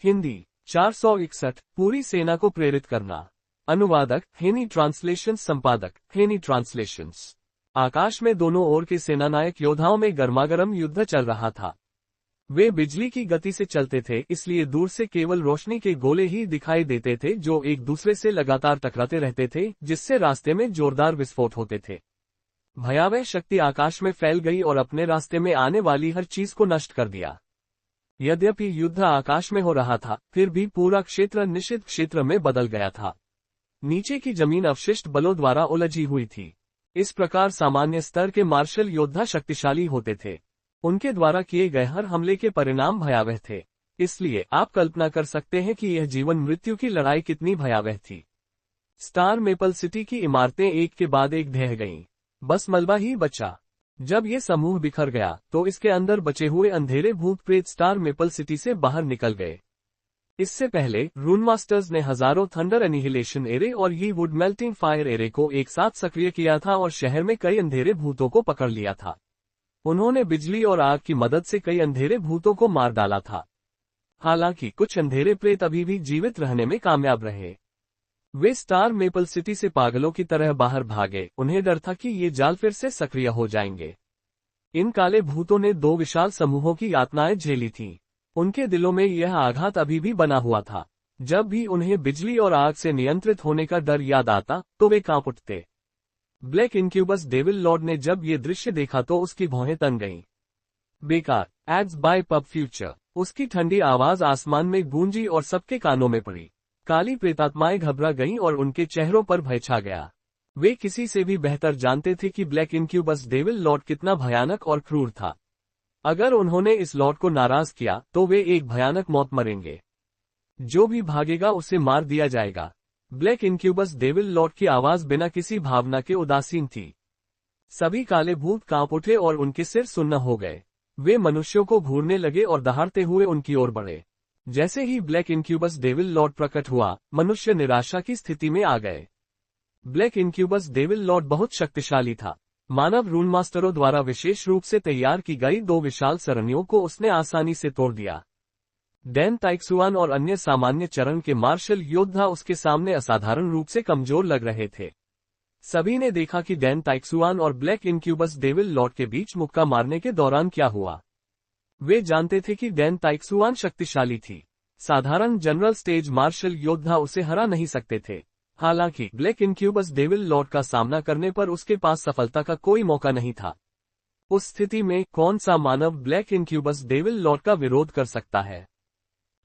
हिंदी 461 पूरी सेना को प्रेरित करना। अनुवादक हेनी ट्रांसलेशन, संपादक हेनी ट्रांसलेशंस। आकाश में दोनों ओर के सेनानायक योद्धाओं में गर्मागर्म युद्ध चल रहा था। वे बिजली की गति से चलते थे, इसलिए दूर से केवल रोशनी के गोले ही दिखाई देते थे जो एक दूसरे से लगातार टकराते रहते थे, जिससे रास्ते में जोरदार विस्फोट होते थे। भयावह शक्ति आकाश में फैल गई और अपने रास्ते में आने वाली हर चीज को नष्ट कर दिया। यद्यपि युद्ध आकाश में हो रहा था, फिर भी पूरा क्षेत्र निषिद्ध क्षेत्र में बदल गया था। नीचे की जमीन अवशिष्ट बलों द्वारा उलझी हुई थी। इस प्रकार सामान्य स्तर के मार्शल योद्धा शक्तिशाली होते थे। उनके द्वारा किए गए हर हमले के परिणाम भयावह थे, इसलिए आप कल्पना कर सकते हैं कि यह जीवन मृत्यु की लड़ाई कितनी भयावह थी। स्टार मेपल सिटी की इमारतें एक के बाद एक ढह गईं। बस मलबा ही बचा। जब ये समूह बिखर गया तो इसके अंदर बचे हुए अंधेरे भूत प्रेत स्टार मेपल सिटी से बाहर निकल गए। इससे पहले रून मास्टर्स ने हजारों थंडर एनिहिलेशन एरे और ये वुड मेल्टिंग फायर एरे को एक साथ सक्रिय किया था और शहर में कई अंधेरे भूतों को पकड़ लिया था। उन्होंने बिजली और आग की मदद से कई अंधेरे भूतों को मार डाला था। हालांकि कुछ अंधेरे प्रेत अभी भी जीवित रहने में कामयाब रहे। वे स्टार मेपल सिटी से पागलों की तरह बाहर भागे। उन्हें डर था कि ये जाल फिर से सक्रिय हो जाएंगे। इन काले भूतों ने दो विशाल समूहों की यातनाएं झेली थीं। उनके दिलों में यह आघात अभी भी बना हुआ था। जब भी उन्हें बिजली और आग से नियंत्रित होने का डर याद आता तो वे कांप उठते। ब्लैक इनक्यूबस डेविल लॉर्ड ने जब ये दृश्य देखा तो उसकी भौहें तन गईं। बेकार, एड्स बाय पब फ्यूचर। उसकी ठंडी आवाज आसमान में गूंजी और सबके कानों में पड़ी। काली प्रेतात्माएं घबरा गईं और उनके चेहरों पर भय छा गया। वे किसी से भी बेहतर जानते थे कि ब्लैक इनक्यूबस डेविल लॉर्ड कितना भयानक और क्रूर था। अगर उन्होंने इस लॉर्ड को नाराज किया तो वे एक भयानक मौत मरेंगे। जो भी भागेगा उसे मार दिया जाएगा। ब्लैक इनक्यूबस डेविल लॉर्ड की आवाज बिना किसी भावना के उदासीन थी। सभी काले भूत कांप उठे और उनके सिर सुन्न हो गए। वे मनुष्यों को घूरने लगे और दहाड़ते हुए उनकी ओर बढ़े। जैसे ही ब्लैक इनक्यूबस डेविल लॉर्ड प्रकट हुआ, मनुष्य निराशा की स्थिति में आ गए। ब्लैक इनक्यूबस डेविल लॉर्ड बहुत शक्तिशाली था। मानव रून मास्टरों द्वारा विशेष रूप से तैयार की गई दो विशाल सरणियों को उसने आसानी से तोड़ दिया। डैन ताइक्सुआन और अन्य सामान्य चरण के मार्शल योद्धा उसके सामने असाधारण रूप से कमजोर लग रहे थे। सभी ने देखा कि डैन ताइक्सुआन और ब्लैक इनक्यूबस डेविल लॉर्ड के बीच मुक्का मारने के दौरान क्या हुआ। वे जानते थे कि डैन ताइक्सुआन शक्तिशाली थी। साधारण जनरल स्टेज मार्शल योद्धा उसे हरा नहीं सकते थे। हालांकि ब्लैक इनक्यूबस डेविल लॉर्ड का सामना करने पर उसके पास सफलता का कोई मौका नहीं था। उस स्थिति में कौन सा मानव ब्लैक इनक्यूबस डेविल लॉर्ड का विरोध कर सकता है।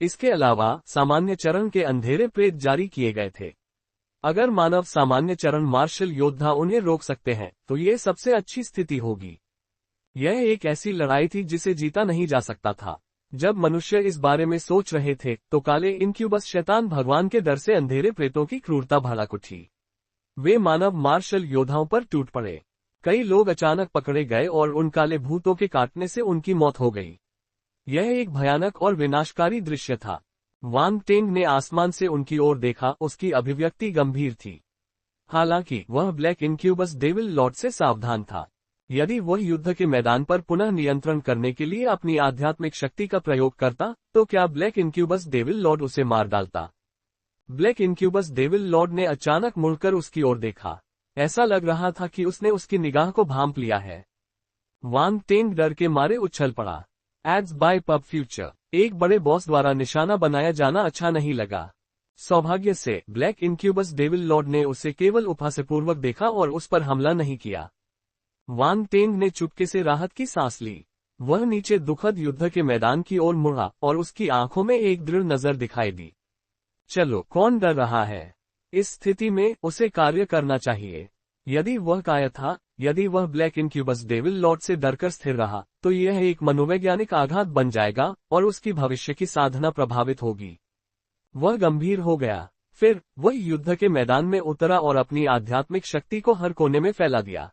इसके अलावा सामान्य चरण के अंधेरे प्रेत जारी किए गए थे। अगर मानव सामान्य चरण मार्शल योद्धा उन्हें रोक सकते हैं तो ये सबसे अच्छी स्थिति होगी। यह एक ऐसी लड़ाई थी जिसे जीता नहीं जा सकता था। जब मनुष्य इस बारे में सोच रहे थे तो काले इनक्यूबस शैतान भगवान के डर से अंधेरे प्रेतों की क्रूरता भड़क उठी। वे मानव मार्शल योद्धाओं पर टूट पड़े। कई लोग अचानक पकड़े गए और उन काले भूतों के काटने से उनकी मौत हो गई। यह एक भयानक और विनाशकारी दृश्य था। वांग टेंग ने आसमान से उनकी ओर देखा। उसकी अभिव्यक्ति गंभीर थी। हालांकि वह ब्लैक इनक्यूबस डेविल लॉर्ड से सावधान था। यदि वह युद्ध के मैदान पर पुनः नियंत्रण करने के लिए अपनी आध्यात्मिक शक्ति का प्रयोग करता तो क्या ब्लैक इनक्यूबस डेविल लॉर्ड उसे मार डालता। ब्लैक इनक्यूबस डेविल लॉर्ड ने अचानक मुड़कर उसकी ओर देखा। ऐसा लग रहा था कि उसने उसकी निगाह को भांप लिया है। वांग टेंग डर के मारे उछल पड़ा। Ads by pub future. एक बड़े बॉस द्वारा निशाना बनाया जाना अच्छा नहीं लगा। सौभाग्य से ब्लैक इनक्यूबस डेविल लॉर्ड ने उसे केवल उपहासपूर्वक देखा और उस पर हमला नहीं किया। वांग टेंग ने चुपके से राहत की सांस ली। वह नीचे दुखद युद्ध के मैदान की ओर मुड़ा और उसकी आंखों में एक दृढ़ नजर दिखाई दी। चलो, कौन डर रहा है। इस स्थिति में उसे कार्य करना चाहिए। यदि वह कायर था, यदि वह ब्लैक इनक्यूबस डेविल लॉर्ड से डरकर स्थिर रहा तो यह एक मनोवैज्ञानिक आघात बन जाएगा और उसकी भविष्य की साधना प्रभावित होगी। वह गंभीर हो गया। फिर वह युद्ध के मैदान में उतरा और अपनी आध्यात्मिक शक्ति को हर कोने में फैला दिया।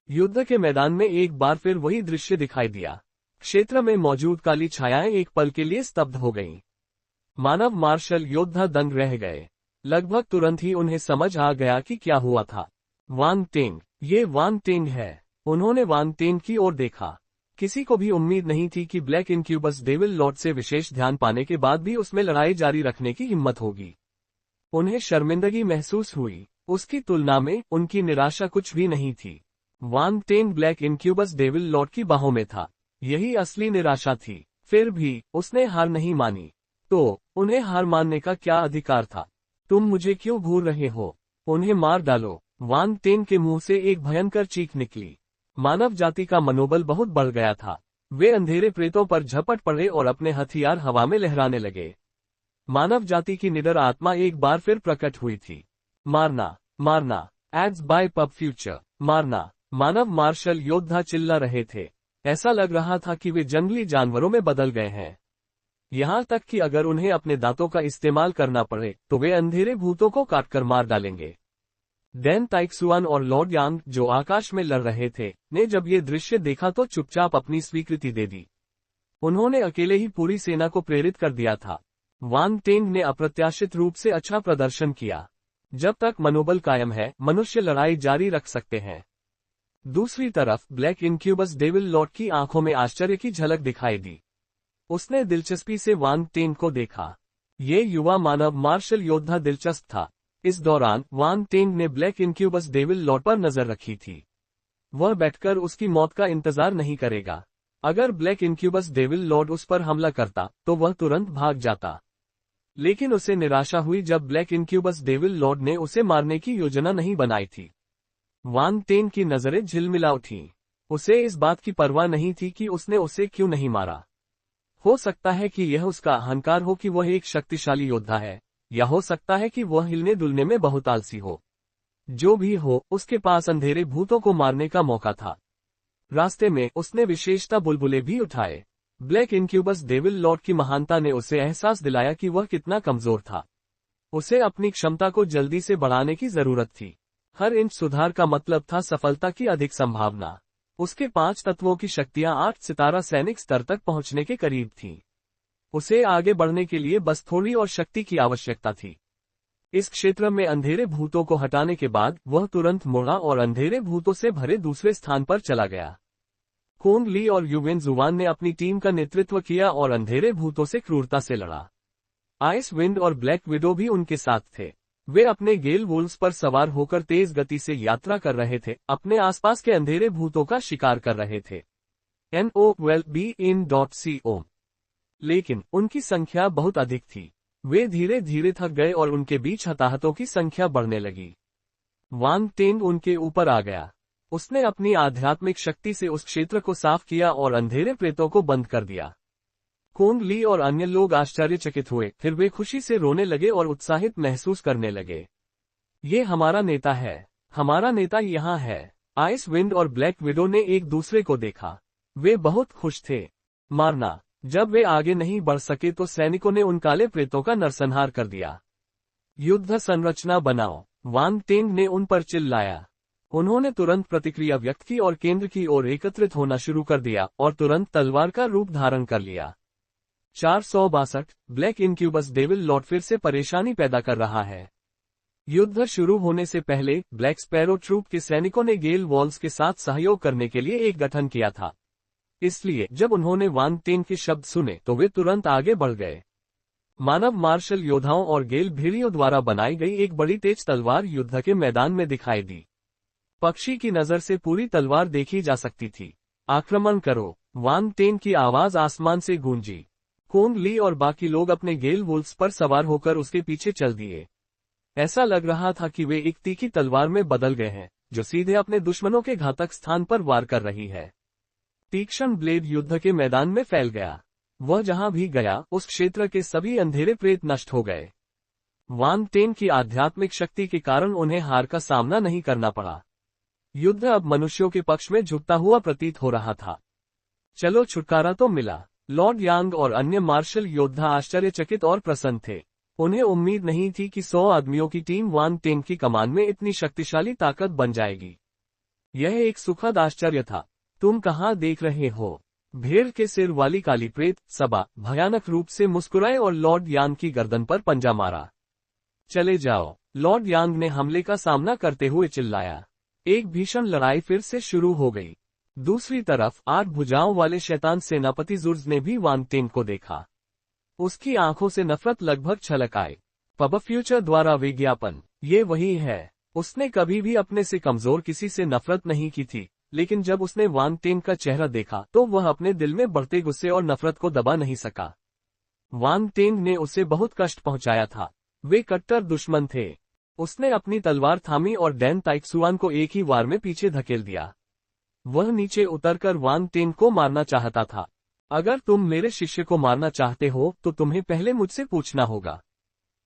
युद्ध के मैदान में एक बार फिर वही दृश्य दिखाई दिया। क्षेत्र में मौजूद काली छायाएं एक पल के लिए स्तब्ध हो गईं। मानव मार्शल योद्धा दंग रह गए। लगभग तुरंत ही उन्हें समझ आ गया कि क्या हुआ था। वांग टेंग, ये वांग टेंग है। उन्होंने वांग टेंग की ओर देखा। किसी को भी उम्मीद नहीं थी कि ब्लैक इनक्यूबस डेविल लॉर्ड से विशेष ध्यान पाने के बाद भी उसमें लड़ाई जारी रखने की हिम्मत होगी। उन्हें शर्मिंदगी महसूस हुई। उसकी तुलना में उनकी निराशा कुछ भी नहीं थी। वान ten black incubus devil Lord की बाहों में था। यही असली निराशा थी। फिर भी उसने हार नहीं मानी। तो उन्हें हार मानने का क्या अधिकार था? तुम मुझे क्यों घूर रहे हो? उन्हें मार डालो। वान टेन के मुंह से एक भयंकर चीख निकली। मानव जाति का मनोबल बहुत बढ़ गया था। वे अंधेरे प्रेतों पर झपट पड़े और अपने हथियार हवा में लहराने लगे। मानव जाति की निडर आत्मा एक बार फिर प्रकट हुई थी। मारना, मारना, एड्स बाय पब फ्यूचर, मारना। मानव मार्शल योद्धा चिल्ला रहे थे। ऐसा लग रहा था कि वे जंगली जानवरों में बदल गए हैं। यहाँ तक कि अगर उन्हें अपने दांतों का इस्तेमाल करना पड़े तो वे अंधेरे भूतों को काटकर मार डालेंगे। डैन ताइक्सुआन और लॉर्ड यांग, जो आकाश में लड़ रहे थे, ने जब ये दृश्य देखा तो चुपचाप अपनी स्वीकृति दे दी। उन्होंने अकेले ही पूरी सेना को प्रेरित कर दिया था। वान टेंग ने अप्रत्याशित रूप से अच्छा प्रदर्शन किया। जब तक मनोबल कायम है, मनुष्य लड़ाई जारी रख सकते हैं। दूसरी तरफ ब्लैक इनक्यूबस डेविल लॉर्ड की आंखों में आश्चर्य की झलक दिखाई दी। उसने दिलचस्पी से वान टेंग को देखा। ये युवा मानव मार्शल योद्धा दिलचस्प था। इस दौरान वान टेंग ने ब्लैक इनक्यूबस डेविल लॉर्ड पर नजर रखी थी। वह बैठकर उसकी मौत का इंतजार नहीं करेगा। अगर ब्लैक इनक्यूबस डेविल लॉर्ड उस पर हमला करता तो वह तुरंत भाग जाता। लेकिन उसे निराशा हुई जब ब्लैक इनक्यूबस डेविल लॉर्ड ने उसे मारने की योजना नहीं बनाई थी। वान टेंग की नजरें झिलमिला उठीं। उसे इस बात की परवाह नहीं थी कि उसने उसे क्यों नहीं मारा। हो सकता है कि यह उसका अहंकार हो कि वह एक शक्तिशाली योद्धा है, या हो सकता है कि वह हिलने डुलने में बहुत आलसी हो। जो भी हो, उसके पास अंधेरे भूतों को मारने का मौका था। रास्ते में उसने विशेषता बुलबुले भी उठाए। ब्लैक इनक्यूबस डेविल लॉर्ड की महानता ने उसे एहसास दिलाया कि वह कितना कमजोर था। उसे अपनी क्षमता को जल्दी से बढ़ाने की जरूरत थी। हर इंच सुधार का मतलब था सफलता की अधिक संभावना। उसके 5 तत्वों की शक्तियां 8 सितारा सैनिक स्तर तक पहुंचने के करीब थीं। उसे आगे बढ़ने के लिए बस थोड़ी और शक्ति की आवश्यकता थी। इस क्षेत्र में अंधेरे भूतों को हटाने के बाद वह तुरंत मुड़ा और अंधेरे भूतों से भरे दूसरे स्थान पर चला गया। कोंग ली और युवेन जुवान ने अपनी टीम का नेतृत्व किया और अंधेरे भूतों से क्रूरता से लड़ा। आइस विंड और ब्लैक विडो भी उनके साथ थे। वे अपने गेल वुल्व्स पर सवार होकर तेज गति से यात्रा कर रहे थे, अपने आसपास के अंधेरे भूतों का शिकार कर रहे थे। NOBIN.CO। लेकिन उनकी संख्या बहुत अधिक थी। वे धीरे धीरे थक गए और उनके बीच हताहतों की संख्या बढ़ने लगी। वान टेंग उनके ऊपर आ गया। उसने अपनी आध्यात्मिक शक्ति से उस क्षेत्र को साफ किया और अंधेरे प्रेतों को बंद कर दिया। कोंग ली और अन्य लोग आश्चर्यचकित हुए, फिर वे खुशी से रोने लगे और उत्साहित महसूस करने लगे। ये हमारा नेता है, हमारा नेता यहाँ है। आइस विंड और ब्लैक विडो ने एक दूसरे को देखा। वे बहुत खुश थे। मारना। जब वे आगे नहीं बढ़ सके तो सैनिकों ने उन काले प्रेतों का नरसंहार कर दिया। युद्ध संरचना बनाओ, वान टेंग ने उन पर चिल्लाया। उन्होंने तुरंत प्रतिक्रिया व्यक्त की और केंद्र की ओर एकत्रित होना शुरू कर दिया और तुरंत तलवार का रूप धारण कर लिया। 462 ब्लैक इनक्यूबस डेविल लॉर्ड फिर से परेशानी पैदा कर रहा है। युद्ध शुरू होने से पहले ब्लैक स्पैरो ट्रूप के सैनिकों ने गेल वॉल्स के साथ सहयोग करने के लिए एक गठन किया था। इसलिए जब उन्होंने वान टेंग के शब्द सुने तो वे तुरंत आगे बढ़ गए। मानव मार्शल योद्धाओं और गेल भेड़ियों द्वारा बनाई गई एक बड़ी तेज तलवार युद्ध के मैदान में दिखाई दी। पक्षी की नजर से पूरी तलवार देखी जा सकती थी। आक्रमण करो, वान टेंग की आवाज आसमान से गूंजी। कोंग ली और बाकी लोग अपने गेल वुल्व्स पर सवार होकर उसके पीछे चल दिए। ऐसा लग रहा था कि वे एक तीखी तलवार में बदल गए हैं, जो सीधे अपने दुश्मनों के घातक स्थान पर वार कर रही है। तीक्ष्ण ब्लेड युद्ध के मैदान में फैल गया। वह जहां भी गया, उस क्षेत्र के सभी अंधेरे प्रेत नष्ट हो गए। वान टेंग की आध्यात्मिक शक्ति के कारण उन्हें हार का सामना नहीं करना पड़ा। युद्ध अब मनुष्यों के पक्ष में झुकता हुआ प्रतीत हो रहा था। चलो, छुटकारा तो मिला। लॉर्ड यांग और अन्य मार्शल योद्धा आश्चर्यचकित और प्रसन्न थे। उन्हें उम्मीद नहीं थी कि 100 आदमियों की टीम वान टेंग की कमान में इतनी शक्तिशाली ताकत बन जाएगी। यह एक सुखद आश्चर्य था। तुम कहाँ देख रहे हो? भेड़ के सिर वाली काली प्रेत सबा भयानक रूप से मुस्कुराए और लॉर्ड यांग की गर्दन पर पंजा मारा। चले जाओ, लॉर्ड यांग ने हमले का सामना करते हुए चिल्लाया। एक भीषण लड़ाई फिर से शुरू हो गई। दूसरी तरफ 8 भुजाओं वाले शैतान सेनापति जुर्ज ने भी वांग टेंग को देखा। उसकी आंखों से नफरत लगभग छलक आई। पब फ्यूचर द्वारा विज्ञापन, ये वही है। उसने कभी भी अपने से कमजोर किसी से नफरत नहीं की थी, लेकिन जब उसने वांग टेंग का चेहरा देखा तो वह अपने दिल में बढ़ते गुस्से और नफरत को दबा नहीं सका। वांग टेंग ने उसे बहुत कष्ट पहुंचाया था। वे कट्टर दुश्मन थे। उसने अपनी तलवार थामी और डैन ताइक्सुआन को एक ही वार में पीछे धकेल दिया। वह नीचे उतरकर वांग टेंग को मारना चाहता था। अगर तुम मेरे शिष्य को मारना चाहते हो तो तुम्हें पहले मुझसे पूछना होगा।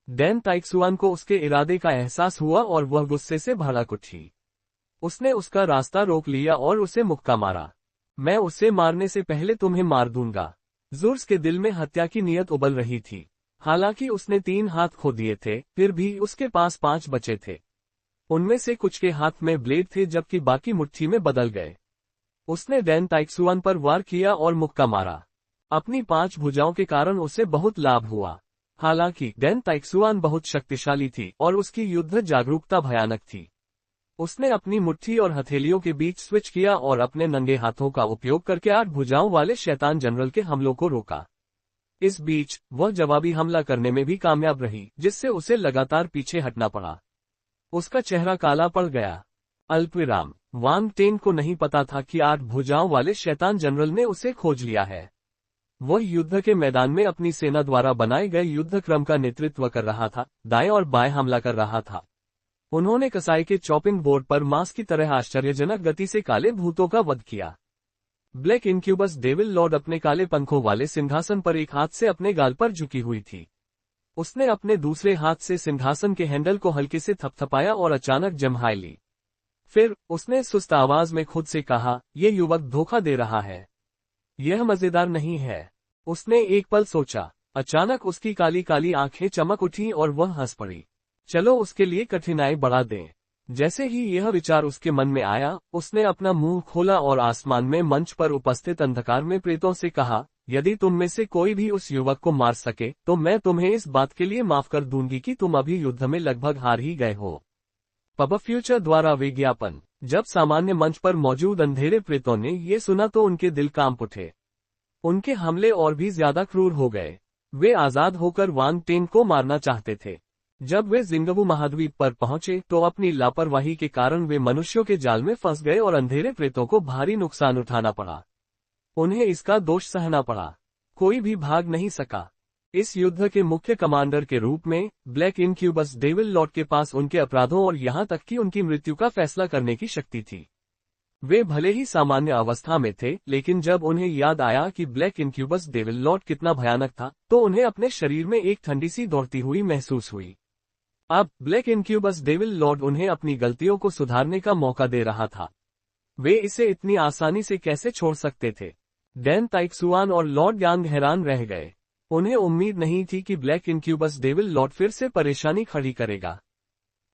डैन ताइक्सुआन को उसके इरादे का एहसास हुआ और वह गुस्से से भड़क उठी। उसने उसका रास्ता रोक लिया और उसे मुक्का मारा। मैं उसे मारने से पहले तुम्हें मार दूंगा। जुर्स के दिल में हत्या की नीयत उबल रही थी। हालांकि उसने 3 हाथ खो दिए थे, फिर भी उसके पास 5 बचे थे। उनमें से कुछ के हाथ में ब्लेड थे जबकि बाकी मुट्ठी में बदल गए। उसने डैन ताइक्सुआन पर वार किया और मुक्का मारा। अपनी 5 भुजाओं के कारण उसे बहुत लाभ हुआ। हालांकि डैन ताइक्सुआन बहुत शक्तिशाली थी और उसकी युद्ध जागरूकता भयानक थी। उसने अपनी मुट्ठी और हथेलियों के बीच स्विच किया और अपने नंगे हाथों का उपयोग करके 8 भुजाओं वाले शैतान जनरल के हमलों को रोका। इस बीच वह जवाबी हमला करने में भी कामयाब रही, जिससे उसे लगातार पीछे हटना पड़ा। उसका चेहरा काला पड़ गया। अल्पविराम। वांग टेंग को नहीं पता था कि 8 भुजाओं वाले शैतान जनरल ने उसे खोज लिया है। वह युद्ध के मैदान में अपनी सेना द्वारा बनाए गए युद्ध क्रम का नेतृत्व कर रहा था, दाएं और बाएं हमला कर रहा था। उन्होंने कसाई के चॉपिंग बोर्ड पर मांस की तरह आश्चर्यजनक गति से काले भूतों का वध किया। ब्लैक इंक्यूबस डेविल लॉर्ड अपने काले पंखों वाले सिंहासन पर एक हाथ से अपने गाल पर झुकी हुई थी। उसने अपने दूसरे हाथ से सिंहासन के हैंडल को हल्के से थपथपाया और अचानक जम्हाई ली। फिर उसने सुस्त आवाज में खुद से कहा, ये युवक धोखा दे रहा है। यह मजेदार नहीं है। उसने एक पल सोचा। अचानक उसकी काली काली आंखें चमक उठी और वह हंस पड़ी। चलो उसके लिए कठिनाई बढ़ा दें। जैसे ही यह विचार उसके मन में आया, उसने अपना मुंह खोला और आसमान में मंच पर उपस्थित अंधकार में प्रेतों से कहा, यदि तुम में से कोई भी उस युवक को मार सके तो मैं तुम्हें इस बात के लिए माफ कर दूंगी कि तुम अभी युद्ध में लगभग हार ही गए हो। पब फ्यूचर द्वारा विज्ञापन। जब सामान्य मंच पर मौजूद अंधेरे प्रेतों ने ये सुना तो उनके दिल कांप उठे। उनके हमले और भी ज्यादा क्रूर हो गए। वे आजाद होकर वांग टेंग को मारना चाहते थे। जब वे जिंगबू महाद्वीप पर पहुंचे तो अपनी लापरवाही के कारण वे मनुष्यों के जाल में फंस गए और अंधेरे प्रेतों को भारी नुकसान उठाना पड़ा। उन्हें इसका दोष सहना पड़ा। कोई भी भाग नहीं सका। इस युद्ध के मुख्य कमांडर के रूप में ब्लैक इंक्यूबस डेविल लॉर्ड के पास उनके अपराधों और यहां तक कि उनकी मृत्यु का फैसला करने की शक्ति थी। वे भले ही सामान्य अवस्था में थे, लेकिन जब उन्हें याद आया कि ब्लैक इंक्यूबस डेविल लॉर्ड कितना भयानक था तो उन्हें अपने शरीर में एक ठंडी सी दौड़ती हुई महसूस हुई। अब ब्लैक इंक्यूबस डेविल लॉर्ड उन्हें अपनी गलतियों को सुधारने का मौका दे रहा था। वे इसे इतनी आसानी से कैसे छोड़ सकते थे? डैन ताइक्सुआन और लॉर्ड यांग हैरान रह गए। उन्हें उम्मीद नहीं थी कि ब्लैक इंक्यूबस डेविल लॉर्ड फिर से परेशानी खड़ी करेगा।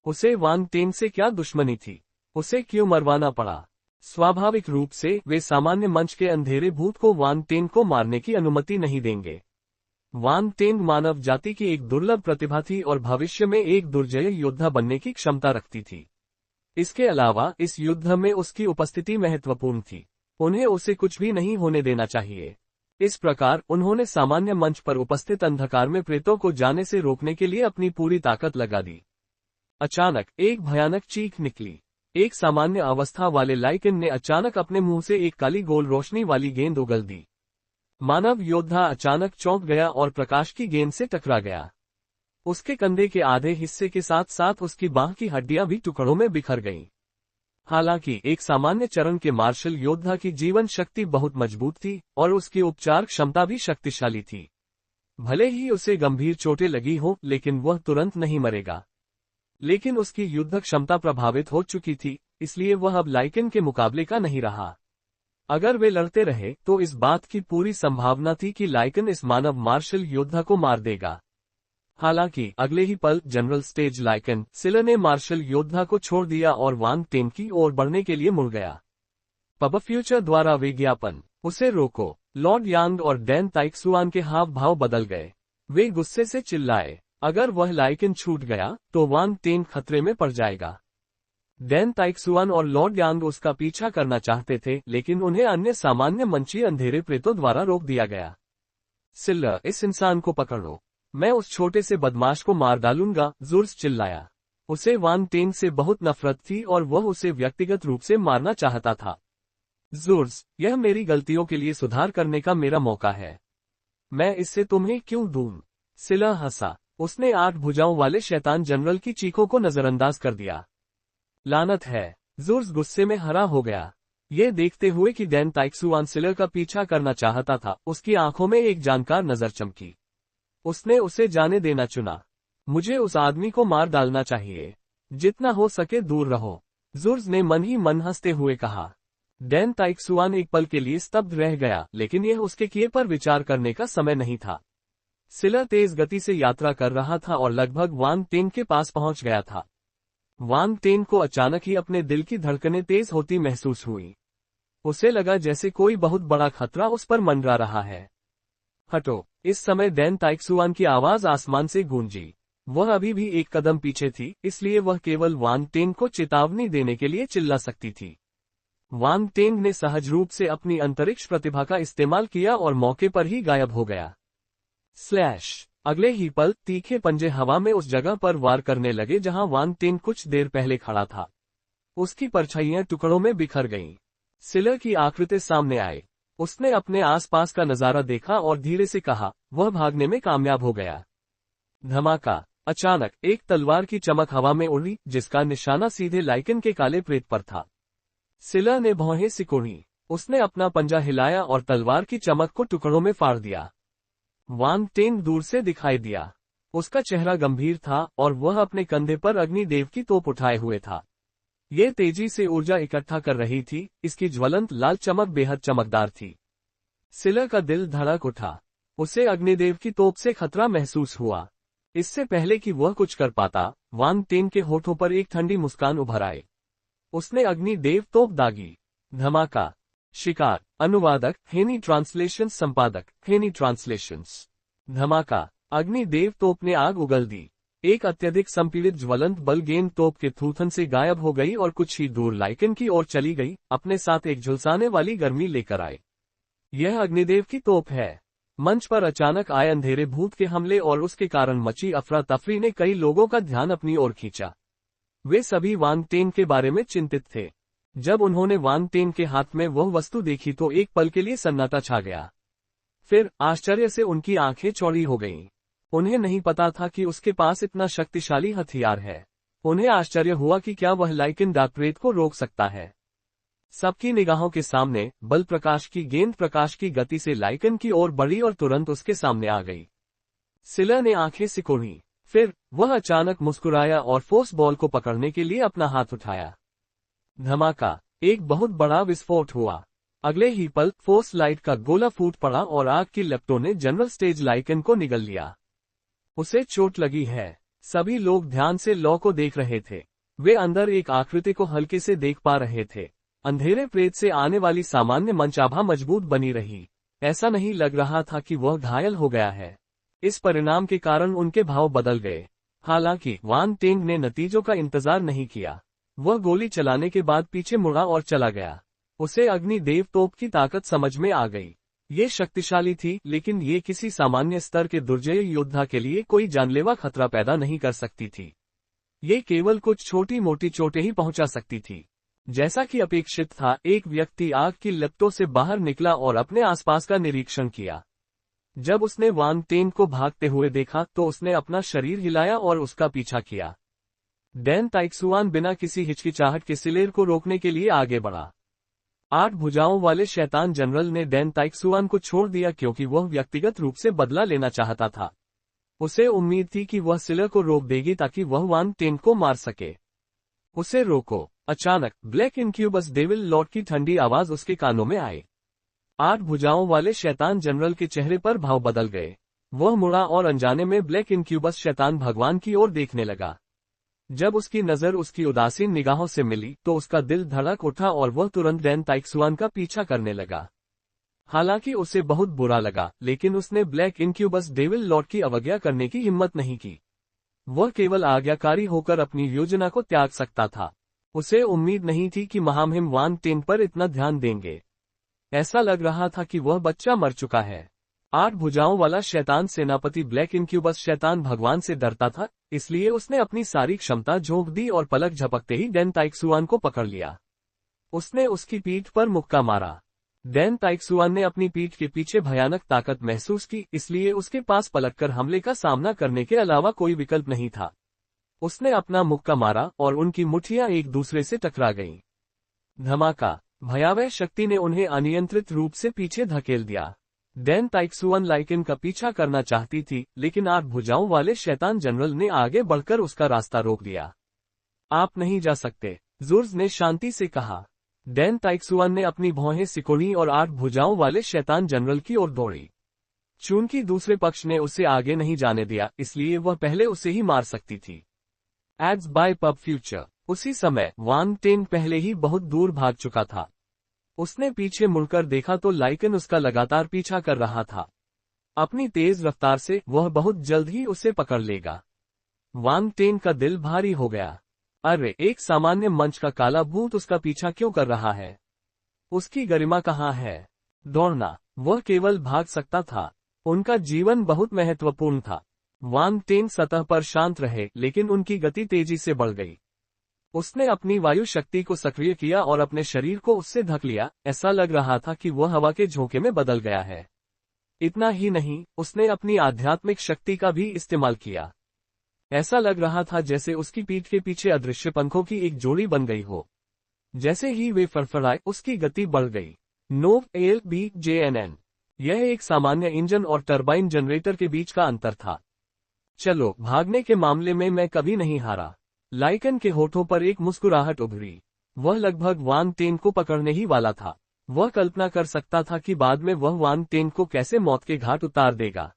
उसे वांग टेंग से क्या दुश्मनी थी? उसे क्यों मरवाना पड़ा? स्वाभाविक रूप से वे सामान्य मंच के अंधेरे भूत को वांग टेंग को मारने की अनुमति नहीं देंगे। वांग टेंग मानव जाति की एक दुर्लभ प्रतिभा थी और भविष्य में एक दुर्जय योद्धा बनने की क्षमता रखती थी। इसके अलावा इस युद्ध में उसकी उपस्थिति महत्वपूर्ण थी। उन्हें उसे कुछ भी नहीं होने देना चाहिए। इस प्रकार उन्होंने सामान्य मंच पर उपस्थित अंधकार में प्रेतों को जाने से रोकने के लिए अपनी पूरी ताकत लगा दी। अचानक एक भयानक चीख निकली। एक सामान्य अवस्था वाले लाइकन ने अचानक अपने मुंह से एक काली गोल रोशनी वाली गेंद उगल दी। मानव योद्धा अचानक चौंक गया और प्रकाश की गेंद से टकरा गया। उसके कंधे के आधे हिस्से के साथ साथ उसकी बांह की हड्डियां भी टुकड़ों में बिखर गईं। हालांकि एक सामान्य चरण के मार्शल योद्धा की जीवन शक्ति बहुत मजबूत थी और उसकी उपचार क्षमता भी शक्तिशाली थी। भले ही उसे गंभीर चोटें लगी हो, लेकिन वह तुरंत नहीं मरेगा। लेकिन उसकी युद्ध क्षमता प्रभावित हो चुकी थी, इसलिए वह अब लाइकन के मुकाबले का नहीं रहा। अगर वे लड़ते रहे तो इस बात की पूरी संभावना थी कि लाइकन इस मानव मार्शल योद्धा को मार देगा। हालांकि अगले ही पल जनरल स्टेज लाइकन सिलर ने मार्शल योद्धा को छोड़ दिया और वांग टेंग की ओर बढ़ने के लिए मुड़ गया। पब फ्यूचर द्वारा विज्ञापन। उसे रोको। लॉर्ड यांग और डैन ताइक्सुआन के हाव भाव बदल गए। वे गुस्से से चिल्लाए, अगर वह लाइकन छूट गया तो वांग टेंग खतरे में पड़ जाएगा। डैन ताइक्सुआन और लॉर्ड यांग उसका पीछा करना चाहते थे, लेकिन उन्हें अन्य सामान्य मंची अंधेरे प्रेतों द्वारा रोक दिया गया। सिल्ला, इस इंसान को पकड़ो, मैं उस छोटे से बदमाश को मार डालूंगा, जुर्स चिल्लाया। उसे वान टेंग से बहुत नफरत थी और वह उसे व्यक्तिगत रूप से मारना चाहता था। जुर्स, यह मेरी गलतियों के लिए सुधार करने का मेरा मौका है। मैं इससे तुम्हें क्यों दूं? सिला हंसा। उसने 8 भुजाओं वाले शैतान जनरल की चीखों को नजरअंदाज कर दिया। लानत है। जुर्स गुस्से में हरा हो गया। यह देखते हुए कि डैन ताइक्सुआन सिलर का पीछा करना चाहता था, उसकी आंखों में एक जानकार नजर चमकी। उसने उसे जाने देना चुना। मुझे उस आदमी को मार डालना चाहिए। जितना हो सके दूर रहो, जुर्स ने मन ही मन हंसते हुए कहा। डैन ताइक्सुआन एक पल के लिए स्तब्ध रह गया, लेकिन यह उसके किए पर विचार करने का समय नहीं था। सिला तेज गति से यात्रा कर रहा था और लगभग वान टेन के पास पहुंच गया था। वान टेन को अचानक ही अपने दिल की धड़कनें तेज होती महसूस हुई। उसे लगा जैसे कोई बहुत बड़ा खतरा उस पर मंडरा रहा है। हटो! इस समय डैन ताइक्सुआन की आवाज आसमान से गूंजी। वह अभी भी एक कदम पीछे थी, इसलिए वह केवल वान टेन को चेतावनी देने के लिए चिल्ला सकती थी। वान टेन ने सहज रूप से अपनी अंतरिक्ष प्रतिभा का इस्तेमाल किया और मौके पर ही गायब हो गया। स्लैश! अगले ही पल तीखे पंजे हवा में उस जगह पर वार करने लगे जहां वान टेन कुछ देर पहले खड़ा था। उसकी परछाइयां टुकड़ों में बिखर गईं। सिलर की आकृति सामने आई। उसने अपने आसपास का नजारा देखा और धीरे से कहा, वह भागने में कामयाब हो गया। धमाका! अचानक एक तलवार की चमक हवा में उड़ी, जिसका निशाना सीधे लाइकन के काले प्रेत पर था। सिला ने भौहें सिकोड़ी। उसने अपना पंजा हिलाया और तलवार की चमक को टुकड़ों में फाड़ दिया। वान टेन दूर से दिखाई दिया। उसका चेहरा गंभीर था और वह अपने कंधे पर अग्निदेव की तोप उठाए हुए था। यह तेजी से ऊर्जा इकट्ठा कर रही थी, इसकी ज्वलंत लाल चमक बेहद चमकदार थी। सिला का दिल धड़क उठा। उसे अग्निदेव की तोप से खतरा महसूस हुआ। इससे पहले कि वह कुछ कर पाता, वान टेन के होठों पर एक ठंडी मुस्कान उभर आई। उसने अग्निदेव तोप दागी। धमाका! शिकार। अनुवादक हेनी ट्रांसलेशन, संपादक हेनी ट्रांसलेशंस। धमाका! अग्निदेव तोप ने आग उगल दी। एक अत्यधिक संपीड़ित ज्वलंत बल गेंद तोप के थूथन से गायब हो गई और कुछ ही दूर लाइकन की ओर चली गई, अपने साथ एक झुलसाने वाली गर्मी लेकर आए। यह अग्निदेव की तोप है। मंच पर अचानक आए अंधेरे भूत के हमले और उसके कारण मची अफरा तफरी ने कई लोगों का ध्यान अपनी ओर खींचा। वे सभी वान टेन के बारे में चिंतित थे। जब उन्होंने वान टेन के हाथ में वह वस्तु देखी तो एक पल के लिए सन्नाटा छा गया। फिर आश्चर्य से उनकी आंखें चौड़ी हो गईं। उन्हें नहीं पता था कि उसके पास इतना शक्तिशाली हथियार है। उन्हें आश्चर्य हुआ कि क्या वह लाइकन डार्क प्रेत को रोक सकता है। सबकी निगाहों के सामने बल प्रकाश की गेंद प्रकाश की गति से लाइकन की ओर बढ़ी और तुरंत उसके सामने आ गई। सिला ने आंखें सिकोड़ी। फिर वह अचानक मुस्कुराया और फोर्स बॉल को पकड़ने के लिए अपना हाथ उठाया। धमाका! एक बहुत बड़ा विस्फोट हुआ। अगले ही पल फोर्स लाइट का गोला फूट पड़ा और आग की लपटों ने जनरल स्टेज लाइकन को निगल लिया। उसे चोट लगी है। सभी लोग ध्यान से लॉ को देख रहे थे। वे अंदर एक आकृति को हल्के से देख पा रहे थे। अंधेरे प्रेत से आने वाली सामान्य मंचाभा मजबूत बनी रही। ऐसा नहीं लग रहा था कि वह घायल हो गया है। इस परिणाम के कारण उनके भाव बदल गए। हालांकि वान टेंग ने नतीजों का इंतजार नहीं किया। वह गोली चलाने के बाद पीछे मुड़ा और चला गया। उसे अग्निदेव तोप की ताकत समझ में आ गई। ये शक्तिशाली थी, लेकिन ये किसी सामान्य स्तर के दुर्जय योद्धा के लिए कोई जानलेवा खतरा पैदा नहीं कर सकती थी। ये केवल कुछ छोटी मोटी चोटें ही पहुंचा सकती थी। जैसा कि अपेक्षित था, एक व्यक्ति आग की लपटों से बाहर निकला और अपने आसपास का निरीक्षण किया। जब उसने वान टेन को भागते हुए देखा तो उसने अपना शरीर हिलाया और उसका पीछा किया। डैन ताइक्सुआन बिना किसी हिचकिचाहट के सिलेर को रोकने के लिए आगे बढ़ा। 8 भुजाओं वाले शैतान जनरल ने डैन ताइक्सुआन को छोड़ दिया क्योंकि वह व्यक्तिगत रूप से बदला लेना चाहता था। उसे उम्मीद थी कि वह सिलर को रोक देगी ताकि वह वान टेन को मार सके। उसे रोको। अचानक ब्लैक इनक्यूबस डेविल लॉर्ड की ठंडी आवाज उसके कानों में आई। 8 भुजाओं वाले शैतान जनरल के चेहरे पर भाव बदल गए। वह मुड़ा और अनजाने में ब्लैक इनक्यूबस शैतान भगवान की ओर देखने लगा। जब उसकी नजर उसकी उदासीन निगाहों से मिली तो उसका दिल धड़क उठा और वह तुरंत डैन ताइक्सुआन का पीछा करने लगा। हालांकि उसे बहुत बुरा लगा, लेकिन उसने ब्लैक इनक्यूबस डेविल लॉर्ड की अवज्ञा करने की हिम्मत नहीं की। वह केवल आज्ञाकारी होकर अपनी योजना को त्याग सकता था। उसे उम्मीद नहीं थी कि महामहिम वान टेन पर इतना ध्यान देंगे। ऐसा लग रहा था कि वह बच्चा मर चुका है। 8 भुजाओं वाला शैतान सेनापति ब्लैक इंक्यूबस शैतान भगवान से डरता था, इसलिए उसने अपनी सारी क्षमता झोंक दी और पलक झपकते ही डैन ताइक्सुआन को पकड़ लिया। उसने उसकी पीठ पर मुक्का मारा। डैन ताइक्सुआन ने अपनी पीठ के पीछे भयानक ताकत महसूस की, इसलिए उसके पास पलटकर हमले का सामना करने के अलावा कोई विकल्प नहीं था। उसने अपना मुक्का मारा और उनकी मुट्ठियां एक दूसरे से टकरा गईं। धमाका! भयावह शक्ति ने उन्हें अनियंत्रित रूप से पीछे धकेल दिया। डैन ताइक्सुआन लाइकेन का पीछा करना चाहती थी, लेकिन 8 भुजाओं वाले शैतान जनरल ने आगे बढ़कर उसका रास्ता रोक दिया। आप नहीं जा सकते, जुर्ज ने शांति से कहा। डैन ताइक्सुआन ने अपनी भौहें सिकोड़ी और 8 भुजाओं वाले शैतान जनरल की ओर दौड़ी। चूंकि दूसरे पक्ष ने उसे आगे नहीं जाने दिया, इसलिए वह पहले उसे ही मार सकती थी। Ads by pub future. उसी समय वान टेन पहले ही बहुत दूर भाग चुका था। उसने पीछे मुड़कर देखा तो लाइकेन उसका लगातार पीछा कर रहा था। अपनी तेज रफ्तार से वह बहुत जल्द ही उसे पकड़ लेगा। वान टेन का दिल भारी हो गया। अरे, एक सामान्य मंच का काला भूत उसका पीछा क्यों कर रहा है? उसकी गरिमा कहाँ है? दौड़ना, वह केवल भाग सकता था। उनका जीवन बहुत महत्वपूर्ण था। वान टेन सतह पर शांत रहे, लेकिन उनकी गति तेजी से बढ़ गई। उसने अपनी वायु शक्ति को सक्रिय किया और अपने शरीर को उससे ढक लिया। ऐसा लग रहा था कि वह हवा के झोंके में बदल गया है। इतना ही नहीं, उसने अपनी आध्यात्मिक शक्ति का भी इस्तेमाल किया। ऐसा लग रहा था जैसे उसकी पीठ के पीछे अदृश्य पंखों की एक जोड़ी बन गई हो। जैसे ही वे फड़फड़ाए, उसकी गति बढ़ गई। नोव एल बी JNN। यह एक सामान्य इंजन और टरबाइन जनरेटर के बीच का अंतर था। चलो, भागने के मामले में मैं कभी नहीं हारा। लाइकेन के होठों पर एक मुस्कुराहट उभरी। वह लगभग वान टेन को पकड़ने ही वाला था। वह कल्पना कर सकता था कि बाद में वह वान टेन को कैसे मौत के घाट उतार देगा।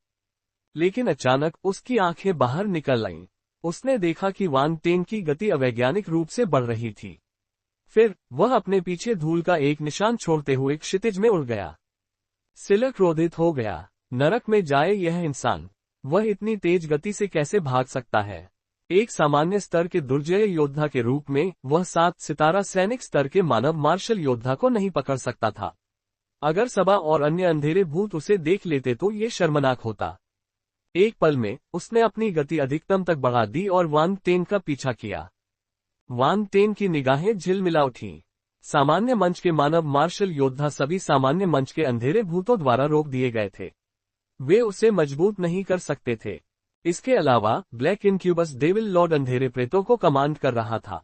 लेकिन अचानक उसकी आंखें बाहर निकल आईं। उसने देखा कि वान टेन की गति अवैज्ञानिक रूप से बढ़ रही थी। फिर वह अपने पीछे धूल का एक निशान छोड़ते हुए क्षितिज में उड़ गया। सिलर क्रोधित हो गया। नरक में जाए यह इंसान! वह इतनी तेज गति से कैसे भाग सकता है? एक सामान्य स्तर के दुर्जय योद्धा के रूप में वह 7 सितारा सैनिक स्तर के मानव मार्शल योद्धा को नहीं पकड़ सकता था। अगर सबा और अन्य अंधेरे भूत उसे देख लेते तो ये शर्मनाक होता। एक पल में उसने अपनी गति अधिकतम तक बढ़ा दी और वान टेन का पीछा किया। वान टेन की निगाहें झिलमिला उठीं। सामान्य मंच के मानव मार्शल योद्धा सभी सामान्य मंच के अंधेरे भूतों द्वारा रोक दिए गए थे। वे उसे मजबूत नहीं कर सकते थे। इसके अलावा ब्लैक इनक्यूबस डेविल लॉर्ड अंधेरे प्रेतों को कमांड कर रहा था।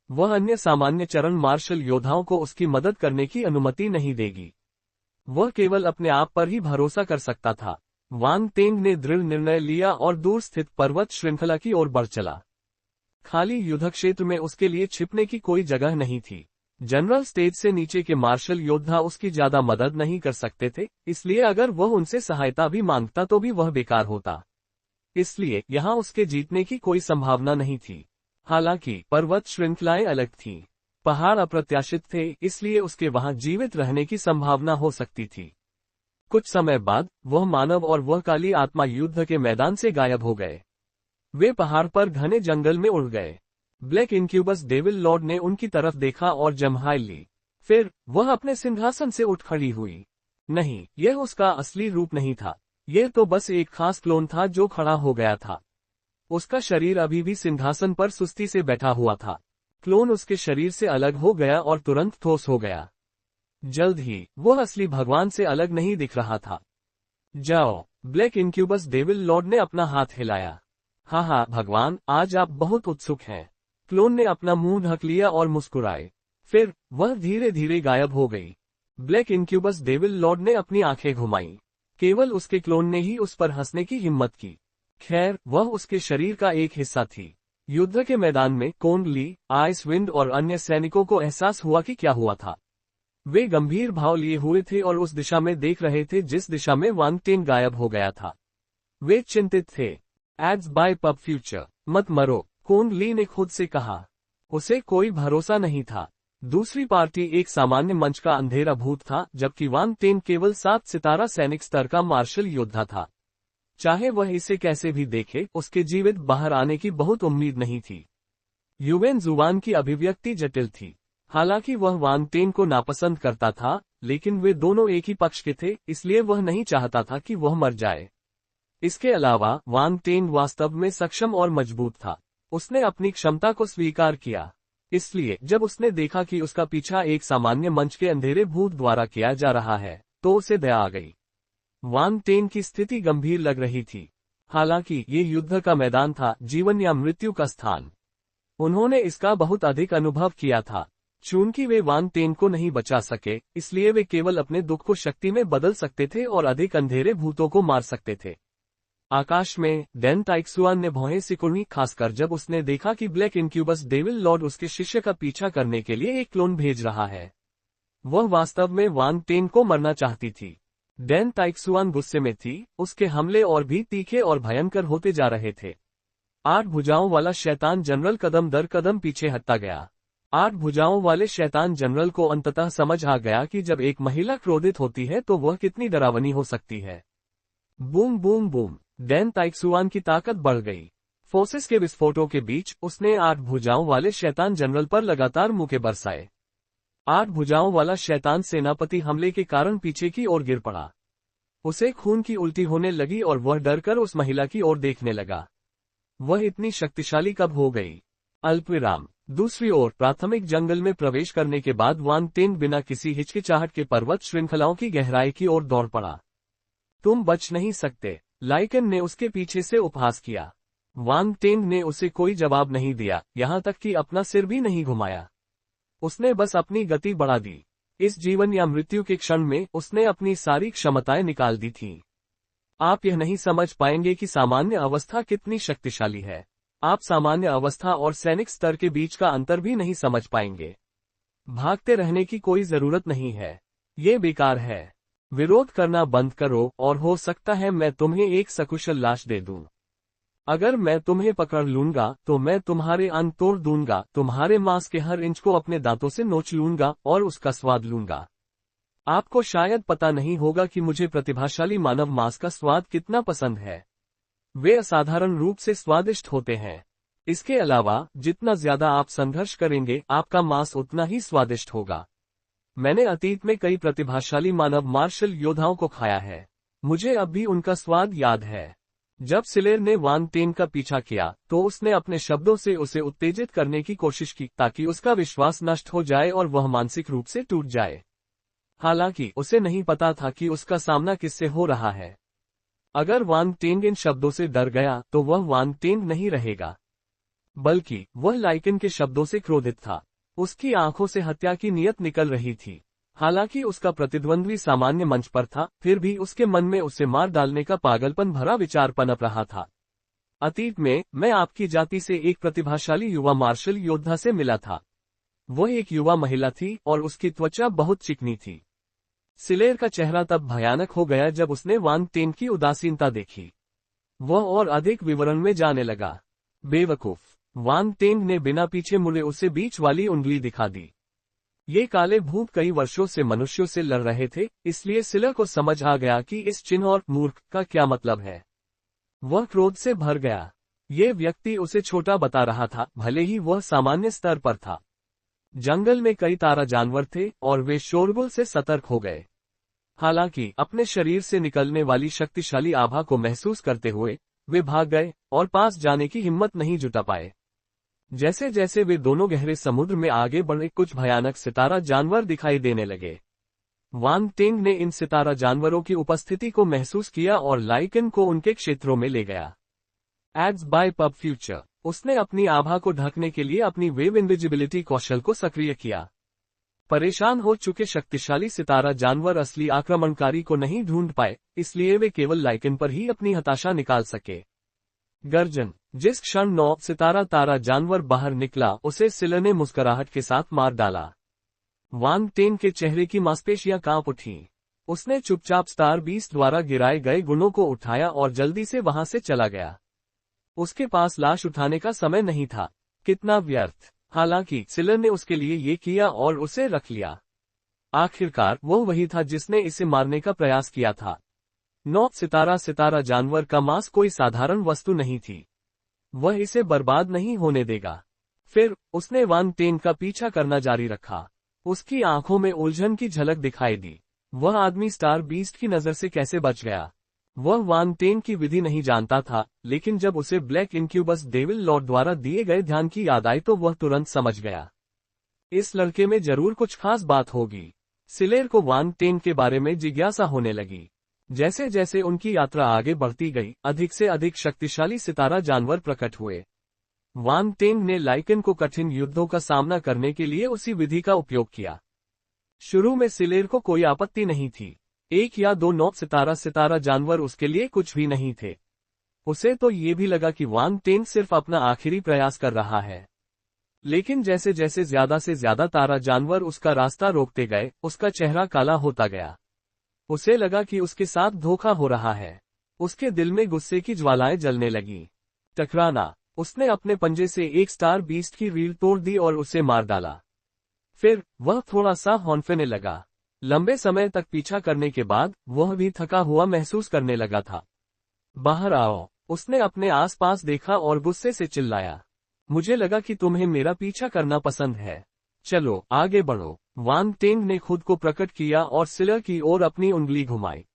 वह अन्य सामान्य चरण मार्शल योद्धाओं को उसकी मदद करने की अनुमति नहीं देगी। वह केवल अपने आप पर ही भरोसा कर सकता था। वान टेन ने दृढ़ निर्णय लिया और दूर स्थित पर्वत श्रृंखला की ओर बढ़ चला। खाली युद्ध क्षेत्र में उसके लिए छिपने की कोई जगह नहीं थी। जनरल स्टेज से नीचे के मार्शल योद्धा उसकी ज्यादा मदद नहीं कर सकते थे, इसलिए अगर वह उनसे सहायता भी मांगता तो भी वह बेकार होता। इसलिए यहां उसके जीतने की कोई संभावना नहीं थी। हालांकि पर्वत श्रृंखलाएं अलग थीं। पहाड़ अप्रत्याशित थे, इसलिए उसके वहां जीवित रहने की संभावना हो सकती थी। कुछ समय बाद वह मानव और वह काली आत्मा युद्ध के मैदान से गायब हो गए। वे पहाड़ पर घने जंगल में उड़ गए। ब्लैक इनक्यूबस डेविल लॉर्ड ने उनकी तरफ देखा और जम्हाई ली। फिर वह अपने सिंहासन से उठ खड़ी हुई। नहीं, यह उसका असली रूप नहीं था। यह तो बस एक खास क्लोन था जो खड़ा हो गया था। उसका शरीर अभी भी सिंहासन पर सुस्ती से बैठा हुआ था। क्लोन उसके शरीर से अलग हो गया और तुरंत ठोस हो गया। जल्द ही वह असली भगवान से अलग नहीं दिख रहा था। जाओ, ब्लैक इनक्यूबस डेविल लॉर्ड ने अपना हाथ हिलाया। हाँ, भगवान, आज आप बहुत उत्सुक हैं। क्लोन ने अपना मुंह ढक लिया और मुस्कुराए। फिर वह धीरे धीरे गायब हो गई। ब्लैक इनक्यूबस डेविल लॉर्ड ने अपनी आंखें घुमाई। केवल उसके क्लोन ने ही उस पर हंसने की हिम्मत की। खैर, वह उसके शरीर का एक हिस्सा थी। युद्ध के मैदान में कोंग ली, आइस विंड और अन्य सैनिकों को एहसास हुआ कि क्या हुआ था। वे गंभीर भाव लिए हुए थे और उस दिशा में देख रहे थे जिस दिशा में वान टेन गायब हो गया था। वे चिंतित थे। Ads by pub future. मत मरो, कोंग ली ने खुद से कहा। उसे कोई भरोसा नहीं था। दूसरी पार्टी एक सामान्य मंच का अंधेरा भूत था, जबकि वान टेन केवल 7 सितारा सैनिक स्तर का मार्शल योद्धा था। चाहे वह इसे कैसे भी देखे, उसके जीवित बाहर आने की बहुत उम्मीद नहीं थी। युवेन जुवान की अभिव्यक्ति जटिल थी। हालांकि वह वांग टेन को नापसंद करता था, लेकिन वे दोनों एक ही पक्ष के थे, इसलिए वह नहीं चाहता था कि वह मर जाए। इसके अलावा वांग टेन वास्तव में सक्षम और मजबूत था। उसने अपनी क्षमता को स्वीकार किया। इसलिए जब उसने देखा कि उसका पीछा एक सामान्य मंच के अंधेरे भूत द्वारा किया जा रहा है, तो उसे दया आ गई। वांग टेन की स्थिति गंभीर लग रही थी। हालांकि ये युद्ध का मैदान था, जीवन या मृत्यु का स्थान। उन्होंने इसका बहुत अधिक अनुभव किया था। चूंकि वे वांग टेन को नहीं बचा सके, इसलिए वे केवल अपने दुख को शक्ति में बदल सकते थे और अधिक अंधेरे भूतों को मार सकते थे। आकाश में डेन टाइक्सुआन ने भौहें सिकुड़ी, खासकर जब उसने देखा कि ब्लैक इंक्यूबस डेविल लॉर्ड उसके शिष्य का पीछा करने के लिए एक क्लोन भेज रहा है। वह वास्तव में वांग टेन को मरना चाहती थी। डेन टाइक्सुआन गुस्से में थी, उसके हमले और भी तीखे और भयंकर होते जा रहे थे। 8 भुजाओं वाला शैतान जनरल कदम दर कदम पीछे हटता गया। 8 भुजाओं वाले शैतान जनरल को अंततः समझ आ गया कि जब एक महिला क्रोधित होती है तो वह कितनी डरावनी हो सकती है। बूम बूम बूम, डेन टाइक्सुआन की ताकत बढ़ गई। फोर्सेस के विस्फोटों के बीच उसने 8 भुजाओं वाले शैतान जनरल पर लगातार मुक्के बरसाए। 8 भुजाओं वाला शैतान सेनापति हमले के कारण पीछे की ओर गिर पड़ा। उसे खून की उल्टी होने लगी और वह डरकर उस महिला की ओर देखने लगा। वह इतनी शक्तिशाली कब हो गई? अल्पविराम। दूसरी ओर प्राथमिक जंगल में प्रवेश करने के बाद वांग टेन बिना किसी हिचकिचाहट के पर्वत श्रृंखलाओं की गहराई की ओर दौड़ पड़ा। तुम बच नहीं सकते, लाइकन ने उसके पीछे से उपहास किया। वांग टेन ने उसे कोई जवाब नहीं दिया, यहां तक कि अपना सिर भी नहीं घुमाया। उसने बस अपनी गति बढ़ा दी। इस जीवन या मृत्यु के क्षण में उसने अपनी सारी क्षमताएं निकाल दी थीं। आप यह नहीं समझ पाएंगे कि सामान्य अवस्था कितनी शक्तिशाली है। आप सामान्य अवस्था और सैनिक स्तर के बीच का अंतर भी नहीं समझ पाएंगे। भागते रहने की कोई जरूरत नहीं है, ये बेकार है। विरोध करना बंद करो और हो सकता है मैं तुम्हें एक सकुशल लाश दे दूं। अगर मैं तुम्हें पकड़ लूंगा तो मैं तुम्हारे अंग तोड़ दूंगा, तुम्हारे मांस के हर इंच को अपने दांतों से नोच लूंगा और उसका स्वाद लूंगा। आपको शायद पता नहीं होगा कि मुझे प्रतिभाशाली मानव मांस का स्वाद कितना पसंद है। वे असाधारण रूप से स्वादिष्ट होते हैं। इसके अलावा जितना ज्यादा आप संघर्ष करेंगे, आपका मांस उतना ही स्वादिष्ट होगा। मैंने अतीत में कई प्रतिभाशाली मानव मार्शल योद्धाओं को खाया है। मुझे अब भी उनका स्वाद याद है। जब सिलेर ने वांग टेन का पीछा किया तो उसने अपने शब्दों से उसे उत्तेजित करने की कोशिश की ताकि उसका विश्वास नष्ट हो जाए और वह मानसिक रूप से टूट जाए। हालांकि उसे नहीं पता था कि उसका सामना किससे हो रहा है। अगर वांग टेन इन शब्दों से डर गया तो वह वांग टेन नहीं रहेगा, बल्कि वह लाइकन के शब्दों से क्रोधित था। उसकी आंखों से हत्या की नीयत निकल रही थी। हालांकि उसका प्रतिद्वंद्वी सामान्य मंच पर था, फिर भी उसके मन में उसे मार डालने का पागलपन भरा विचार पनप रहा था। अतीत में मैं आपकी जाति से एक प्रतिभाशाली युवा मार्शल योद्धा से मिला था। वह एक युवा महिला थी और उसकी त्वचा बहुत चिकनी थी। सिलेर का चेहरा तब भयानक हो गया जब उसने वांग टेन की उदासीनता देखी। वह और अधिक विवरण में जाने लगा। बेवकूफ, वांग टेन ने बिना पीछे मुड़े उसे बीच वाली उंगली दिखा दी। ये काले भूत कई वर्षों से मनुष्यों से लड़ रहे थे, इसलिए सिलेर को समझ आ गया कि इस चिन्ह और मूर्ख का क्या मतलब है। वह क्रोध से भर गया। ये व्यक्ति उसे छोटा बता रहा था, भले ही वह सामान्य स्तर पर था। जंगल में कई तारा जानवर थे और वे शोरगुल से सतर्क हो गए। हालांकि अपने शरीर से निकलने वाली शक्तिशाली आभा को महसूस करते हुए वे भाग गए और पास जाने की हिम्मत नहीं जुटा पाए। जैसे जैसे वे दोनों गहरे समुद्र में आगे बढ़े, कुछ भयानक सितारा जानवर दिखाई देने लगे। वांग टेन ने इन सितारा जानवरों की उपस्थिति को महसूस किया और लाइकन को उनके क्षेत्रों में ले गया। Ads by pub future. उसने अपनी आभा को ढकने के लिए अपनी वेव इनविजिबिलिटी कौशल को सक्रिय किया। परेशान हो चुके शक्तिशाली सितारा जानवर असली आक्रमणकारी को नहीं ढूंढ पाए, इसलिए वे केवल लाइकन पर ही अपनी हताशा निकाल सके। गर्जन। जिस क्षण 9 सितारा तारा जानवर बाहर निकला, उसे सिलेर ने मुस्कुराहट के साथ मार डाला। वांग टेन के चेहरे की मांसपेशियां कांप उठीं। उसने चुपचाप स्टार बीस्ट द्वारा गिराए गए गुणों को उठाया और जल्दी से वहां से चला गया। उसके पास लाश उठाने का समय नहीं था। कितना व्यर्थ। हालांकि सिलेर ने उसके लिए ये किया और उसे रख लिया। आखिरकार वो वही था जिसने इसे मारने का प्रयास किया था। 9 सितारा जानवर का मांस कोई साधारण वस्तु नहीं थी। वह इसे बर्बाद नहीं होने देगा। फिर उसने वांग टेन का पीछा करना जारी रखा। उसकी आंखों में उलझन की झलक दिखाई दी। वह आदमी स्टार बीस्ट की नजर से कैसे बच गया? वह वांग टेन की विधि नहीं जानता था, लेकिन जब उसे ब्लैक इंक्यूबस डेविल लॉर्ड द्वारा दिए गए ध्यान की याद आई तो वह तुरंत समझ गया। इस लड़के में जरूर कुछ खास बात होगी। सिलेर को वांग टेन के बारे में जिज्ञासा होने लगी। जैसे जैसे उनकी यात्रा आगे बढ़ती गई, अधिक से अधिक शक्तिशाली सितारा जानवर प्रकट हुए। वांग टेन ने लाइकन को कठिन युद्धों का सामना करने के लिए उसी विधि का उपयोग किया। शुरू में सिलेर को कोई आपत्ति नहीं थी। 1 या 2 नौ सितारा जानवर उसके लिए कुछ भी नहीं थे। उसे तो ये भी लगा कि वांग टेन सिर्फ अपना आखिरी प्रयास कर रहा है। लेकिन जैसे जैसे ज्यादा से ज्यादा तारा जानवर उसका रास्ता रोकते गए, उसका चेहरा काला होता गया। उसे लगा कि उसके साथ धोखा हो रहा है। उसके दिल में गुस्से की ज्वालाएं जलने लगी। टकराना। उसने अपने पंजे से एक स्टार बीस्ट की रीढ़ तोड़ दी और उसे मार डाला। फिर वह थोड़ा सा हौंफने लगा। लंबे समय तक पीछा करने के बाद वह भी थका हुआ महसूस करने लगा था। बाहर आओ, उसने अपने आसपास देखा और गुस्से से चिल्लाया। मुझे लगा कि तुम्हें मेरा पीछा करना पसंद है। चलो आगे बढ़ो। वांग टेन ने खुद को प्रकट किया और सिलर की ओर अपनी उंगली घुमाई।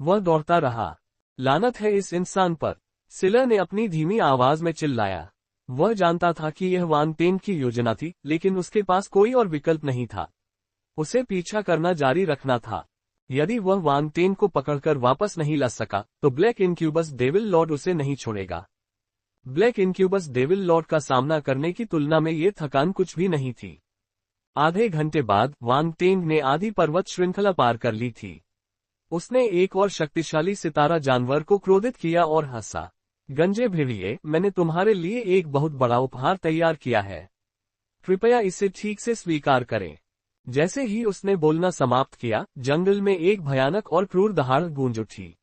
वह दौड़ता रहा। लानत है इस इंसान पर, सिलर ने अपनी धीमी आवाज में चिल्लाया। वह जानता था कि यह वांग टेन की योजना थी, लेकिन उसके पास कोई और विकल्प नहीं था। उसे पीछा करना जारी रखना था। यदि वह वांग टेन को पकड़कर वापस नहीं ला सका, तो ब्लैक इंक्यूबस डेविल लॉर्ड उसे नहीं छोड़ेगा। ब्लैक इंक्यूबस डेविल लॉर्ड का सामना करने की तुलना में ये थकान कुछ भी नहीं थी। आधे घंटे बाद वांग टेन ने आधी पर्वत श्रृंखला पार कर ली थी। उसने एक और शक्तिशाली सितारा जानवर को क्रोधित किया और हंसा। गंजे भेड़िए, मैंने तुम्हारे लिए एक बहुत बड़ा उपहार तैयार किया है। कृपया इसे ठीक से स्वीकार करें। जैसे ही उसने बोलना समाप्त किया, जंगल में एक भयानक और क्रूर दहाड़ गूंज उठी।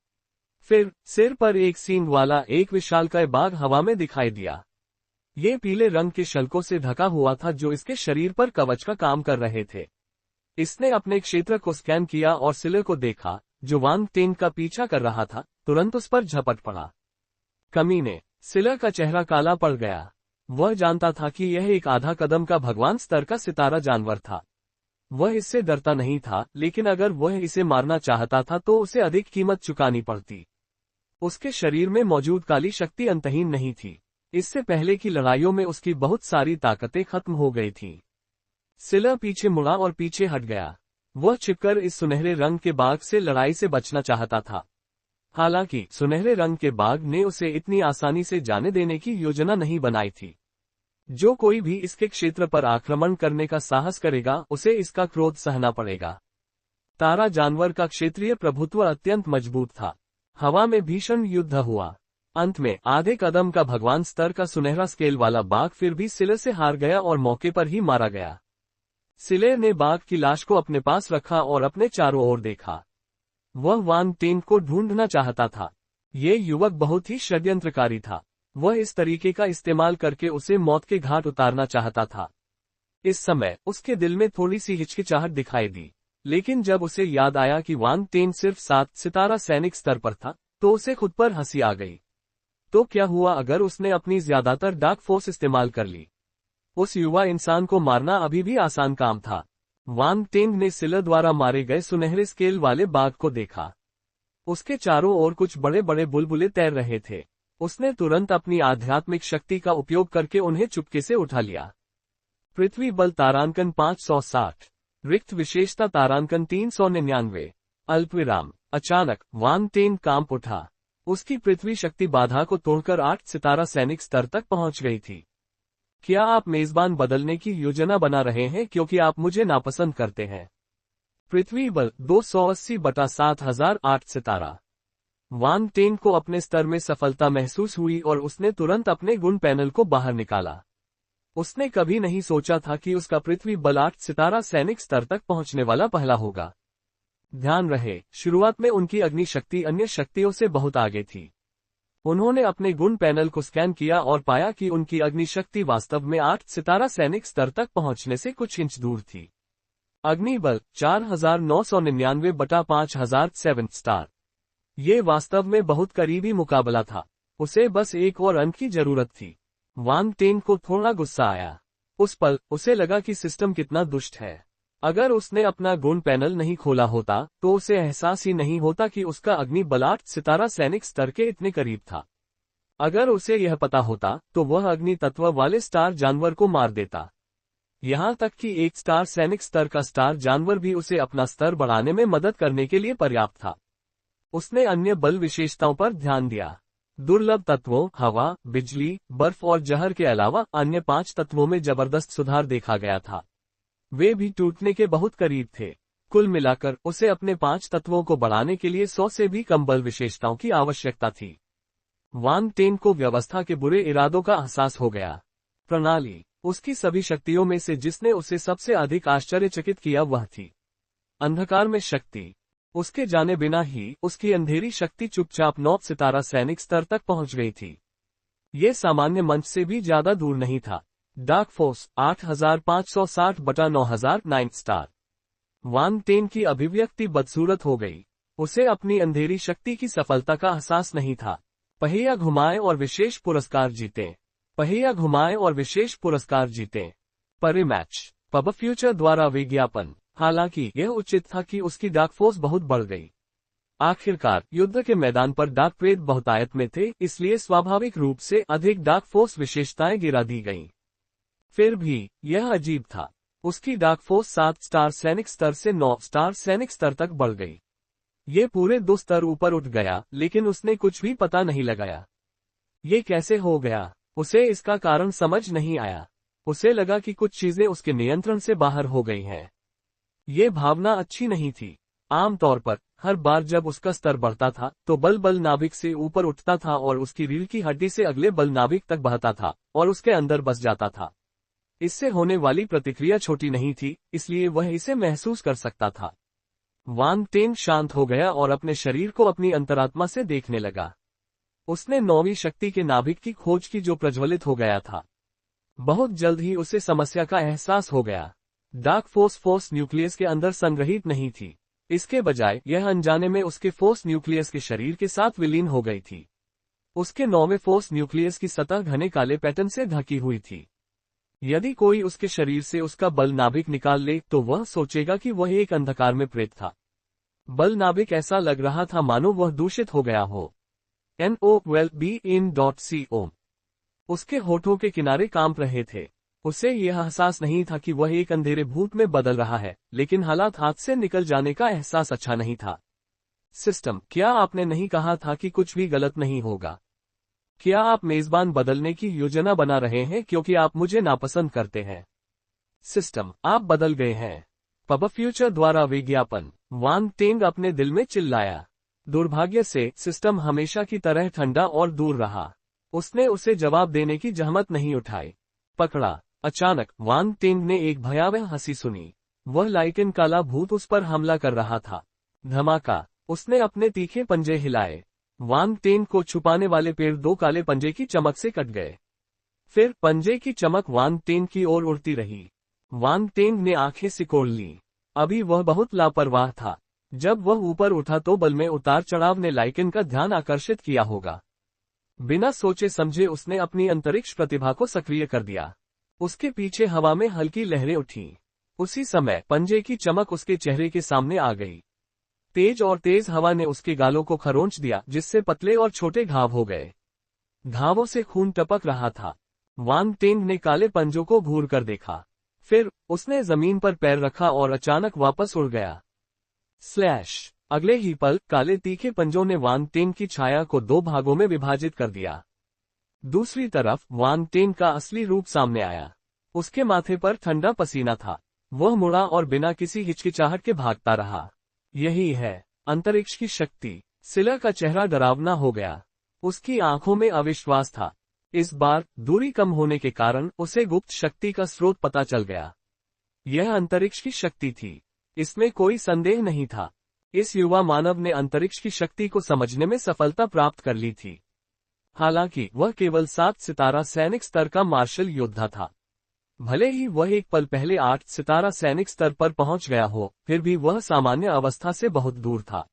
फिर सिर पर एक सींग वाला एक विशालकाय बाघ हवा में दिखाई दिया। ये पीले रंग के शल्कों से ढका हुआ था जो इसके शरीर पर कवच का काम कर रहे थे। इसने अपने क्षेत्र को स्कैन किया और सिलर को देखा, जो वांग टेन का पीछा कर रहा था, तुरंत उस पर झपट पड़ा। कमीने। सिलर का चेहरा काला पड़ गया। वह जानता था कि यह एक आधा कदम का भगवान स्तर का सितारा जानवर था। वह इससे डरता नहीं था, लेकिन अगर वह इसे मारना चाहता था तो उसे अधिक कीमत चुकानी पड़ती। उसके शरीर में मौजूद काली शक्ति अंतहीन नहीं थी। इससे पहले की लड़ाइयों में उसकी बहुत सारी ताकतें खत्म हो गई थीं। सिलर पीछे मुड़ा और पीछे हट गया। वह छिपकर इस सुनहरे रंग के बाघ से लड़ाई से बचना चाहता था। हालांकि सुनहरे रंग के बाघ ने उसे इतनी आसानी से जाने देने की योजना नहीं बनाई थी। जो कोई भी इसके क्षेत्र पर आक्रमण करने का साहस करेगा, उसे इसका क्रोध सहना पड़ेगा। तारा जानवर का क्षेत्रीय प्रभुत्व अत्यंत मजबूत था। हवा में भीषण युद्ध हुआ। अंत में आधे कदम का भगवान स्तर का सुनहरा स्केल वाला बाघ फिर भी सिलर से हार गया और मौके पर ही मारा गया। सिलर ने बाघ की लाश को अपने पास रखा और अपने चारों ओर देखा। वह वांग टेन को ढूंढना चाहता था। ये युवक बहुत ही षड्यंत्रकारी था। वह इस तरीके का इस्तेमाल करके उसे मौत के घाट उतारना चाहता था। इस समय उसके दिल में थोड़ी सी हिचकिचाहट दिखाई दी, लेकिन जब उसे याद आया कि वांग टेन सिर्फ 7 सितारा सैनिक स्तर पर था, तो उसे खुद पर हंसी आ गई। तो क्या हुआ अगर उसने अपनी ज्यादातर डार्क फोर्स इस्तेमाल कर ली? उस युवा इंसान को मारना अभी भी आसान काम था। वांग टेन ने सिलर द्वारा मारे गए सुनहरे स्केल वाले बाघ को देखा। उसके चारों ओर कुछ बड़े बड़े बुलबुले तैर रहे थे। उसने तुरंत अपनी आध्यात्मिक शक्ति का उपयोग करके उन्हें चुपके से उठा लिया। पृथ्वी बल तारांकन 560, रिक्त विशेषता तारांकन 399। अल्पविराम। अचानक वांग टेन कांप उठा। उसकी पृथ्वी शक्ति बाधा को तोड़कर 8 सितारा सैनिक स्तर तक पहुंच गई थी। क्या आप मेजबान बदलने की योजना बना रहे हैं क्योंकि आप मुझे नापसंद करते हैं? पृथ्वी बल 280/7008 सितारा। वांग टेन को अपने स्तर में सफलता महसूस हुई और उसने तुरंत अपने गुण पैनल को बाहर निकाला। उसने कभी नहीं सोचा था कि उसका पृथ्वी बल 8 सितारा सैनिक स्तर तक पहुंचने वाला पहला होगा। ध्यान रहे, शुरुआत में उनकी अग्नि शक्ति अन्य शक्तियों से बहुत आगे थी। उन्होंने अपने गुण पैनल को स्कैन किया और पाया कि उनकी अग्नि शक्ति वास्तव में 8 सितारा सैनिक स्तर तक पहुंचने से कुछ इंच दूर थी। अग्नि बल 4999/5000 7 स्टार। ये वास्तव में बहुत करीबी मुकाबला था। उसे बस एक और अंक की जरूरत थी। वान टेन को थोड़ा गुस्सा आया। उस पल उसे लगा कि सिस्टम कितना दुष्ट है। अगर उसने अपना गुण पैनल नहीं खोला होता तो उसे एहसास ही नहीं होता कि उसका अग्नि बल 8 सितारा सैनिक स्तर के इतने करीब था। अगर उसे यह पता होता तो वह अग्नि तत्व वाले स्टार जानवर को मार देता। यहाँ तक कि एक स्टार सैनिक स्तर का स्टार जानवर भी उसे अपना स्तर बढ़ाने में मदद करने के लिए पर्याप्त था। उसने अन्य बल विशेषताओं पर ध्यान दिया। दुर्लभ तत्वों हवा, बिजली, बर्फ और जहर के अलावा अन्य 5 तत्वों में जबरदस्त सुधार देखा गया था। वे भी टूटने के बहुत करीब थे। कुल मिलाकर उसे अपने 5 तत्वों को बढ़ाने के लिए 100 से भी कम बल विशेषताओं की आवश्यकता थी। वान टेन को व्यवस्था के बुरे इरादों का एहसास हो गया। प्रणाली, उसकी सभी शक्तियों में से जिसने उसे सबसे अधिक आश्चर्यचकित किया वह थी अंधकार में शक्ति। उसके जाने बिना ही उसकी अंधेरी शक्ति चुपचाप 9 सितारा सैनिक स्तर तक पहुंच गई थी। ये सामान्य मंच से भी ज्यादा दूर नहीं था। Dark force 8560/9000 9 star. वान टेन की अभिव्यक्ति बदसूरत हो गई। उसे अपनी अंधेरी शक्ति की सफलता का एहसास नहीं था। पहिया घुमाए और विशेष पुरस्कार जीते। पहिया घुमाए और विशेष पुरस्कार जीते। परिमैच पब फ्यूचर द्वारा विज्ञापन। हालांकि यह उचित था कि उसकी डार्क फोर्स बहुत बढ़ गई। आखिरकार युद्ध के मैदान पर डार्क प्रेत बहुतायत में थे, इसलिए स्वाभाविक रूप से अधिक डार्क फोर्स विशेषताएं गिरा दी गईं। फिर भी यह अजीब था। उसकी डार्क फोर्स 7 स्टार सैनिक स्तर से 9 स्टार सैनिक स्तर तक बढ़ गई। ये पूरे 2 स्तर ऊपर उठ गया, लेकिन उसने कुछ भी पता नहीं लगाया। ये कैसे हो गया? उसे इसका कारण समझ नहीं आया। उसे लगा कि कुछ चीजें उसके नियंत्रण से बाहर हो गई हैं। ये भावना अच्छी नहीं थी। आमतौर पर हर बार जब उसका स्तर बढ़ता था तो बल नाभिक से ऊपर उठता था और उसकी रीढ़ की हड्डी से अगले बल नाभिक तक बहता था और उसके अंदर बस जाता था। इससे होने वाली प्रतिक्रिया छोटी नहीं थी, इसलिए वह इसे महसूस कर सकता था। वान टेन शांत हो गया और अपने शरीर को अपनी अंतरात्मा से देखने लगा। उसने 9वीं शक्ति के नाभिक की खोज की जो प्रज्वलित हो गया था। बहुत जल्द ही उसे समस्या का एहसास हो गया। डार्क फोर्स न्यूक्लियस के अंदर संग्रहित नहीं थी। इसके बजाय यह अनजाने में उसके फोर्स न्यूक्लियस के शरीर के साथ विलीन हो गई थी। उसके 9वें फोर्स न्यूक्लियस की सतह घने काले पैटर्न से ढकी हुई थी। यदि कोई उसके शरीर से उसका बल नाभिक निकाल ले तो वह सोचेगा कि वह एक अंधकार में प्रेत था। बल नाभिक ऐसा लग रहा था मानो वह दूषित हो गया हो। NOWELLBEIN.CO। उसके होठों के किनारे कांप रहे थे। उसे यह एहसास नहीं था कि वह एक अंधेरे भूत में बदल रहा है, लेकिन हालात हाथ से निकल जाने का एहसास अच्छा नहीं था। सिस्टम, क्या आपने नहीं कहा था कि कुछ भी गलत नहीं होगा? क्या आप मेजबान बदलने की योजना बना रहे हैं क्योंकि आप मुझे नापसंद करते हैं? सिस्टम, आप बदल गए हैं। पब फ्यूचर द्वारा विज्ञापन। वान टेंग अपने दिल में चिल्लाया। दुर्भाग्य से सिस्टम हमेशा की तरह ठंडा और दूर रहा। उसने उसे जवाब देने की जहमत नहीं उठाई। पकड़ा। अचानक वान टेंग ने एक भयावह हंसी सुनी। वह लाइकेन काला भूत उस पर हमला कर रहा था। धमाका। उसने अपने तीखे पंजे हिलाए। वान टेंग को छुपाने वाले पेड़ 2 काले पंजे की चमक से कट गए। फिर पंजे की चमक वान टेंग की ओर उड़ती रही। वान टेंग ने आंखें सिकोड़ लीं। अभी वह बहुत लापरवाह था। जब वह ऊपर उठा तो बल में उतार चढ़ाव ने लाइकेन का ध्यान आकर्षित किया होगा। बिना सोचे समझे उसने अपनी अंतरिक्ष प्रतिभा को सक्रिय कर दिया। उसके पीछे हवा में हल्की लहरें उठीं। उसी समय पंजे की चमक उसके चेहरे के सामने आ गई। तेज और तेज हवा ने उसके गालों को खरोंच दिया, जिससे पतले और छोटे घाव हो गए। घावों से खून टपक रहा था। वान टेंग ने काले पंजों को घूर कर देखा। फिर उसने जमीन पर पैर रखा और अचानक वापस उड़ गया। स्लैश। अगले ही पल काले तीखे पंजों ने वान टेंग की छाया को 2 भागों में विभाजित कर दिया। दूसरी तरफ वान टेंग का असली रूप सामने आया। उसके माथे पर ठंडा पसीना था। वह मुड़ा और बिना किसी हिचकिचाहट के भागता रहा। यही है अंतरिक्ष की शक्ति। सिला का चेहरा डरावना हो गया। उसकी आंखों में अविश्वास था। इस बार दूरी कम होने के कारण उसे गुप्त शक्ति का स्रोत पता चल गया। यह अंतरिक्ष की शक्ति थी। इसमें कोई संदेह नहीं था। इस युवा मानव ने अंतरिक्ष की शक्ति को समझने में सफलता प्राप्त कर ली थी। हालांकि वह केवल 7 सितारा सैनिक स्तर का मार्शल योद्धा था। भले ही वह एक पल पहले 8 सितारा सैनिक स्तर पर पहुंच गया हो, फिर भी वह सामान्य अवस्था से बहुत दूर था।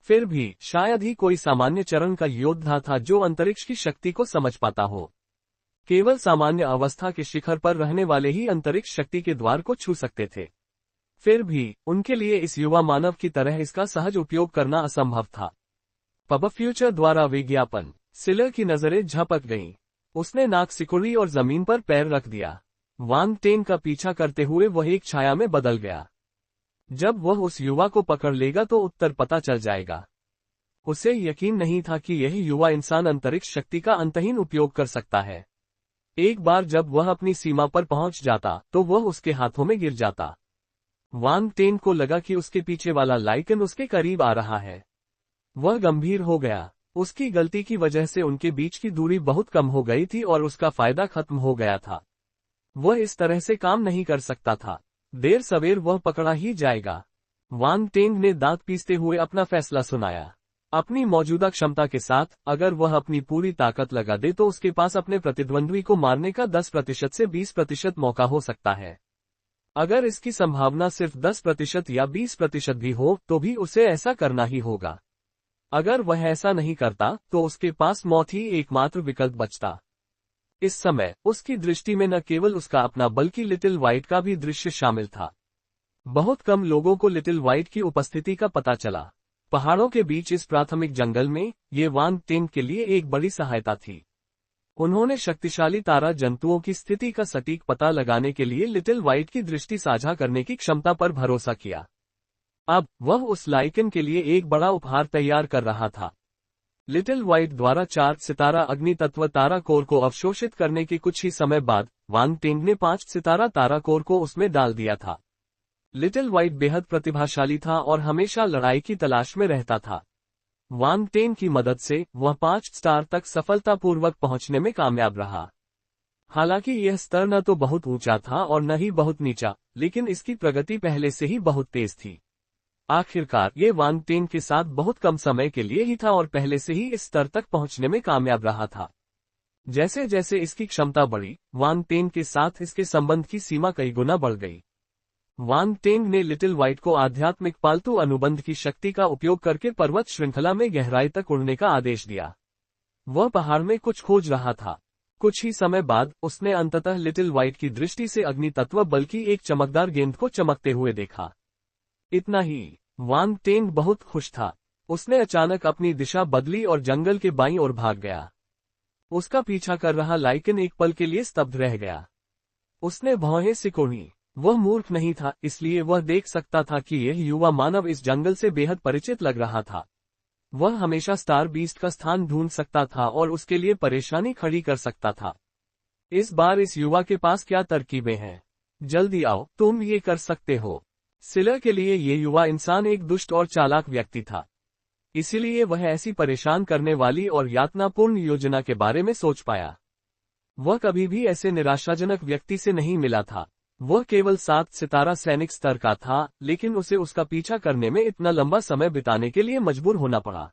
फिर भी शायद ही कोई सामान्य चरण का योद्धा था जो अंतरिक्ष की शक्ति को समझ पाता हो। केवल सामान्य अवस्था के शिखर पर रहने वाले ही अंतरिक्ष शक्ति के द्वार को छू सकते थे। फिर भी उनके लिए इस युवा मानव की तरह इसका सहज उपयोग करना असंभव था। पब फ्यूचर द्वारा विज्ञापन। सिलर की नजरें झपक गईं। उसने नाक सिकुड़ी और जमीन पर पैर रख दिया। वांग टेन का पीछा करते हुए वह एक छाया में बदल गया। जब वह उस युवा को पकड़ लेगा तो उत्तर पता चल जाएगा। उसे यकीन नहीं था कि यह युवा इंसान अंतरिक्ष शक्ति का अंतहीन उपयोग कर सकता है। एक बार जब वह अपनी सीमा पर पहुंच जाता तो वह उसके हाथों में गिर जाता। वांग टेन को लगा कि उसके पीछे वाला लाइकन उसके करीब आ रहा है। वह गंभीर हो गया। उसकी गलती की वजह से उनके बीच की दूरी बहुत कम हो गई थी और उसका फायदा खत्म हो गया था। वह इस तरह से काम नहीं कर सकता था। देर सवेर वह पकड़ा ही जाएगा। वांग टेंग ने दांत पीसते हुए अपना फैसला सुनाया। अपनी मौजूदा क्षमता के साथ अगर वह अपनी पूरी ताकत लगा दे तो उसके पास अपने प्रतिद्वंद्वी को मारने का 10% से 20% मौका हो सकता है। अगर इसकी संभावना सिर्फ 10% या 20% भी हो तो भी उसे ऐसा करना ही होगा। अगर वह ऐसा नहीं करता तो उसके पास मौत ही एकमात्र विकल्प बचता। इस समय उसकी दृष्टि में न केवल उसका अपना बल्कि लिटिल व्हाइट का भी दृश्य शामिल था। बहुत कम लोगों को लिटिल व्हाइट की उपस्थिति का पता चला। पहाड़ों के बीच इस प्राथमिक जंगल में ये वांग टेंग के लिए एक बड़ी सहायता थी। उन्होंने शक्तिशाली तारा जंतुओं की स्थिति का सटीक पता लगाने के लिए लिटिल व्हाइट की दृष्टि साझा करने की क्षमता पर भरोसा किया। अब वह उस लाइकन के लिए एक बड़ा उपहार तैयार कर रहा था। लिटिल व्हाइट द्वारा 4 सितारा अग्नि तत्व तारा कोर को अवशोषित करने के कुछ ही समय बाद वांग टेंग ने 5 सितारा तारा कोर को उसमें डाल दिया था। लिटिल व्हाइट बेहद प्रतिभाशाली था और हमेशा लड़ाई की तलाश में रहता था। वांग टेंग की मदद से वह 5 स्टार तक सफलतापूर्वक पहुंचने में कामयाब रहा। हालांकि यह स्तर न तो बहुत ऊंचा था और न ही बहुत नीचा, लेकिन इसकी प्रगति पहले से ही बहुत तेज थी। आखिरकार ये वांग टेंग के साथ बहुत कम समय के लिए ही था और पहले से ही इस स्तर तक पहुंचने में कामयाब रहा था। जैसे जैसे इसकी क्षमता बढ़ी, वांग टेंग के साथ इसके संबंध की सीमा कई गुना बढ़ गई। वांग टेंग ने लिटिल व्हाइट को आध्यात्मिक पालतू अनुबंध की शक्ति का उपयोग करके पर्वत श्रृंखला में गहराई तक उड़ने का आदेश दिया। वह पहाड़ में कुछ खोज रहा था। कुछ ही समय बाद उसने अंततः लिटिल व्हाइट की दृष्टि से अग्नि तत्व बल्कि एक चमकदार गेंद को चमकते हुए देखा। इतना ही, वांग टेंग बहुत खुश था। उसने अचानक अपनी दिशा बदली और जंगल के बाईं ओर भाग गया। उसका पीछा कर रहा लाइकन एक पल के लिए स्तब्ध रह गया। उसने भौहें सिकोड़ी। वह मूर्ख नहीं था, इसलिए वह देख सकता था कि यह युवा मानव इस जंगल से बेहद परिचित लग रहा था। वह हमेशा स्टार बीस्ट का स्थान ढूंढ सकता था और उसके लिए परेशानी खड़ी कर सकता था। इस बार इस युवा के पास क्या तरकीबें हैं? जल्दी आओ, तुम ये कर सकते हो। सिलर के लिए ये युवा इंसान एक दुष्ट और चालाक व्यक्ति था। इसीलिए वह ऐसी परेशान करने वाली और यातनापूर्ण योजना के बारे में सोच पाया। वह कभी भी ऐसे निराशाजनक व्यक्ति से नहीं मिला था। वह केवल 7 सितारा सैनिक स्तर का था, लेकिन उसे उसका पीछा करने में इतना लंबा समय बिताने के लिए मजबूर होना पड़ा।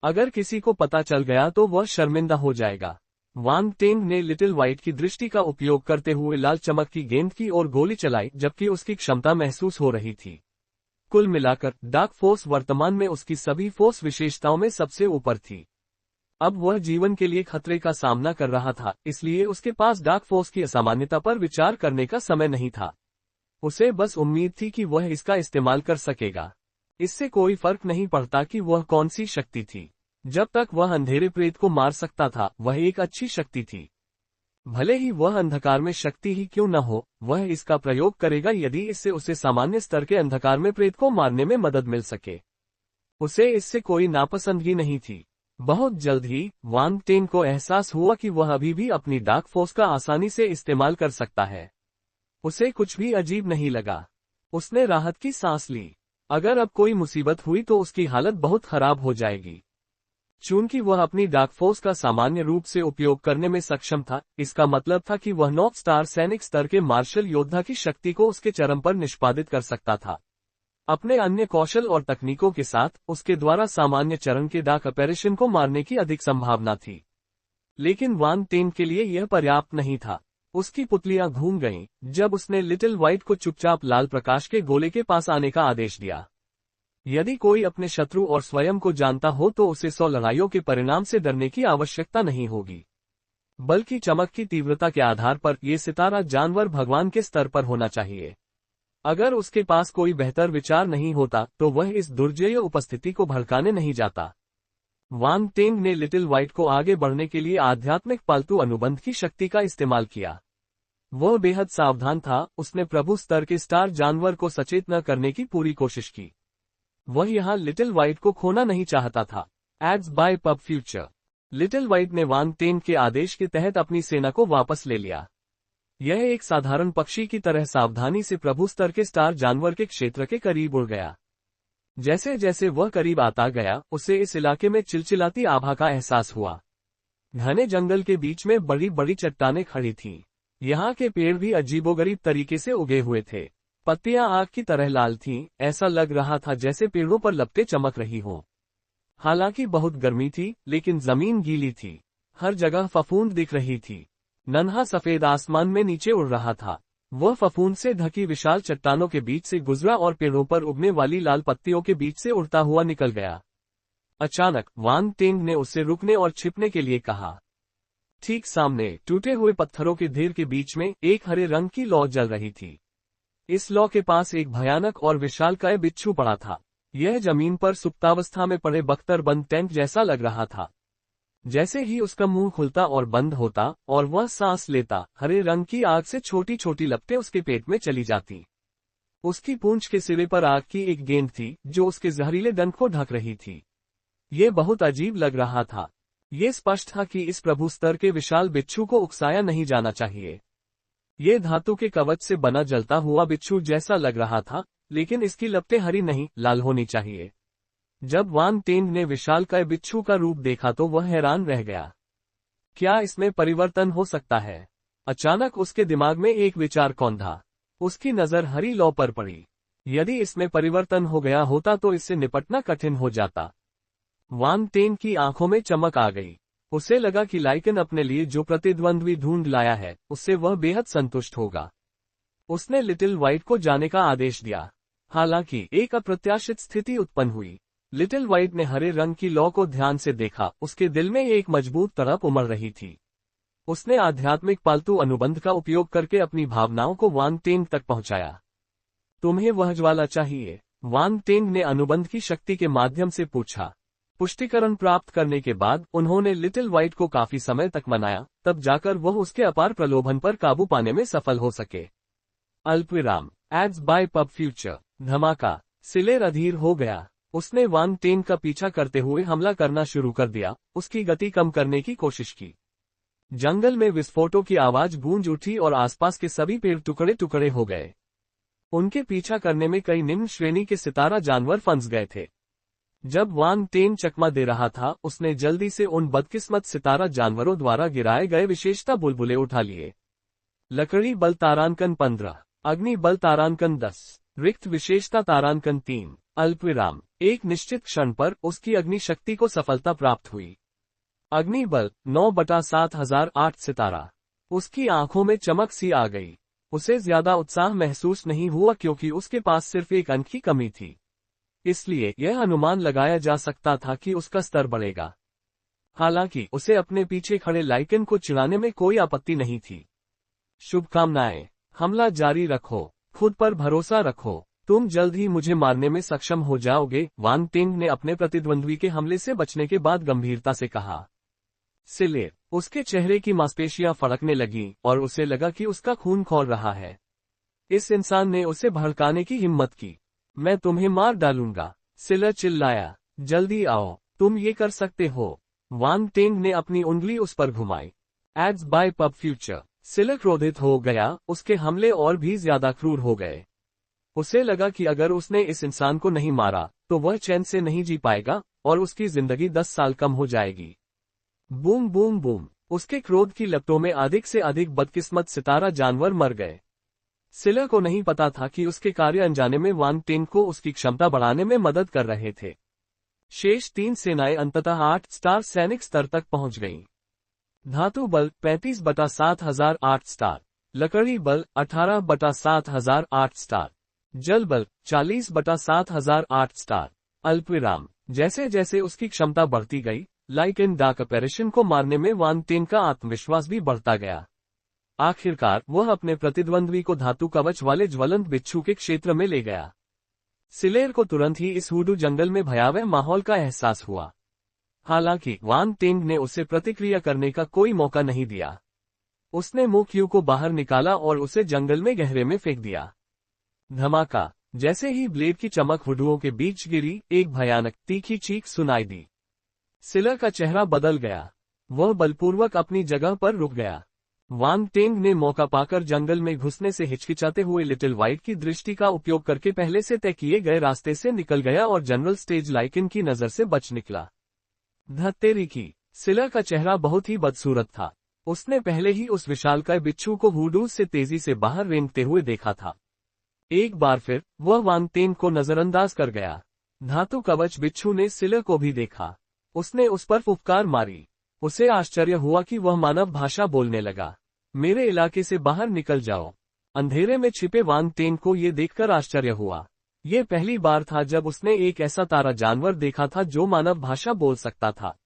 अगर किसी को पता चल गया तो वह शर्मिंदा हो जाएगा। वांग टेंग ने लिटिल व्हाइट की दृष्टि का उपयोग करते हुए लाल चमक की गेंद की ओर गोली चलाई, जबकि उसकी क्षमता महसूस हो रही थी। कुल मिलाकर डार्क फोर्स वर्तमान में उसकी सभी फोर्स विशेषताओं में सबसे ऊपर थी। अब वह जीवन के लिए खतरे का सामना कर रहा था, इसलिए उसके पास डार्क फोर्स की असामान्यता पर विचार करने का समय नहीं था। उसे बस उम्मीद थी कि वह इसका इस्तेमाल कर सकेगा। इससे कोई फर्क नहीं पड़ता कि वह कौन सी शक्ति थी। जब तक वह अंधेरे प्रेत को मार सकता था, वह एक अच्छी शक्ति थी। भले ही वह अंधकार में शक्ति ही क्यों न हो, वह इसका प्रयोग करेगा यदि इससे उसे सामान्य स्तर के अंधकार में प्रेत को मारने में मदद मिल सके। उसे इससे कोई नापसंदगी नहीं थी। बहुत जल्द ही वांग टेंग को एहसास हुआ कि वह अभी भी अपनी डार्क फोर्स का आसानी से इस्तेमाल कर सकता है। उसे कुछ भी अजीब नहीं लगा। उसने राहत की सांस ली। अगर अब कोई मुसीबत हुई तो उसकी हालत बहुत खराब हो जाएगी। चूंकि वह अपनी डार्क फोर्स का सामान्य रूप से उपयोग करने में सक्षम था, इसका मतलब था कि वह 9 स्टार सैनिक स्तर के मार्शल योद्धा की शक्ति को उसके चरम पर निष्पादित कर सकता था। अपने अन्य कौशल और तकनीकों के साथ उसके द्वारा सामान्य चरण के डार्क ऑपरेशन को मारने की अधिक संभावना थी। लेकिन वांग टेंग के लिए यह पर्याप्त नहीं था। उसकी पुतलियां घूम गईं जब उसने लिटिल व्हाइट को चुपचाप लाल प्रकाश के गोले के पास आने का आदेश दिया। यदि कोई अपने शत्रु और स्वयं को जानता हो तो उसे 100 लड़ाइयों के परिणाम से डरने की आवश्यकता नहीं होगी। बल की चमक की तीव्रता के आधार पर ये सितारा जानवर भगवान के स्तर पर होना चाहिए। अगर उसके पास कोई बेहतर विचार नहीं होता तो वह इस दुर्जेय उपस्थिति को भड़काने नहीं जाता। वांग टेंग ने लिटिल व्हाइट को आगे बढ़ने के लिए आध्यात्मिक पालतू अनुबंध की शक्ति का इस्तेमाल किया। वह बेहद सावधान था, उसने प्रभु स्तर के स्टार जानवर को सचेत न करने की पूरी कोशिश की। वह यहां लिटिल व्हाइट को खोना नहीं चाहता था। Ads by pub future. Little White ने वांग टेंग के आदेश के तहत अपनी सेना को वापस ले लिया। यह एक साधारण पक्षी की तरह सावधानी से प्रभु स्तर के स्टार जानवर के क्षेत्र के करीब उड़ गया। जैसे जैसे वह करीब आता गया, उसे इस इलाके में चिलचिलाती आभा का एहसास हुआ। घने जंगल के बीच में बड़ी बड़ी चट्टानें खड़ी थीं। यहाँ के पेड़ भी अजीबोगरीब तरीके से उगे हुए थे। पत्तियां आग की तरह लाल थीं, ऐसा लग रहा था जैसे पेड़ों पर लपटें चमक रही हों। हालांकि बहुत गर्मी थी, लेकिन जमीन गीली थी। हर जगह फफूंद दिख रही थी। नन्हा सफेद आसमान में नीचे उड़ रहा था। वह फफूंद से ढकी विशाल चट्टानों के बीच से गुजरा और पेड़ों पर उगने वाली लाल पत्तियों के बीच से उड़ता हुआ निकल गया। अचानक वांग टेंग ने उससे रुकने और छिपने के लिए कहा। ठीक सामने टूटे हुए पत्थरों के ढेर के बीच में एक हरे रंग की लौ जल रही थी। इस लौ के पास एक भयानक और विशालकाय बिच्छू पड़ा था। यह जमीन पर सुप्तावस्था में पड़े बख्तरबंद टैंक जैसा लग रहा था। जैसे ही उसका मुंह खुलता और बंद होता और वह सांस लेता, हरे रंग की आग से छोटी छोटी लपटें उसके पेट में चली जाती। उसकी पूंछ के सिरे पर आग की एक गेंद थी जो उसके जहरीले डंक को ढक रही थी। ये बहुत अजीब लग रहा था। ये स्पष्ट था कि इस प्रभु स्तर के विशाल बिच्छू को उकसाया नहीं जाना चाहिए। ये धातु के कवच से बना जलता हुआ बिच्छू जैसा लग रहा था, लेकिन इसकी लपटें हरी नहीं, लाल होनी चाहिए। जब वांग टेंग ने विशालकाय बिच्छू का रूप देखा तो वह हैरान रह गया। क्या इसमें परिवर्तन हो सकता है? अचानक उसके दिमाग में एक विचार कौंधा। उसकी नजर हरी लौ पर पड़ी। यदि इसमें परिवर्तन हो गया होता तो इससे निपटना कठिन हो जाता। वांग टेंग की आंखों में चमक आ गई। उसे लगा कि लाइकन अपने लिए जो प्रतिद्वंद्वी ढूंढ लाया है, उससे वह बेहद संतुष्ट होगा। उसने लिटिल व्हाइट को जाने का आदेश दिया। हालांकि एक अप्रत्याशित स्थिति उत्पन्न हुई। लिटिल व्हाइट ने हरे रंग की लौ को ध्यान से देखा। उसके दिल में एक मजबूत तड़प उमड़ रही थी। उसने आध्यात्मिक पालतू अनुबंध का उपयोग करके अपनी भावनाओं को वांग टेंग तक पहुंचाया। तुम्हें वह ज्वाला चाहिए? वांग टेंग ने अनुबंध की शक्ति के माध्यम से पूछा। पुष्टिकरण प्राप्त करने के बाद उन्होंने लिटिल व्हाइट को काफी समय तक मनाया, तब जाकर वह उसके अपार प्रलोभन पर काबू पाने में सफल हो सके। अल्पविराम। Ads by pub future. धमाका। सिलेर अधीर हो गया। उसने वांग टेंग का पीछा करते हुए हमला करना शुरू कर दिया, उसकी गति कम करने की कोशिश की। जंगल में विस्फोटों की आवाज गूंज उठी और आसपास के सभी पेड़ टुकड़े टुकड़े हो गए। उनके पीछा करने में कई निम्न श्रेणी के सितारा जानवर फंस गए थे। जब वांग टेंग चकमा दे रहा था, उसने जल्दी से उन बदकिस्मत सितारा जानवरों द्वारा गिराए गए विशेषता बुलबुले उठा लिए। लकड़ी बल तारांकन 15, अग्नि बल तारांकन 10, रिक्त विशेषता तारांकन 3। अल्पविराम। एक निश्चित क्षण पर उसकी अग्नि शक्ति को सफलता प्राप्त हुई। अग्नि बल 9/7008 सितारा। उसकी आंखों में चमक सी आ गई। उसे ज्यादा उत्साह महसूस नहीं हुआ क्योंकि उसके पास सिर्फ एक अंक की कमी थी। इसलिए यह अनुमान लगाया जा सकता था कि उसका स्तर बढ़ेगा। हालांकि उसे अपने पीछे खड़े लाइकन को चिढ़ाने में कोई आपत्ति नहीं थी। शुभकामनाएं। हमला जारी रखो, खुद पर भरोसा रखो, तुम जल्द ही मुझे मारने में सक्षम हो जाओगे, वांग टेंग ने अपने प्रतिद्वंद्वी के हमले से बचने के बाद गंभीरता से कहा। सिलेर। उसके चेहरे की मांसपेशियां फड़कने लगीं और उसे लगा कि उसका खून खौल रहा है। इस इंसान ने उसे भड़काने की हिम्मत की। मैं तुम्हें मार डालूंगा, सिलेर चिल्लाया। जल्दी आओ, तुम ये कर सकते हो। वांग टेंग ने अपनी उंगली उस पर घुमाई। Ads by pub Future. सिलेर क्रोधित हो गया, उसके हमले और भी ज्यादा क्रूर हो गए। उसे लगा कि अगर उसने इस इंसान को नहीं मारा तो वह चैन से नहीं जी पाएगा और उसकी जिंदगी 10 साल कम हो जाएगी। Boom boom boom. उसके क्रोध की लपटों में अधिक से अधिक बदकिस्मत सितारा जानवर मर गए। सिलेर को नहीं पता था कि उसके कार्य अनजाने में वांग टेंग को उसकी क्षमता बढ़ाने में मदद कर रहे थे। शेष 3 सेनाएं अंततः 8 स्टार सैनिक स्तर तक पहुंच गईं। धातु बल 35/7008 स्टार। लकड़ी बल 18/7008 स्टार। जल बल 40/7008 स्टार। अल्पविराम। जैसे जैसे उसकी क्षमता बढ़ती गई, लाइकेन डार्क अपैरेशन को मारने में वान टेन का आत्मविश्वास भी बढ़ता गया। आखिरकार वह अपने प्रतिद्वंद्वी को धातु कवच वाले ज्वलंत बिच्छू के क्षेत्र में ले गया। सिलेर को तुरंत ही इस हुडू जंगल में भयावह माहौल का एहसास हुआ। हालांकि वान टेंग ने उसे प्रतिक्रिया करने का कोई मौका नहीं दिया। उसने मो क्यू को बाहर निकाला और उसे जंगल में गहरे में फेंक दिया। धमाका! जैसे ही ब्लेड की चमक हुडुओं के बीच गिरी, एक भयानक तीखी चीख सुनाई दी। सिलर का चेहरा बदल गया। वह बलपूर्वक अपनी जगह पर रुक गया। वान टेंग ने मौका पाकर जंगल में घुसने से हिचकिचाते हुए लिटिल व्हाइट की दृष्टि का उपयोग करके पहले से तय किए गए रास्ते से निकल गया और जनरल स्टेज लाइकेन की नजर से बच निकला। धत्तेरी की! सिलर का चेहरा बहुत ही बदसूरत था। उसने पहले ही उस विशालकाय बिच्छू को हुडू से तेजी से बाहर रेंगते हुए देखा था। एक बार फिर वह वान टेंग को नजरअंदाज कर गया। धातु कवच बिच्छू ने सिलर को भी देखा। उसने उस पर फुफकार मारी। उसे आश्चर्य हुआ कि वह मानव भाषा बोलने लगा। मेरे इलाके से बाहर निकल जाओ! अंधेरे में छिपे वान टेंग को ये देखकर आश्चर्य हुआ। ये पहली बार था जब उसने एक ऐसा तारा जानवर देखा था जो मानव भाषा बोल सकता था।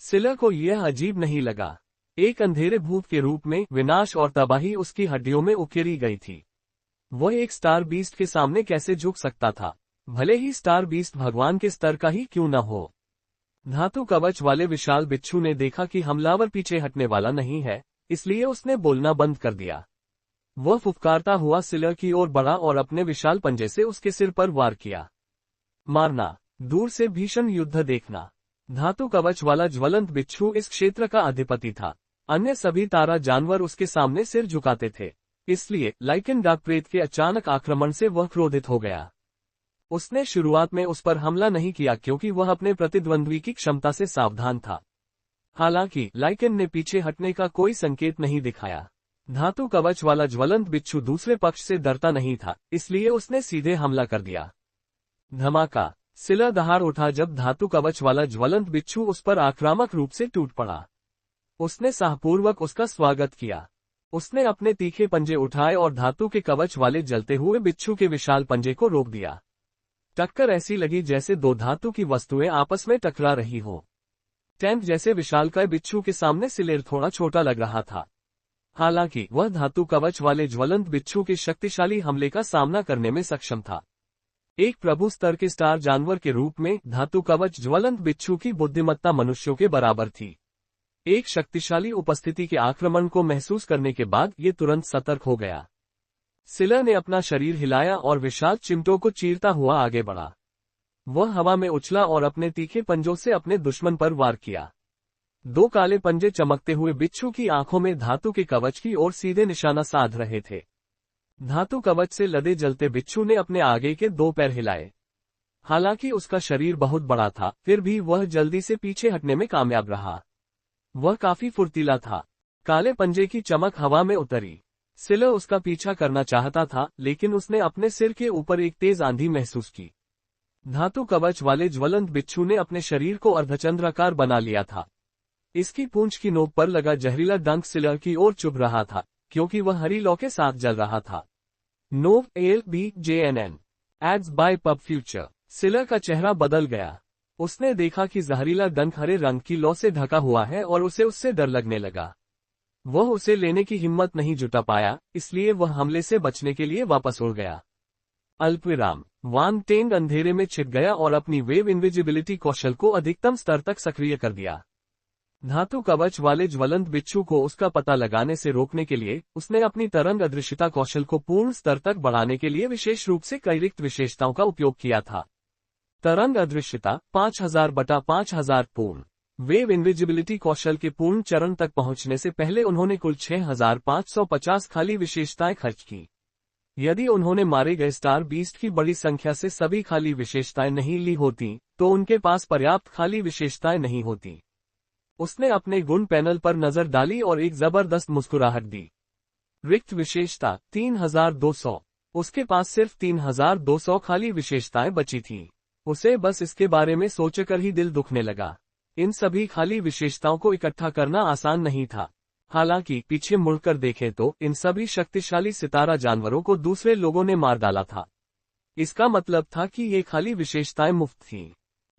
सिलर को यह अजीब नहीं लगा। एक अंधेरे भूत के रूप में विनाश और तबाही उसकी हड्डियों में उकेरी गई थी। वह एक स्टार बीस्ट के सामने कैसे झुक सकता था, भले ही स्टार बीस्ट भगवान के स्तर का ही क्यों न हो। धातु कवच वाले विशाल बिच्छू ने देखा कि हमलावर पीछे हटने वाला नहीं है, इसलिए उसने बोलना बंद कर दिया। वह फुफकारता हुआ सिलर की ओर बढ़ा और अपने विशाल पंजे से उसके सिर पर वार किया। मारना, दूर से भीषण युद्ध देखना। धातु कवच वाला ज्वलंत बिच्छू इस क्षेत्र का अधिपति था। अन्य सभी तारा जानवर उसके सामने सिर झुकाते थे, इसलिए लाइकेन डार्क प्रेत के अचानक आक्रमण से वह क्रोधित हो गया। उसने शुरुआत में उस पर हमला नहीं किया क्योंकि वह अपने प्रतिद्वंद्वी की क्षमता से सावधान था। हालांकि लाइकेन ने पीछे हटने का कोई संकेत नहीं दिखाया। धातु कवच वाला ज्वलंत बिच्छू दूसरे पक्ष से डरता नहीं था, इसलिए उसने सीधे हमला कर दिया। धमाका! सिलर दहाड़ उठा जब धातु कवच वाला ज्वलंत बिच्छू उस पर आक्रामक रूप से टूट पड़ा। उसने साहपूर्वक उसका स्वागत किया। उसने अपने तीखे पंजे उठाए और धातु के कवच वाले जलते हुए बिच्छू के विशाल पंजे को रोक दिया। टक्कर ऐसी लगी जैसे दो धातु की वस्तुएं आपस में टकरा रही हो। टेंट जैसे विशालकाय बिच्छू के सामने सिलेर थोड़ा छोटा लग रहा था। हालांकि वह धातु कवच वाले ज्वलंत बिच्छू के शक्तिशाली हमले का सामना करने में सक्षम था। एक प्रभु स्तर के स्टार जानवर के रूप में धातु कवच ज्वलंत बिच्छू की बुद्धिमत्ता मनुष्यों के बराबर थी। एक शक्तिशाली उपस्थिति के आक्रमण को महसूस करने के बाद ये तुरंत सतर्क हो गया। सिलर ने अपना शरीर हिलाया और विशाल चिमटों को चीरता हुआ आगे बढ़ा। वह हवा में उछला और अपने तीखे पंजों से अपने दुश्मन पर वार किया। दो काले पंजे चमकते हुए बिच्छू की आंखों में धातु के कवच की ओर सीधे निशाना साध रहे थे। धातु कवच से लदे जलते बिच्छू ने अपने आगे के दो पैर हिलाए। हालांकि उसका शरीर बहुत बड़ा था, फिर भी वह जल्दी से पीछे हटने में कामयाब रहा। वह काफी फुर्तीला था। काले पंजे की चमक हवा में उतरी। सिलर उसका पीछा करना चाहता था, लेकिन उसने अपने सिर के ऊपर एक तेज आंधी महसूस की। धातु कवच वाले ज्वलंत बिच्छू ने अपने शरीर को अर्धचंद्राकार बना लिया था। इसकी पूंछ की नोक पर लगा जहरीला डंक सिलर की ओर चुभ रहा था, क्योंकि वह हरी लौ के साथ जल रहा था। नोव ALBJNN ads by pub future. सिलर का चेहरा बदल गया। उसने देखा कि जहरीला डंक हरे रंग की लौ से ढका हुआ है और उसे उससे डर लगने लगा। वह उसे लेने की हिम्मत नहीं जुटा पाया, इसलिए वह हमले से बचने के लिए वापस उड़ गया। अल्पविराम। वान टेंग अंधेरे में छिप गया और अपनी वेव इनविजिबिलिटी कौशल को अधिकतम स्तर तक सक्रिय कर दिया। धातु कवच वाले ज्वलंत बिच्छू को उसका पता लगाने से रोकने के लिए उसने अपनी तरंग अदृश्यता कौशल को पूर्ण स्तर तक बढ़ाने के लिए विशेष रूप से कई रिक्त विशेषताओं का उपयोग किया था। तरंग अदृश्यता 5000/5000 पूर्ण। वेव इनविजिबिलिटी कौशल के पूर्ण चरण तक पहुंचने से पहले उन्होंने कुल 6550 खाली विशेषताएं खर्च की। यदि उन्होंने मारे गए स्टार बीस्ट की बड़ी संख्या से सभी खाली विशेषताएं नहीं ली होती, तो उनके पास पर्याप्त खाली विशेषताएं नहीं होती। उसने अपने गुण पैनल पर नजर डाली और एक जबरदस्त मुस्कुराहट दी। रिक्त विशेषता 3200। उसके पास सिर्फ 3200 खाली विशेषताएं बची थीं। उसे बस इसके बारे में सोचकर ही दिल दुखने लगा। इन सभी खाली विशेषताओं को इकट्ठा करना आसान नहीं था। हालांकि पीछे मुड़कर देखें तो इन सभी शक्तिशाली सितारा जानवरों को दूसरे लोगों ने मार डाला था। इसका मतलब था कि ये खाली विशेषताएं मुफ्त थीं।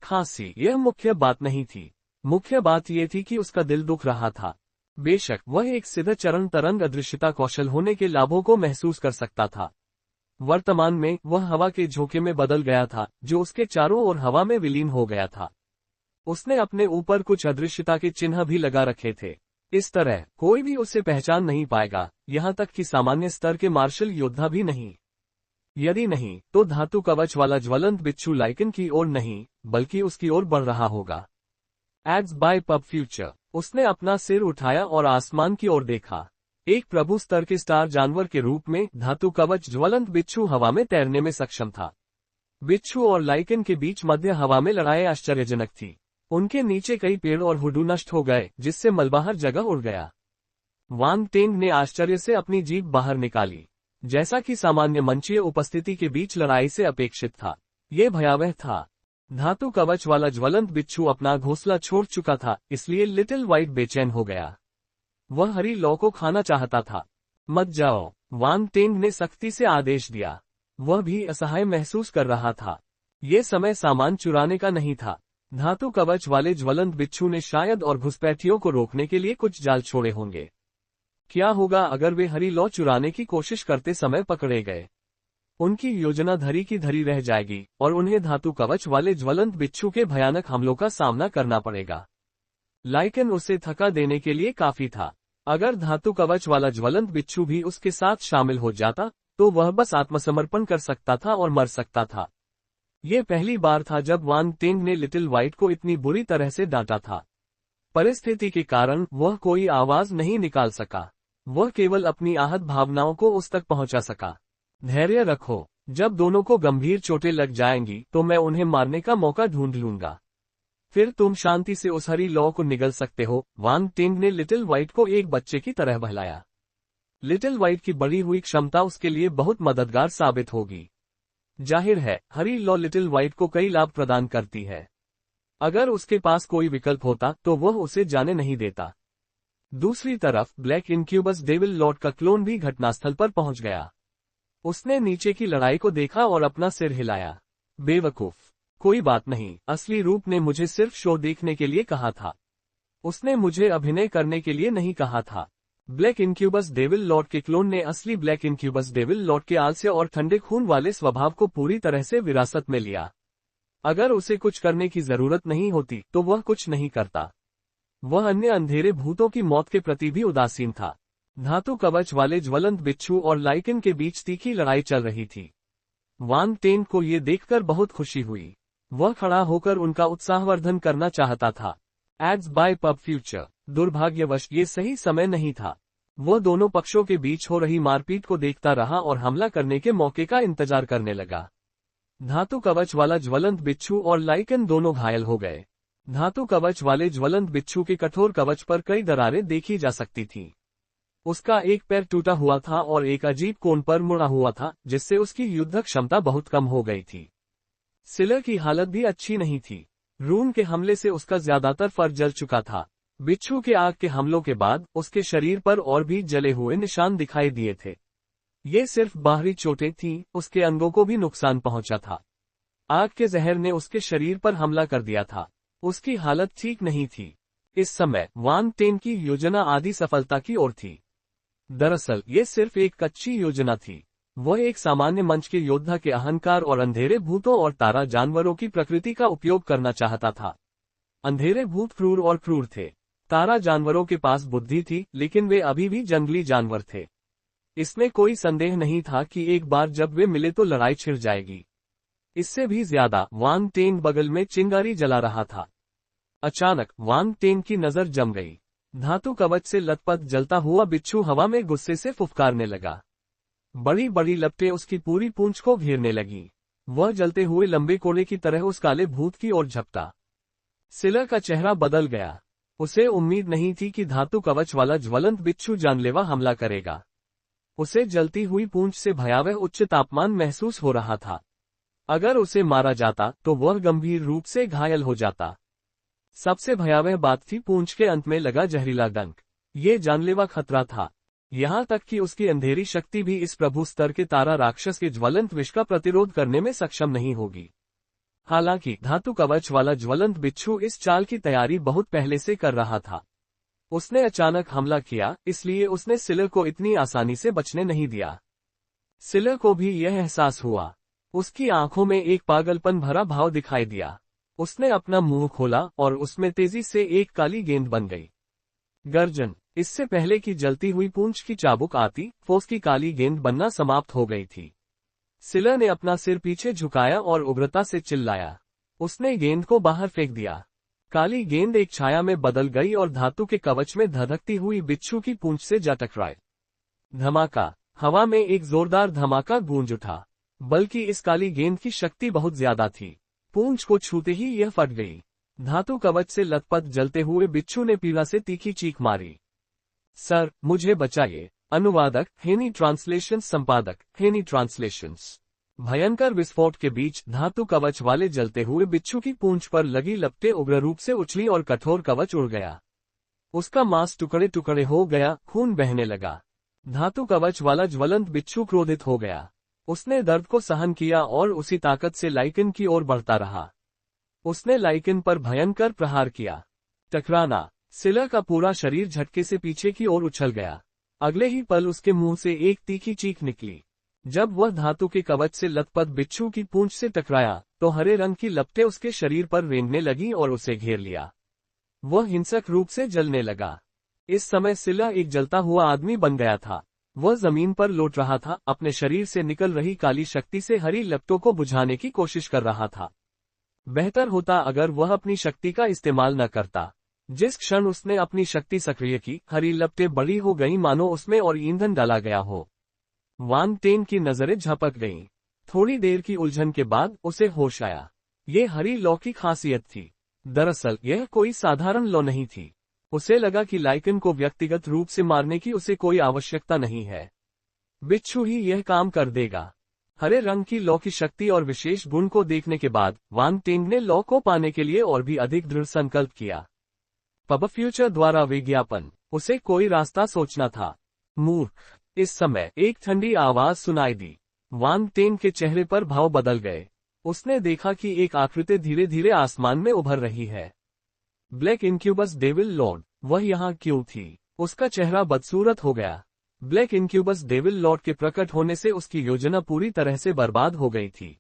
खांसी यह मुख्य बात नहीं थी। मुख्य बात यह थी कि उसका दिल दुख रहा था। बेशक वह एक सिद्ध चरण तरंग अदृश्यता कौशल होने के लाभों को महसूस कर सकता था। वर्तमान में वह हवा के झोंके में बदल गया था, जो उसके चारों ओर हवा में विलीन हो गया था। उसने अपने ऊपर कुछ अदृश्यता के चिन्ह भी लगा रखे थे। इस तरह कोई भी उसे पहचान नहीं पाएगा, यहाँ तक कि सामान्य स्तर के मार्शल योद्धा भी नहीं। यदि नहीं, तो धातु कवच वाला ज्वलंत बिच्छू लाइकन की ओर नहीं, बल्कि उसकी ओर बढ़ रहा होगा। Ads by pub future. उसने अपना सिर उठाया और आसमान की ओर देखा। एक प्रभु स्तर के स्टार जानवर के रूप में धातु कवच ज्वलंत बिच्छू हवा में तैरने में सक्षम था। बिच्छू और लाइकन के बीच मध्य हवा में लड़ाई आश्चर्यजनक थी। उनके नीचे कई पेड़ और हुडू नष्ट हो गए, जिससे मलबाहर जगह उड़ गया। वांग टेंग ने आश्चर्य से अपनी जीभ बाहर निकाली। जैसा कि सामान्य मंचीय उपस्थिति के बीच लड़ाई से अपेक्षित था, ये भयावह था। धातु कवच वाला ज्वलंत बिच्छू अपना घोंसला छोड़ चुका था, इसलिए लिटिल व्हाइट बेचैन हो गया। वह हरी लौ को खाना चाहता था। मत जाओ, वांग टेंग ने सख्ती से आदेश दिया। वह भी असहाय महसूस कर रहा था। ये समय सामान चुराने का नहीं था। धातु कवच वाले ज्वलंत बिच्छू ने शायद और घुसपैठियों को रोकने के लिए कुछ जाल छोड़े होंगे। क्या होगा अगर वे हरी लौ चुराने की कोशिश करते समय पकड़े गए? उनकी योजना धरी की धरी रह जाएगी और उन्हें धातु कवच वाले ज्वलंत बिच्छू के भयानक हमलों का सामना करना पड़ेगा। लाइकन उसे थका देने के लिए काफी था। अगर धातु कवच वाला ज्वलंत बिच्छू भी उसके साथ शामिल हो जाता, तो वह बस आत्मसमर्पण कर सकता था और मर सकता था। ये पहली बार था जब वांग टेंग ने लिटिल व्हाइट को इतनी बुरी तरह से डांटा था। परिस्थिति के कारण वह कोई आवाज नहीं निकाल सका। वह केवल अपनी आहत भावनाओं को उस तक पहुंचा सका। धैर्य रखो, जब दोनों को गंभीर चोटें लग जाएंगी तो मैं उन्हें मारने का मौका ढूंढ लूंगा। फिर तुम शांति से उस हरी लौ को निगल सकते हो। वांग टेंग ने लिटिल व्हाइट को एक बच्चे की तरह बहलाया। लिटिल व्हाइट की बढ़ी हुई क्षमता उसके लिए बहुत मददगार साबित होगी। जाहिर है, हरी लौ लिटिल व्हाइट को कई लाभ प्रदान करती है। अगर उसके पास कोई विकल्प होता तो वह उसे जाने नहीं देता। दूसरी तरफ ब्लैक इनक्यूबस डेविल लॉर्ड का क्लोन भी घटनास्थल पर पहुंच गया। उसने नीचे की लड़ाई को देखा और अपना सिर हिलाया। बेवकूफ, कोई बात नहीं, असली रूप ने मुझे सिर्फ शो देखने के लिए कहा था। उसने मुझे अभिनय करने के लिए नहीं कहा था। ब्लैक इनक्यूबस डेविल लॉर्ड के क्लोन ने असली ब्लैक इनक्यूबस डेविल लॉर्ड के आलस्य और ठंडे खून वाले स्वभाव को पूरी तरह से विरासत में लिया। अगर उसे कुछ करने की जरूरत नहीं होती तो वह कुछ नहीं करता। वह अन्य अंधेरे भूतों की मौत के प्रति भी उदासीन था। धातु कवच वाले ज्वलंत बिच्छू और लाइकन के बीच तीखी लड़ाई चल रही थी। वांग टेंग को ये देखकर बहुत खुशी हुई। वह खड़ा होकर उनका उत्साहवर्धन करना चाहता था। Ads by pub future. दुर्भाग्यवश ये सही समय नहीं था। वह दोनों पक्षों के बीच हो रही मारपीट को देखता रहा और हमला करने के मौके का इंतजार करने लगा। धातु कवच वाला ज्वलंत बिच्छू और लाइकन दोनों घायल हो गए। धातु कवच वाले ज्वलंत बिच्छू के कठोर कवच पर कई दरारें देखी जा सकती थीं। उसका एक पैर टूटा हुआ था और एक अजीब कोण पर मुड़ा हुआ था, जिससे उसकी युद्ध क्षमता बहुत कम हो गई थी। सिलर की हालत भी अच्छी नहीं थी। रून के हमले से उसका ज्यादातर फर जल चुका था। बिच्छू के आग के हमलों के बाद उसके शरीर पर और भी जले हुए निशान दिखाई दिए थे। ये सिर्फ बाहरी चोटें थीं, उसके अंगों को भी नुकसान पहुंचा था। आग के जहर ने उसके शरीर पर हमला कर दिया था। उसकी हालत ठीक नहीं थी। इस समय वांग टेंग की योजना आधी सफलता की ओर थी। दरअसल ये सिर्फ एक कच्ची योजना थी। वह एक सामान्य मंच के योद्धा के अहंकार और अंधेरे भूतों और तारा जानवरों की प्रकृति का उपयोग करना चाहता था। अंधेरे भूत क्रूर और क्रूर थे। तारा जानवरों के पास बुद्धि थी, लेकिन वे अभी भी जंगली जानवर थे। इसमें कोई संदेह नहीं था कि एक बार जब वे मिले तो लड़ाई छिड़ जाएगी। इससे भी ज्यादा वांग टेंग बगल में चिंगारी जला रहा था। अचानक वांग टेंग की नजर जम गई। धातु कवच से लथपथ जलता हुआ बिच्छू हवा में गुस्से से फुफकारने लगा। बड़ी बड़ी लपटें उसकी पूरी पूंछ को घेरने लगी। वह जलते हुए लंबे कोड़े की तरह उस काले भूत की ओर झपटा। सिलर का चेहरा बदल गया। उसे उम्मीद नहीं थी कि धातु कवच वाला ज्वलंत बिच्छू जानलेवा हमला करेगा। उसे जलती हुई पूंछ से भयावह उच्च तापमान महसूस हो रहा था। अगर उसे मारा जाता तो वह गंभीर रूप से घायल हो जाता। सबसे भयावह बात थी पूंछ के अंत में लगा जहरीला डंक। ये जानलेवा खतरा था। यहाँ तक कि उसकी अंधेरी शक्ति भी इस प्रभु स्तर के तारा राक्षस के ज्वलंत विष का प्रतिरोध करने में सक्षम नहीं होगी। हालांकि धातु कवच वाला ज्वलंत बिच्छू इस चाल की तैयारी बहुत पहले से कर रहा था। उसने अचानक हमला किया, इसलिए उसने सिलर को इतनी आसानी से बचने नहीं दिया। सिलर को भी यह एहसास हुआ। उसकी आंखों में एक पागलपन भरा भाव दिखाई दिया। उसने अपना मुंह खोला और उसमें तेजी से एक काली गेंद बन गई। गर्जन। इससे पहले कि जलती हुई पूंछ की चाबुक आती, फोर्स की काली गेंद बनना समाप्त हो गई थी। सिलर ने अपना सिर पीछे झुकाया और उग्रता से चिल्लाया। उसने गेंद को बाहर फेंक दिया। काली गेंद एक छाया में बदल गई और धातु के कवच में धधकती हुई बिच्छू की पूंछ से जा टकराई। धमाका। हवा में एक जोरदार धमाका गूंज उठा। बल्कि इस काली गेंद की शक्ति बहुत ज्यादा थी। पूंछ को छूते ही यह फट गई। धातु कवच से लथपथ जलते हुए बिच्छू ने पीड़ा से तीखी चीख मारी। सर, मुझे बचाइए। अनुवादक हेनी ट्रांसलेशन, संपादक हेनी ट्रांसलेशंस। भयंकर विस्फोट के बीच धातु कवच वाले जलते हुए बिच्छू की पूंछ पर लगी लपटें उग्र रूप से उछली और कठोर कवच उड़ गया। उसका मांस टुकड़े टुकड़े हो गया, खून बहने लगा। धातु कवच वाला ज्वलंत बिच्छू क्रोधित हो गया। उसने दर्द को सहन किया और उसी ताकत से लाइकन की ओर बढ़ता रहा। उसने लाइकन पर भयंकर प्रहार किया। टकराना। सिलर का पूरा शरीर झटके से पीछे की ओर उछल गया। अगले ही पल उसके मुंह से एक तीखी चीख निकली। जब वह धातु के कवच से लथपथ बिच्छू की पूंछ से टकराया, तो हरे रंग की लपटें उसके शरीर पर रेंगने लगी और उसे घेर लिया। वह हिंसक रूप से जलने लगा। इस समय सिलर एक जलता हुआ आदमी बन गया था। वह जमीन पर लौट रहा था, अपने शरीर से निकल रही काली शक्ति से हरी लपटों को बुझाने की कोशिश कर रहा था। बेहतर होता अगर वह अपनी शक्ति का इस्तेमाल न करता। जिस क्षण उसने अपनी शक्ति सक्रिय की, हरी लपटें बड़ी हो गईं, मानो उसमें और ईंधन डाला गया हो। वान टेन की नजरें झपक गईं। थोड़ी देर की उलझन के बाद उसे होश आया। ये हरी लौ की खासियत थी। दरअसल यह कोई साधारण लौ नहीं थी। उसे लगा कि लाइकन को व्यक्तिगत रूप से मारने की उसे कोई आवश्यकता नहीं है। बिच्छू ही यह काम कर देगा। हरे रंग की लौ की शक्ति और विशेष गुण को देखने के बाद वान टेंग ने लौ को पाने के लिए और भी अधिक दृढ़ संकल्प किया। पब फ्यूचर द्वारा विज्ञापन। उसे कोई रास्ता सोचना था। मूर्ख। इस समय एक ठंडी आवाज सुनाई दी। वान टेंग के चेहरे पर भाव बदल गए। उसने देखा कि एक आकृति धीरे धीरे आसमान में उभर रही है। Black incubus devil Lord. वह यहाँ क्यों थी? उसका चेहरा बदसूरत हो गया। ब्लैक इनक्यूबस डेविल लॉर्ड के प्रकट होने से उसकी योजना पूरी तरह से बर्बाद हो गई थी।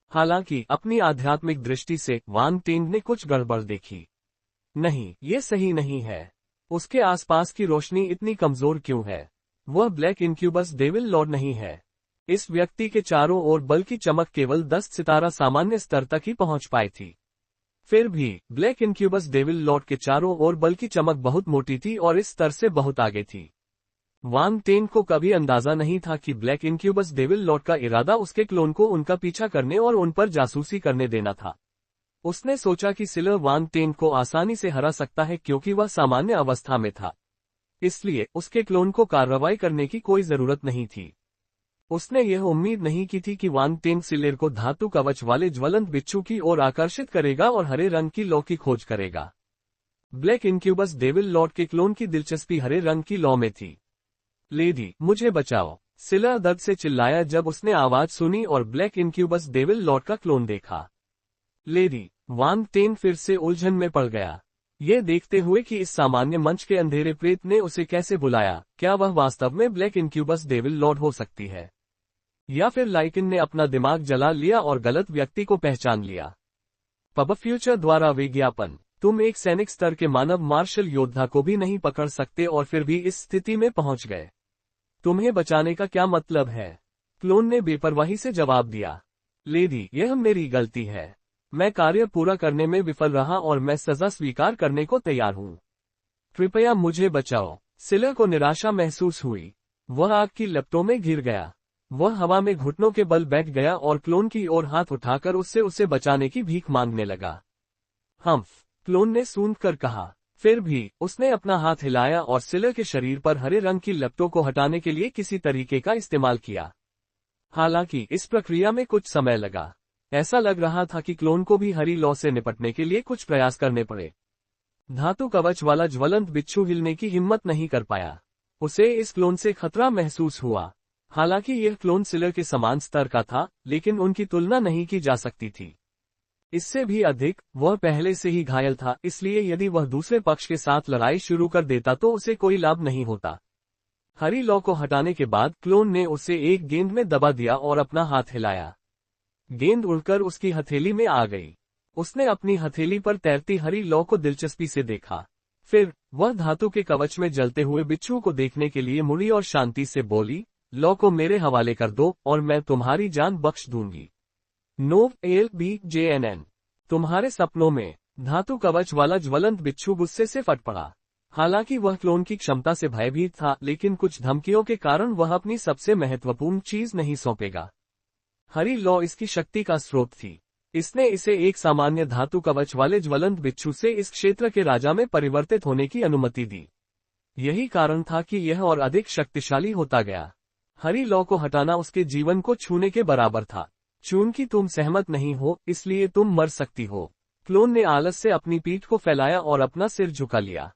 हालांकि अपनी आध्यात्मिक दृष्टि से वान टेंग ने कुछ गड़बड़ देखी। नहीं, ये सही नहीं है। उसके आसपास की रोशनी इतनी कमजोर क्यों है? वह ब्लैक इनक्यूबस डेविल लॉर्ड नहीं है। इस व्यक्ति के चारों ओर बल की चमक केवल 10 सितारा सामान्य स्तर तक ही पहुंच पाई थी। फिर भी ब्लैक इनक्यूबस डेविल लॉर्ड के चारों ओर बल की चमक बहुत मोटी थी और इस स्तर से बहुत आगे थी। वान टेन को कभी अंदाजा नहीं था कि ब्लैक इनक्यूबस डेविल लॉर्ड का इरादा उसके क्लोन को उनका पीछा करने और उन पर जासूसी करने देना था। उसने सोचा कि सिलर वान टेन को आसानी से हरा सकता है क्योंकि वह सामान्य अवस्था में था। इसलिए उसके क्लोन को कार्रवाई करने की कोई जरूरत नहीं थी। उसने यह उम्मीद नहीं की थी कि वान टेन सिलर को धातु कवच वाले ज्वलंत बिच्छू की ओर आकर्षित करेगा और हरे रंग की लौ की खोज करेगा। ब्लैक इनक्यूबस डेविल लॉर्ड के क्लोन की दिलचस्पी हरे रंग की लौ में थी। लेडी, मुझे बचाओ। सिलर दर्द से चिल्लाया जब उसने आवाज सुनी और ब्लैक इनक्यूबस डेविल लॉर्ड का क्लोन देखा। लेडी। वान टेन फिर से उलझन में पड़ गया। ये देखते हुए कि इस सामान्य मंच के अंधेरे प्रेत ने उसे कैसे बुलाया, क्या वह वास्तव में ब्लैक इनक्यूबस डेविल लॉर्ड हो सकती है? या फिर लाइकन ने अपना दिमाग जला लिया और गलत व्यक्ति को पहचान लिया? पब फ्यूचर द्वारा विज्ञापन। तुम एक सैनिक स्तर के मानव मार्शल योद्धा को भी नहीं पकड़ सकते और फिर भी इस स्थिति में पहुंच गए। तुम्हें बचाने का क्या मतलब है? क्लोन ने बेपरवाही से जवाब दिया। लेडी, यह मेरी गलती है। मैं कार्य पूरा करने में विफल रहा और मैं सजा स्वीकार करने को तैयार हूं। कृपया मुझे बचाओ। सिलर को निराशा महसूस हुई। वह आग की लपटों में घिर गया। वह हवा में घुटनों के बल बैठ गया और क्लोन की ओर हाथ उठाकर उससे उसे बचाने की भीख मांगने लगा। हम्फ, क्लोन ने सूंघ कर कहा। फिर भी उसने अपना हाथ हिलाया और सिलर के शरीर पर हरे रंग की लपटों को हटाने के लिए किसी तरीके का इस्तेमाल किया। हालांकि इस प्रक्रिया में कुछ समय लगा। ऐसा लग रहा था कि क्लोन को भी हरी लौ से निपटने के लिए कुछ प्रयास करने पड़े। धातु कवच वाला ज्वलंत बिच्छू हिलने की हिम्मत नहीं कर पाया। उसे इस क्लोन से खतरा महसूस हुआ। हालांकि यह क्लोन सिलर के समान स्तर का था, लेकिन उनकी तुलना नहीं की जा सकती थी। इससे भी अधिक, वह पहले से ही घायल था, इसलिए यदि वह दूसरे पक्ष के साथ लड़ाई शुरू कर देता तो उसे कोई लाभ नहीं होता। हरी लॉ को हटाने के बाद क्लोन ने उसे एक गेंद में दबा दिया और अपना हाथ हिलाया। गेंद उड़कर उसकी हथेली में आ गई। उसने अपनी हथेली पर तैरती हरी लॉ को दिलचस्पी से देखा। फिर वह धातु के कवच में जलते हुए बिच्छू को देखने के लिए मुड़ी और शांति से बोली, लॉ को मेरे हवाले कर दो और मैं तुम्हारी जान बख्श दूंगी। NOVLBJNN। तुम्हारे सपनों में धातु कवच वाला ज्वलंत बिच्छू गुस्से से फट पड़ा। हालांकि वह क्लोन की क्षमता से भयभीत था, लेकिन कुछ धमकियों के कारण वह अपनी सबसे महत्वपूर्ण चीज नहीं सौंपेगा। हरी लॉ इसकी शक्ति का स्रोत थी। इसने इसे एक सामान्य धातु कवच वाले ज्वलंत बिच्छू से इस क्षेत्र के राजा में परिवर्तित होने की अनुमति दी। यही कारण था कि यह और अधिक शक्तिशाली होता गया। हरी लॉ को हटाना उसके जीवन को छूने के बराबर था। चूंकि तुम सहमत नहीं हो, इसलिए तुम मर सकती हो। क्लोन ने आलस से अपनी पीठ को फैलाया और अपना सिर झुका लिया।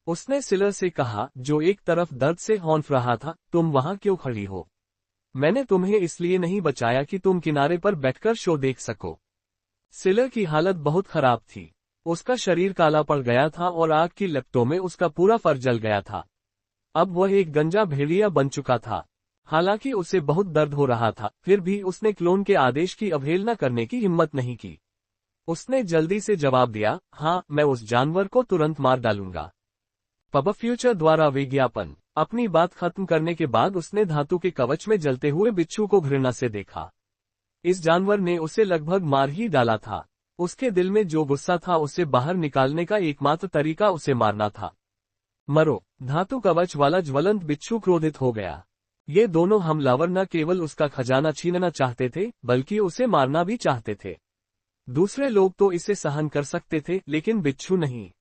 उसने सिलर से कहा, जो एक तरफ दर्द से हौंफ रहा था, तुम वहां क्यों खड़ी हो? मैंने तुम्हें इसलिए नहीं बचाया कि तुम किनारे पर बैठकर शो देख सको। सिलर की हालत बहुत खराब थी। उसका शरीर काला पड़ गया था और आग की लपटों में उसका पूरा फर जल गया था। अब वह एक गंजा भेड़िया बन चुका था। हालांकि उसे बहुत दर्द हो रहा था, फिर भी उसने क्लोन के आदेश की अवहेलना करने की हिम्मत नहीं की। उसने जल्दी से जवाब दिया, हाँ, मैं उस जानवर को तुरंत मार डालूंगा। पब फ्यूचर द्वारा विज्ञापन। अपनी बात खत्म करने के बाद उसने धातु के कवच में जलते हुए बिच्छू को घृणा से देखा। इस जानवर ने उसे लगभग मार ही डाला था। उसके दिल में जो गुस्सा था उसे बाहर निकालने का एकमात्र तरीका उसे मारना था। मरो। धातु कवच वाला ज्वलंत बिच्छू क्रोधित हो गया। ये दोनों हमलावर न केवल उसका खजाना छीनना चाहते थे, बल्कि उसे मारना भी चाहते थे। दूसरे लोग तो इसे सहन कर सकते थे, लेकिन बिच्छू नहीं।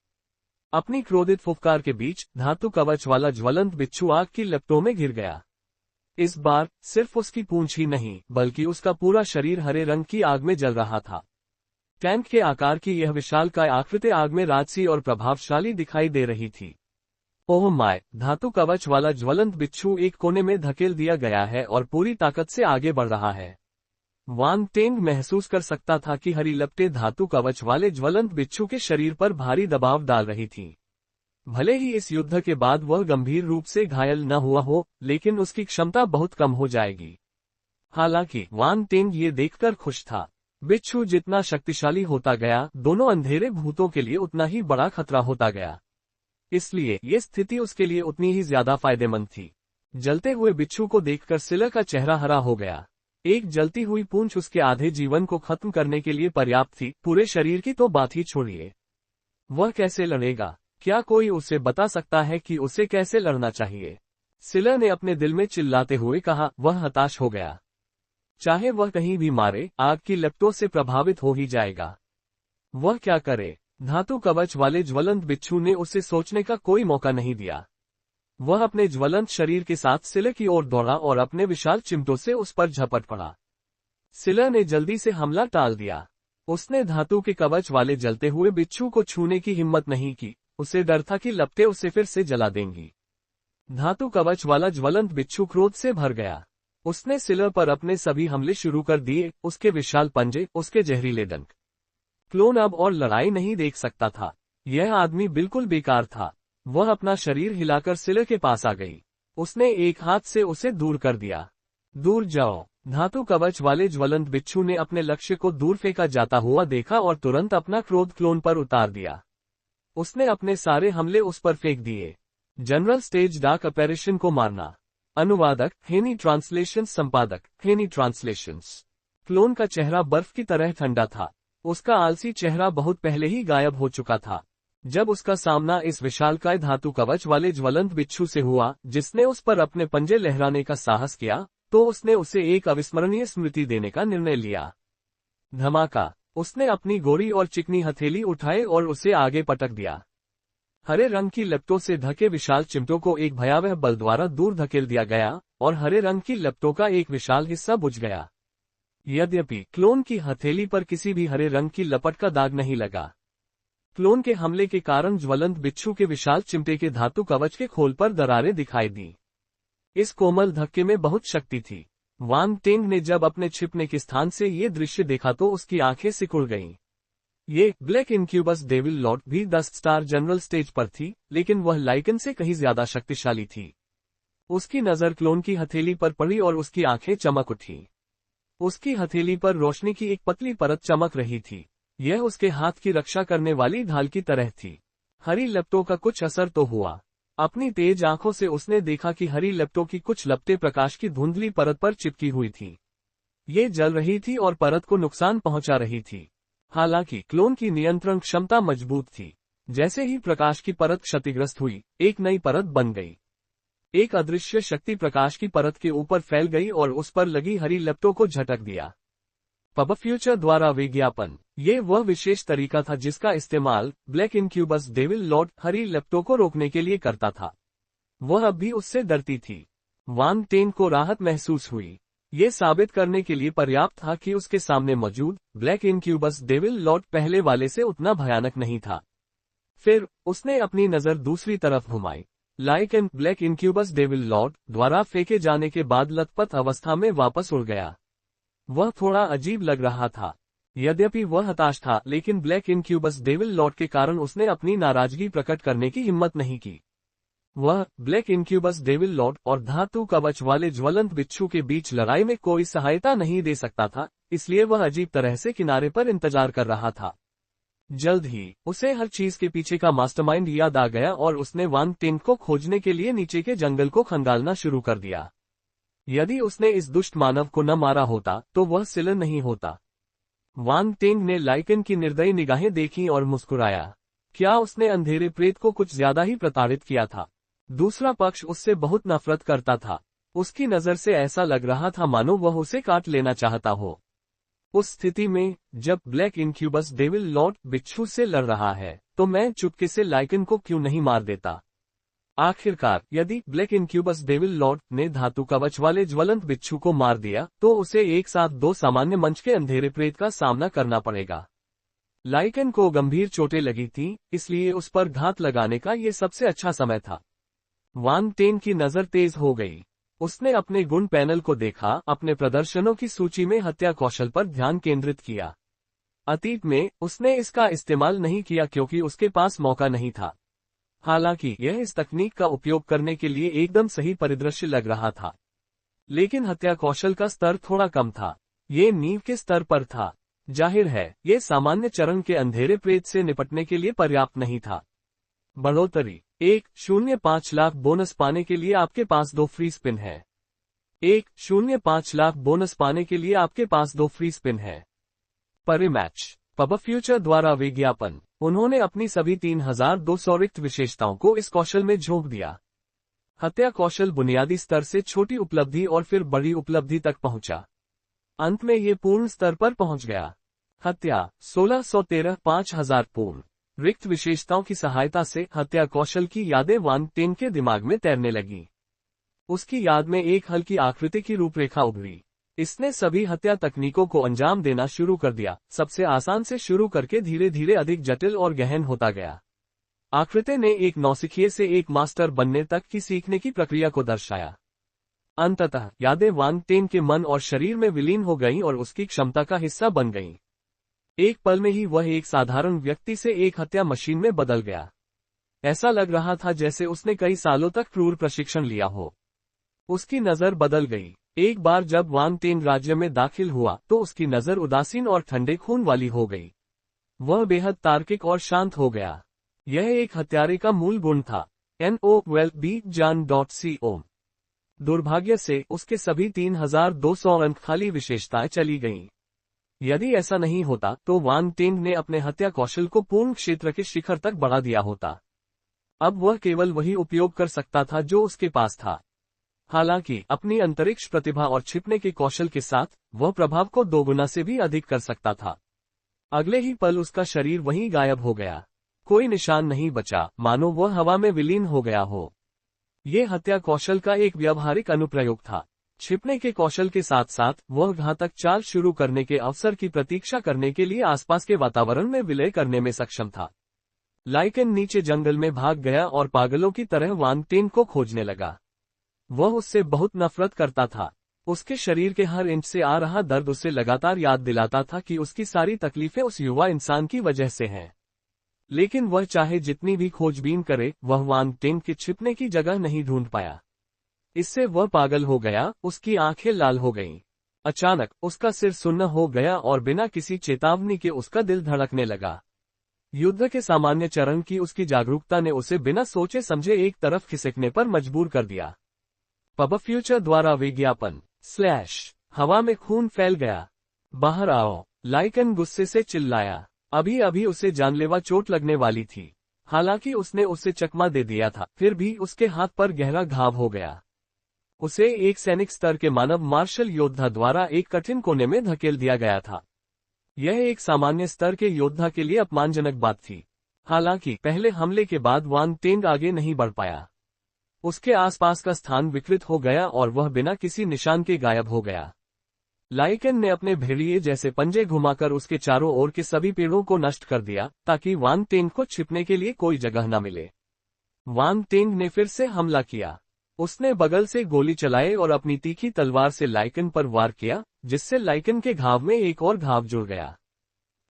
अपनी क्रोधित फुफकार के बीच धातु कवच वाला ज्वलंत बिच्छू आग की लपटों में घिर गया। इस बार सिर्फ उसकी पूंछ ही नहीं, बल्कि उसका पूरा शरीर हरे रंग की आग में जल रहा था। टैंक के आकार की यह विशालकाय आकृति आग में राजसी और प्रभावशाली दिखाई दे रही थी। Oh my! धातु कवच वाला ज्वलंत बिच्छू एक कोने में धकेल दिया गया है और पूरी ताकत से आगे बढ़ रहा है। वान टेंग महसूस कर सकता था कि हरी लपटें धातु कवच वाले ज्वलंत बिच्छू के शरीर पर भारी दबाव डाल रही थीं। भले ही इस युद्ध के बाद वह गंभीर रूप से घायल न हुआ हो, लेकिन उसकी क्षमता बहुत कम हो जाएगी। हालांकि वान टेंग ये देखकर खुश था। बिच्छू जितना शक्तिशाली होता गया, दोनों अंधेरे भूतों के लिए उतना ही बड़ा खतरा होता गया। इसलिए ये स्थिति उसके लिए उतनी ही ज्यादा फायदेमंद थी। जलते हुए बिच्छू को देखकर सिलर का चेहरा हरा हो गया। एक जलती हुई पूंछ उसके आधे जीवन को खत्म करने के लिए पर्याप्त थी, पूरे शरीर की तो बात ही छोड़िए। वह कैसे लड़ेगा? क्या कोई उसे बता सकता है कि उसे कैसे लड़ना चाहिए? सिलर ने अपने दिल में चिल्लाते हुए कहा। वह हताश हो गया। चाहे वह कहीं भी मारे, आग की लपटों से प्रभावित हो ही जाएगा। वह क्या करे? धातु कवच वाले ज्वलंत बिच्छू ने उसे सोचने का कोई मौका नहीं दिया। वह अपने ज्वलंत शरीर के साथ सिलर की ओर दौड़ा और अपने विशाल चिमटों से उस पर झपट पड़ा। सिलर ने जल्दी से हमला टाल दिया। उसने धातु के कवच वाले जलते हुए बिच्छू को छूने की हिम्मत नहीं की। उसे डर था कि लपटें उसे फिर से जला देंगी। धातु कवच वाला ज्वलंत बिच्छू क्रोध से भर गया। उसने सिलर पर अपने सभी हमले शुरू कर दिए, उसके विशाल पंजे, उसके जहरीले डंक। क्लोन अब और लड़ाई नहीं देख सकता था। यह आदमी बिल्कुल बेकार था। वह अपना शरीर हिलाकर सिलर के पास आ गई। उसने एक हाथ से उसे दूर कर दिया। दूर जाओ। धातु कवच वाले ज्वलंत बिच्छू ने अपने लक्ष्य को दूर फेंका जाता हुआ देखा और तुरंत अपना क्रोध क्लोन पर उतार दिया। उसने अपने सारे हमले उस पर फेंक दिए। जनरल स्टेज डार्क अपैरेशन को मारना। अनुवादक हेनी ट्रांसलेशन। संपादक हेनी ट्रांसलेशंस। क्लोन का चेहरा बर्फ की तरह ठंडा था। उसका आलसी चेहरा बहुत पहले ही गायब हो चुका था। जब उसका सामना इस विशालकाय धातु कवच वाले ज्वलंत बिच्छू से हुआ, जिसने उस पर अपने पंजे लहराने का साहस किया, तो उसने उसे एक अविस्मरणीय स्मृति देने का निर्णय लिया। धमाका। उसने अपनी गोरी और चिकनी हथेली उठाए और उसे आगे पटक दिया। हरे रंग की लपटों से ढके विशाल चिमटों को एक भयावह बल द्वारा दूर धकेल दिया गया और हरे रंग की लपटों का एक विशाल हिस्सा बुझ गया। यद्यपि क्लोन की हथेली पर किसी भी हरे रंग की लपट का दाग नहीं लगा। क्लोन के हमले के कारण ज्वलंत बिच्छू के विशाल चिमटे के धातु कवच के खोल पर दरारें दिखाई दी। इस कोमल धक्के में बहुत शक्ति थी। वांग टेंग ने जब अपने छिपने के स्थान से ये दृश्य देखा तो उसकी आंखें सिकुड़ गईं। ये ब्लैक इनक्यूबस डेविल लॉर्ड भी 10 स्टार जनरल स्टेज पर थी, लेकिन वह लाइकन से कहीं ज्यादा शक्तिशाली थी। उसकी नजर क्लोन की हथेली पर पड़ी और उसकी आंखें चमक उठी। उसकी हथेली पर रोशनी की एक पतली परत चमक रही थी। यह उसके हाथ की रक्षा करने वाली ढाल की तरह थी। हरी लपटों का कुछ असर तो हुआ। अपनी तेज आंखों से उसने देखा कि हरी लपटों की कुछ लपटें प्रकाश की धुंधली परत पर चिपकी हुई थी। ये जल रही थी और परत को नुकसान पहुंचा रही थी। हालांकि क्लोन की नियंत्रण क्षमता मजबूत थी। जैसे ही प्रकाश की परत क्षतिग्रस्त हुई, एक नई परत बन गई। एक अदृश्य शक्ति प्रकाश की परत के ऊपर फैल गई और उस पर लगी हरी लपटों को झटक दिया। पब फ्यूचर द्वारा विज्ञापन। ये वह विशेष तरीका था जिसका इस्तेमाल ब्लैक इनक्यूबस डेविल लॉर्ड हरी लपटों को रोकने के लिए करता था। वह अब भी उससे डरती थी। वांग टेंग को राहत महसूस हुई। ये साबित करने के लिए पर्याप्त था कि उसके सामने मौजूद ब्लैक इनक्यूबस डेविल लॉर्ड पहले वाले से उतना भयानक नहीं था। फिर उसने अपनी नजर दूसरी तरफ घुमाई। Lycan black incubus devil lord द्वारा फेंके जाने के बाद लथपथ अवस्था में वापस उड़ गया। वह थोड़ा अजीब लग रहा था। यद्यपि वह हताश था, लेकिन ब्लैक इनक्यूबस डेविल लॉर्ड के कारण उसने अपनी नाराजगी प्रकट करने की हिम्मत नहीं की। वह ब्लैक इनक्यूबस डेविल लॉर्ड और धातु कवच वाले ज्वलंत बिच्छू के बीच लड़ाई में कोई सहायता नहीं दे सकता था, इसलिए वह अजीब तरह से किनारे पर इंतजार कर रहा था। जल्द ही उसे हर चीज के पीछे का मास्टरमाइंड याद आ गया और उसने वांग टेंग को खोजने के लिए नीचे के जंगल को खंगालना शुरू कर दिया। यदि उसने इस दुष्ट मानव को न मारा होता तो वह सिलन नहीं होता। वांग टेंग ने लाइकन की निर्दयी निगाहें देखीं और मुस्कुराया। क्या उसने अंधेरे प्रेत को कुछ ज्यादा ही प्रताड़ित किया था? दूसरा पक्ष उससे बहुत नफरत करता था। उसकी नजर से ऐसा लग रहा था मानो वह उसे काट लेना चाहता हो। उस स्थिति में, जब ब्लैक इनक्यूबस डेविल लॉर्ड बिच्छू से लड़ रहा है, तो मैं चुपके से लाइकन को क्यों नहीं मार देता? आखिरकार, यदि ब्लैक इनक्यूबस डेविल लॉर्ड ने धातु कवच वाले ज्वलंत बिच्छू को मार दिया, तो उसे एक साथ दो सामान्य मंच के अंधेरे प्रेत का सामना करना पड़ेगा। लाइकन को गंभीर चोटें लगी थीं, इसलिए उस पर घात लगाने का ये सबसे अच्छा समय था। वांग टेंग की नजर तेज हो गई। उसने अपने गुण पैनल को देखा, अपने प्रदर्शनों की सूची में हत्या कौशल पर ध्यान केंद्रित किया। अतीत में उसने इसका इस्तेमाल नहीं किया क्योंकि उसके पास मौका नहीं था। हालांकि यह इस तकनीक का उपयोग करने के लिए एकदम सही परिदृश्य लग रहा था। लेकिन हत्या कौशल का स्तर थोड़ा कम था। ये नींव के स्तर पर था। जाहिर है, ये सामान्य चरण के अंधेरे प्रेत से निपटने के लिए पर्याप्त नहीं था। बढ़ोतरी 1.05 लाख बोनस पाने के लिए आपके पास 2 फ्री स्पिन है। 1.05 लाख बोनस पाने के लिए आपके पास 2 फ्री स्पिन है। परिमैच। पब फ्यूचर द्वारा विज्ञापन। उन्होंने अपनी सभी 3200 रिक्त विशेषताओं को इस कौशल में झोंक दिया। हत्या कौशल बुनियादी स्तर से छोटी उपलब्धि और फिर बड़ी उपलब्धि तक पहुंचा। अंत में ये पूर्ण स्तर पर पहुंच गया। हत्या 1613 5000 पूर्ण। रिक्त विशेषताओं की सहायता से हत्या कौशल की यादें वांग टेंग के दिमाग में तैरने लगीं। उसकी याद में एक हल्की आकृति की रूपरेखा उभरी। इसने सभी हत्या तकनीकों को अंजाम देना शुरू कर दिया, सबसे आसान से शुरू करके धीरे धीरे अधिक जटिल और गहन होता गया। आकृति ने एक नौसिखिए से एक मास्टर बनने तक की सीखने की प्रक्रिया को दर्शाया। अंततः यादें वांग टेंग के मन और शरीर में विलीन हो गईं और उसकी क्षमता का हिस्सा बन गईं। एक पल में ही वह एक साधारण व्यक्ति से एक हत्या मशीन में बदल गया। ऐसा लग रहा था जैसे उसने कई सालों तक क्रूर प्रशिक्षण लिया हो। उसकी नजर बदल गई। एक बार जब वांग टेंग राज्य में दाखिल हुआ तो उसकी नजर उदासीन और ठंडे खून वाली हो गई। वह बेहद तार्किक और शांत हो गया। यह एक हत्यारे का मूल गुण था। NOWELLBEJAN.CO। दुर्भाग्य से उसके सभी 3200 अंक खाली विशेषताएं चली गईं। यदि ऐसा नहीं होता तो वांग टेंग ने अपने हत्या कौशल को पूर्ण क्षेत्र के शिखर तक बढ़ा दिया होता। अब वह केवल वही उपयोग कर सकता था जो उसके पास था। हालांकि अपनी अंतरिक्ष प्रतिभा और छिपने के कौशल के साथ वह प्रभाव को दोगुना से भी अधिक कर सकता था। अगले ही पल उसका शरीर वहीं गायब हो गया। कोई निशान नहीं बचा, मानो वह हवा में विलीन हो गया हो। ये हत्या कौशल का एक व्यावहारिक अनुप्रयोग था। छिपने के कौशल के साथ साथ वह घातक चाल शुरू करने के अवसर की प्रतीक्षा करने के लिए आसपास के वातावरण में विलय करने में सक्षम था। लाइकन नीचे जंगल में भाग गया और पागलों की तरह वांग टेंग को खोजने लगा। वह उससे बहुत नफरत करता था। उसके शरीर के हर इंच से आ रहा दर्द उसे लगातार याद दिलाता था कि उसकी सारी तकलीफें उस युवा इंसान की वजह से हैं। लेकिन वह चाहे जितनी भी खोजबीन करे, वह वांग टेंग के छिपने की जगह नहीं ढूंढ पाया। इससे वह पागल हो गया, उसकी आंखें लाल हो गईं। अचानक उसका सिर सुन्न हो गया और बिना किसी चेतावनी के उसका दिल धड़कने लगा। युद्ध के सामान्य चरण की उसकी जागरूकता ने उसे बिना सोचे समझे एक तरफ खिसकने पर मजबूर कर दिया। पब फ्यूचर द्वारा विज्ञापन हवा में खून फैल गया। बाहर आओ, लाइकन गुस्से से चिल्लाया। अभी अभी उसे जानलेवा चोट लगने वाली थी। हालांकि उसने उसे चकमा दे दिया था, फिर भी उसके हाथ पर गहरा घाव हो गया। उसे एक सैनिक स्तर के मानव मार्शल योद्धा द्वारा एक कठिन कोने में धकेल दिया गया था। यह एक सामान्य स्तर के योद्धा के लिए अपमानजनक बात थी। हालांकि पहले हमले के बाद वांग टेंग आगे नहीं बढ़ पाया। उसके आसपास का स्थान विकृत हो गया और वह बिना किसी निशान के गायब हो गया। लाइकन ने अपने भेड़िए जैसे पंजे घुमाकर उसके चारों ओर के सभी पेड़ों को नष्ट कर दिया, ताकि वांग टेंग को छिपने के लिए कोई जगह न मिले। वांग टेंग ने फिर से हमला किया। उसने बगल से गोली चलाई और अपनी तीखी तलवार से लाइकन पर वार किया, जिससे लाइकन के घाव में एक और घाव जुड़ गया।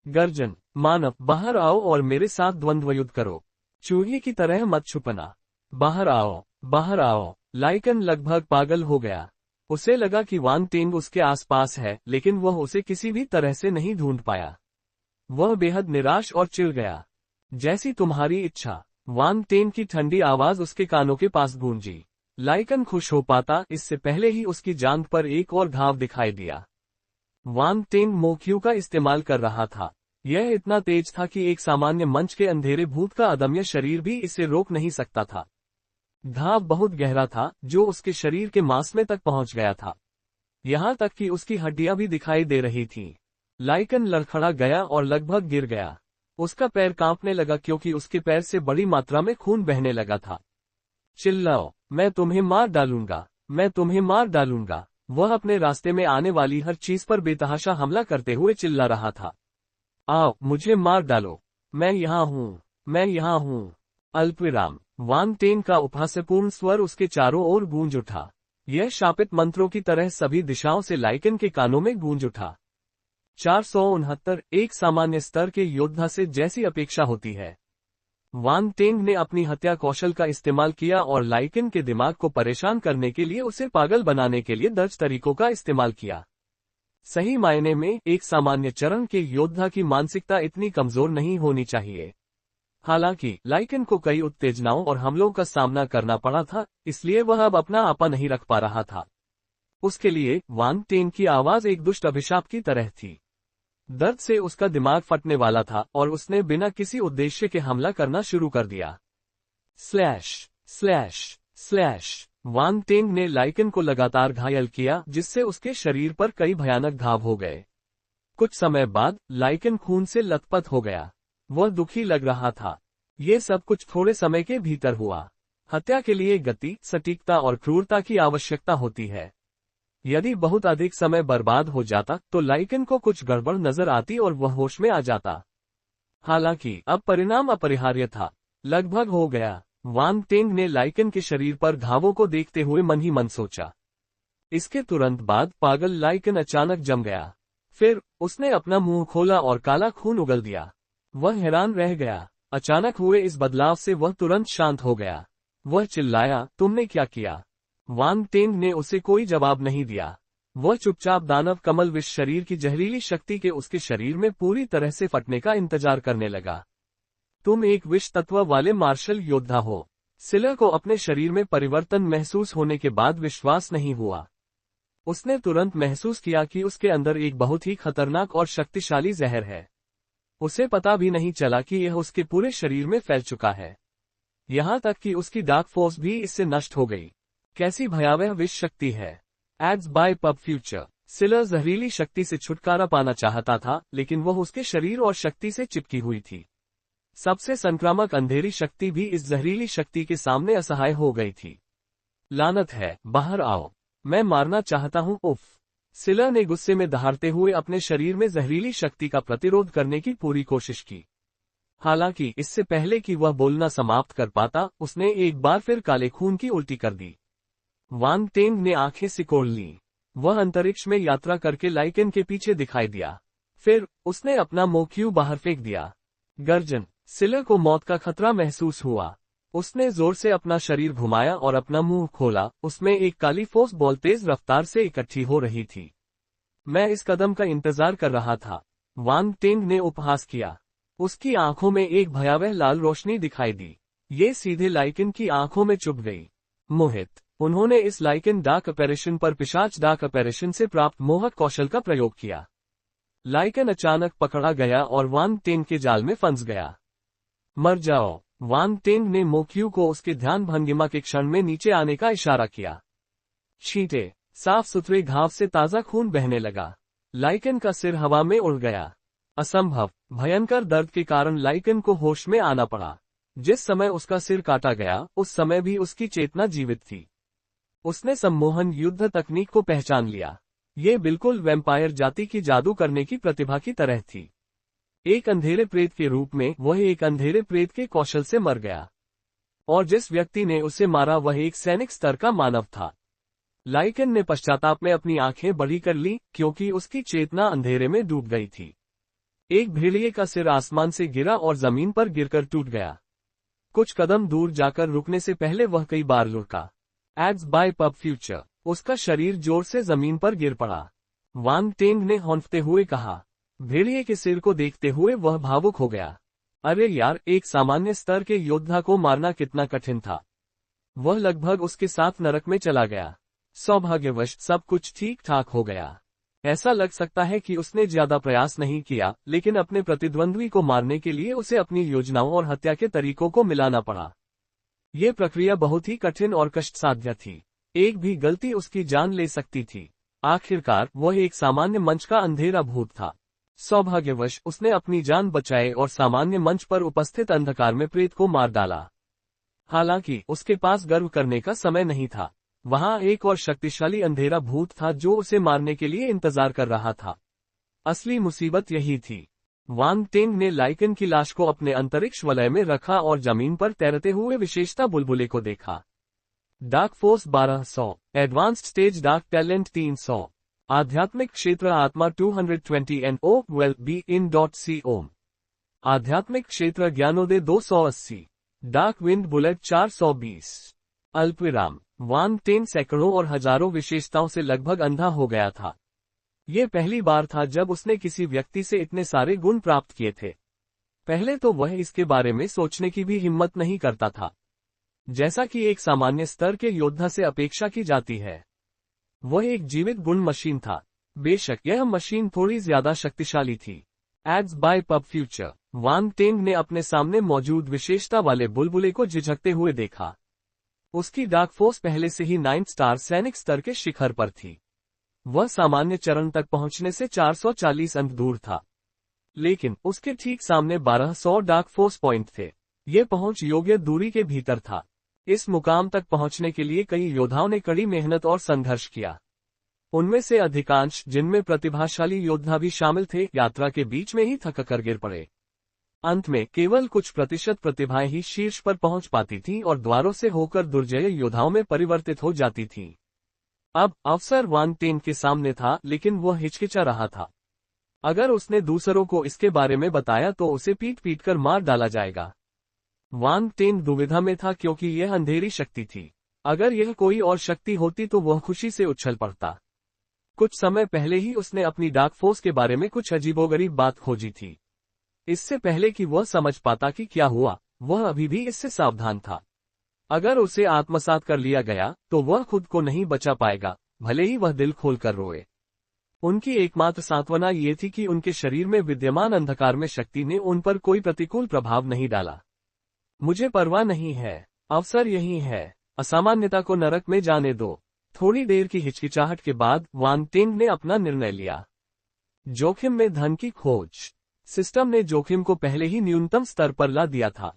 गर्जन, मानव, बाहर आओ और मेरे साथ द्वंद्व युद्ध करो। चूहे की तरह मत छुपना। बाहर आओ, बाहर आओ। लाइकन लगभग पागल हो गया। उसे लगा कि वांग टेंग उसके आसपास है, लेकिन वह उसे किसी भी तरह से नहीं ढूंढ पाया। वह बेहद निराश और चिढ़ गया। जैसी तुम्हारी इच्छा। वांग टेंग की ठंडी आवाज उसके कानों के पास गूंजी। लाइकन खुश हो पाता, इससे पहले ही उसकी जांघ पर एक और घाव दिखाई दिया। वांग टेंग मोक्यू का इस्तेमाल कर रहा था। यह इतना तेज था कि एक सामान्य मंच के अंधेरे भूत का अदम्य शरीर भी इसे रोक नहीं सकता था। घाव बहुत गहरा था, जो उसके शरीर के मांस में तक पहुंच गया था। यहां तक कि उसकी हड्डियां भी दिखाई दे रही थीं। लाइकन लड़खड़ा गया और लगभग गिर गया। उसका पैर कांपने लगा क्योंकि उसके पैर से बड़ी मात्रा में खून बहने लगा था। चिल्लाओ, मैं तुम्हें मार डालूंगा, मैं तुम्हें मार डालूंगा। वह अपने रास्ते में आने वाली हर चीज पर बेतहाशा हमला करते हुए चिल्ला रहा था। आओ, मुझे मार डालो, मैं यहाँ हूँ, मैं यहाँ हूँ। अल्पविराम। वांग टेंग का उपहासपूर्ण स्वर उसके चारों ओर गूंज उठा। यह शापित मंत्रों की तरह सभी दिशाओं से लाइकन के कानों में गूंज उठा। 469 एक सामान्य स्तर के योद्धा से जैसी अपेक्षा होती है। वांग टेंग ने अपनी हत्या कौशल का इस्तेमाल किया और लाइकन के दिमाग को परेशान करने के लिए उसे पागल बनाने के लिए दर्ज तरीकों का इस्तेमाल किया। सही मायने में एक सामान्य चरण के योद्धा की मानसिकता इतनी कमजोर नहीं होनी चाहिए। हालांकि लाइकन को कई उत्तेजनाओं और हमलों का सामना करना पड़ा था, इसलिए वह अब अपना आपा नहीं रख पा रहा था। उसके लिए वांग टेंग की आवाज एक दुष्ट अभिशाप की तरह थी। दर्द से उसका दिमाग फटने वाला था और उसने बिना किसी उद्देश्य के हमला करना शुरू कर दिया। Slash slash slash. Wang Teng ने लाइकन को लगातार घायल किया, जिससे उसके शरीर पर कई भयानक घाव हो गए। कुछ समय बाद लाइकन खून से लथपथ हो गया। वह दुखी लग रहा था। ये सब कुछ थोड़े समय के भीतर हुआ। हत्या के लिए गति, सटीकता और क्रूरता की आवश्यकता होती है। यदि बहुत अधिक समय बर्बाद हो जाता तो लाइकन को कुछ गड़बड़ नजर आती और वह होश में आ जाता। हालांकि अब परिणाम अपरिहार्य था। लगभग हो गया। वांग टेंग ने लाइकन के शरीर पर घावों को देखते हुए मन ही मन सोचा। इसके तुरंत बाद पागल लाइकन अचानक जम गया। फिर उसने अपना मुंह खोला और काला खून उगल दिया। वह हैरान रह गया। अचानक हुए इस बदलाव से वह तुरंत शांत हो गया। वह चिल्लाया, तुमने क्या किया? वांग टेंग ने उसे कोई जवाब नहीं दिया। वह चुपचाप दानव कमल विष शरीर की जहरीली शक्ति के उसके शरीर में पूरी तरह से फटने का इंतजार करने लगा। तुम एक विष तत्व वाले मार्शल योद्धा हो। सिलर को अपने शरीर में परिवर्तन महसूस होने के बाद विश्वास नहीं हुआ। उसने तुरंत महसूस किया कि उसके अंदर एक बहुत ही खतरनाक और शक्तिशाली जहर है। उसे पता भी नहीं चला कि यह उसके पूरे शरीर में फैल चुका है। यहाँ तक कि उसकी डार्क फोर्स भी इससे नष्ट हो गई। कैसी भयावह विष शक्ति है। Ads by pub future. सिलर जहरीली शक्ति से छुटकारा पाना चाहता था, लेकिन वह उसके शरीर और शक्ति से चिपकी हुई थी। सबसे संक्रामक अंधेरी शक्ति भी इस जहरीली शक्ति के सामने असहाय हो गई थी। लानत है, बाहर आओ, मैं मारना चाहता हूँ। उफ। सिलर ने गुस्से में दहाड़ते हुए अपने शरीर में जहरीली शक्ति का प्रतिरोध करने की पूरी कोशिश की। हालांकि इससे पहले कि वह बोलना समाप्त कर पाता, उसने एक बार फिर काले खून की उल्टी कर दी। वांग टेंग ने आंखें सिकोड़ लीं। वह अंतरिक्ष में यात्रा करके लाइकेन के पीछे दिखाई दिया। फिर उसने अपना मोक्यू बाहर फेंक दिया। गर्जन। सिलर को मौत का खतरा महसूस हुआ। उसने जोर से अपना शरीर घुमाया और अपना मुंह खोला। उसमें एक काली फोर्स बॉल तेज रफ्तार से इकट्ठी हो रही थी। मैं इस कदम का इंतजार कर रहा था, वांग टेंग ने उपहास किया। उसकी आंखों में एक भयावह लाल रोशनी दिखाई दी। ये सीधे लाइकेन की आंखों में चुभ गई। मोहित। उन्होंने इस लाइकेन डार्क अपैरेशन पर पिशाच डार्क अपैरेशन से प्राप्त मोहक कौशल का प्रयोग किया। लाइकेन अचानक पकड़ा गया और वांग टेंग के जाल में फंस गया। मर जाओ। वांग टेंग ने मोक्यू को उसके ध्यान भंगिमा के क्षण में नीचे आने का इशारा किया। छींटे। साफ सुथरे घाव से ताजा खून बहने लगा। लाइकेन का सिर हवा में उड़ गया। असंभव। भयंकर दर्द के कारण लाइकेन को होश में आना पड़ा। जिस समय उसका सिर काटा गया उस समय भी उसकी चेतना जीवित थी। उसने सम्मोहन युद्ध तकनीक को पहचान लिया। ये बिल्कुल वैम्पायर जाति की जादू करने की प्रतिभा की तरह थी। एक अंधेरे प्रेत के रूप में वह एक अंधेरे प्रेत के कौशल से मर गया। और जिस व्यक्ति ने उसे मारा वह एक सैनिक स्तर का मानव था। लाइकेन ने पश्चाताप में अपनी आंखें बड़ी कर ली क्योंकि उसकी चेतना अंधेरे में डूब गई थी। एक भेड़िए का सिर आसमान से गिरा और जमीन पर गिरकर टूट गया। कुछ कदम दूर जाकर रुकने से पहले वह कई बार लुढ़का। Ads by pub Future. उसका शरीर जोर से जमीन पर गिर पड़ा। वांग टेंग ने हौंफते हुए कहा। भेड़िए के सिर को देखते हुए वह भावुक हो गया। अरे यार, एक सामान्य स्तर के योद्धा को मारना कितना कठिन था। वह लगभग उसके साथ नरक में चला गया। सौभाग्यवश सब कुछ ठीक ठाक हो गया। ऐसा लग सकता है कि उसने ज्यादा प्रयास नहीं किया, लेकिन अपने प्रतिद्वंद्वी को मारने के लिए उसे अपनी योजनाओं और हत्या के तरीकों को मिलाना पड़ा। ये प्रक्रिया बहुत ही कठिन और कष्टसाध्य थी। एक भी गलती उसकी जान ले सकती थी। आखिरकार वह एक सामान्य मंच का अंधेरा भूत था। सौभाग्यवश उसने अपनी जान बचाए और सामान्य मंच पर उपस्थित अंधकार में प्रेत को मार डाला। हालांकि उसके पास गर्व करने का समय नहीं था। वहां एक और शक्तिशाली अंधेरा भूत था जो उसे मारने के लिए इंतजार कर रहा था। असली मुसीबत यही थी। वांग टेंग ने लाइकेन की लाश को अपने अंतरिक्ष वलय में रखा और जमीन पर तैरते हुए विशेषता बुलबुले को देखा। Dark force 1200, advanced stage dark talent 300, आध्यात्मिक क्षेत्र आत्मा 220 NO well be in .c ओम, आध्यात्मिक क्षेत्र ज्ञानोदय 280, डार्क विंड बुलेट 420। अल्पविराम। वांग टेंग सैकड़ों और हजारों विशेषताओं से लगभग अंधा हो गया था। ये पहली बार था जब उसने किसी व्यक्ति से इतने सारे गुण प्राप्त किए थे। पहले तो वह इसके बारे में सोचने की भी हिम्मत नहीं करता था, जैसा कि एक सामान्य स्तर के योद्धा से अपेक्षा की जाती है। वह एक जीवित गुण मशीन था। बेशक यह मशीन थोड़ी ज्यादा शक्तिशाली थी। Ads by pub Future. Wang Teng ने अपने सामने मौजूद विशेषता वाले बुलबुले को झिझकते हुए देखा। उसकी डार्क फोर्स पहले से ही 9 स्टार सैनिक स्तर के शिखर पर थी। वह सामान्य चरण तक पहुंचने से 440 अंक दूर था, लेकिन उसके ठीक सामने 1200 डार्क फोर्स पॉइंट थे। ये पहुंच योग्य दूरी के भीतर था। इस मुकाम तक पहुंचने के लिए कई योद्धाओं ने कड़ी मेहनत और संघर्ष किया। उनमें से अधिकांश, जिनमें प्रतिभाशाली योद्धा भी शामिल थे, यात्रा के बीच में ही थक कर गिर पड़े। अंत में केवल कुछ प्रतिशत प्रतिभाएं ही शीर्ष पर पहुंच पाती थीं और द्वारों से होकर दुर्जय योद्धाओं में परिवर्तित हो जाती थीं। अब अवसर वांग टेंग के सामने था, लेकिन वह हिचकिचा रहा था। अगर उसने दूसरों को इसके बारे में बताया तो उसे पीट पीट कर मार डाला जाएगा। वांग टेंग दुविधा में था क्योंकि यह अंधेरी शक्ति थी। अगर यह कोई और शक्ति होती तो वह खुशी से उछल पड़ता। कुछ समय पहले ही उसने अपनी डार्क फोर्स के बारे में कुछ अजीबोगरीब बात खोजी थी। इससे पहले कि वह समझ पाता कि क्या हुआ, वह अभी भी इससे सावधान था। अगर उसे आत्मसात कर लिया गया तो वह खुद को नहीं बचा पाएगा, भले ही वह दिल खोलकर रोए। उनकी एकमात्र सांत्वना ये थी कि उनके शरीर में विद्यमान अंधकार में शक्ति ने उन पर कोई प्रतिकूल प्रभाव नहीं डाला। मुझे परवाह नहीं है, अवसर यही है, असामान्यता को नरक में जाने दो। थोड़ी देर की हिचकिचाहट के बाद वांग टेंग ने अपना निर्णय लिया। जोखिम में धन की खोज। सिस्टम ने जोखिम को पहले ही न्यूनतम स्तर पर ला दिया था।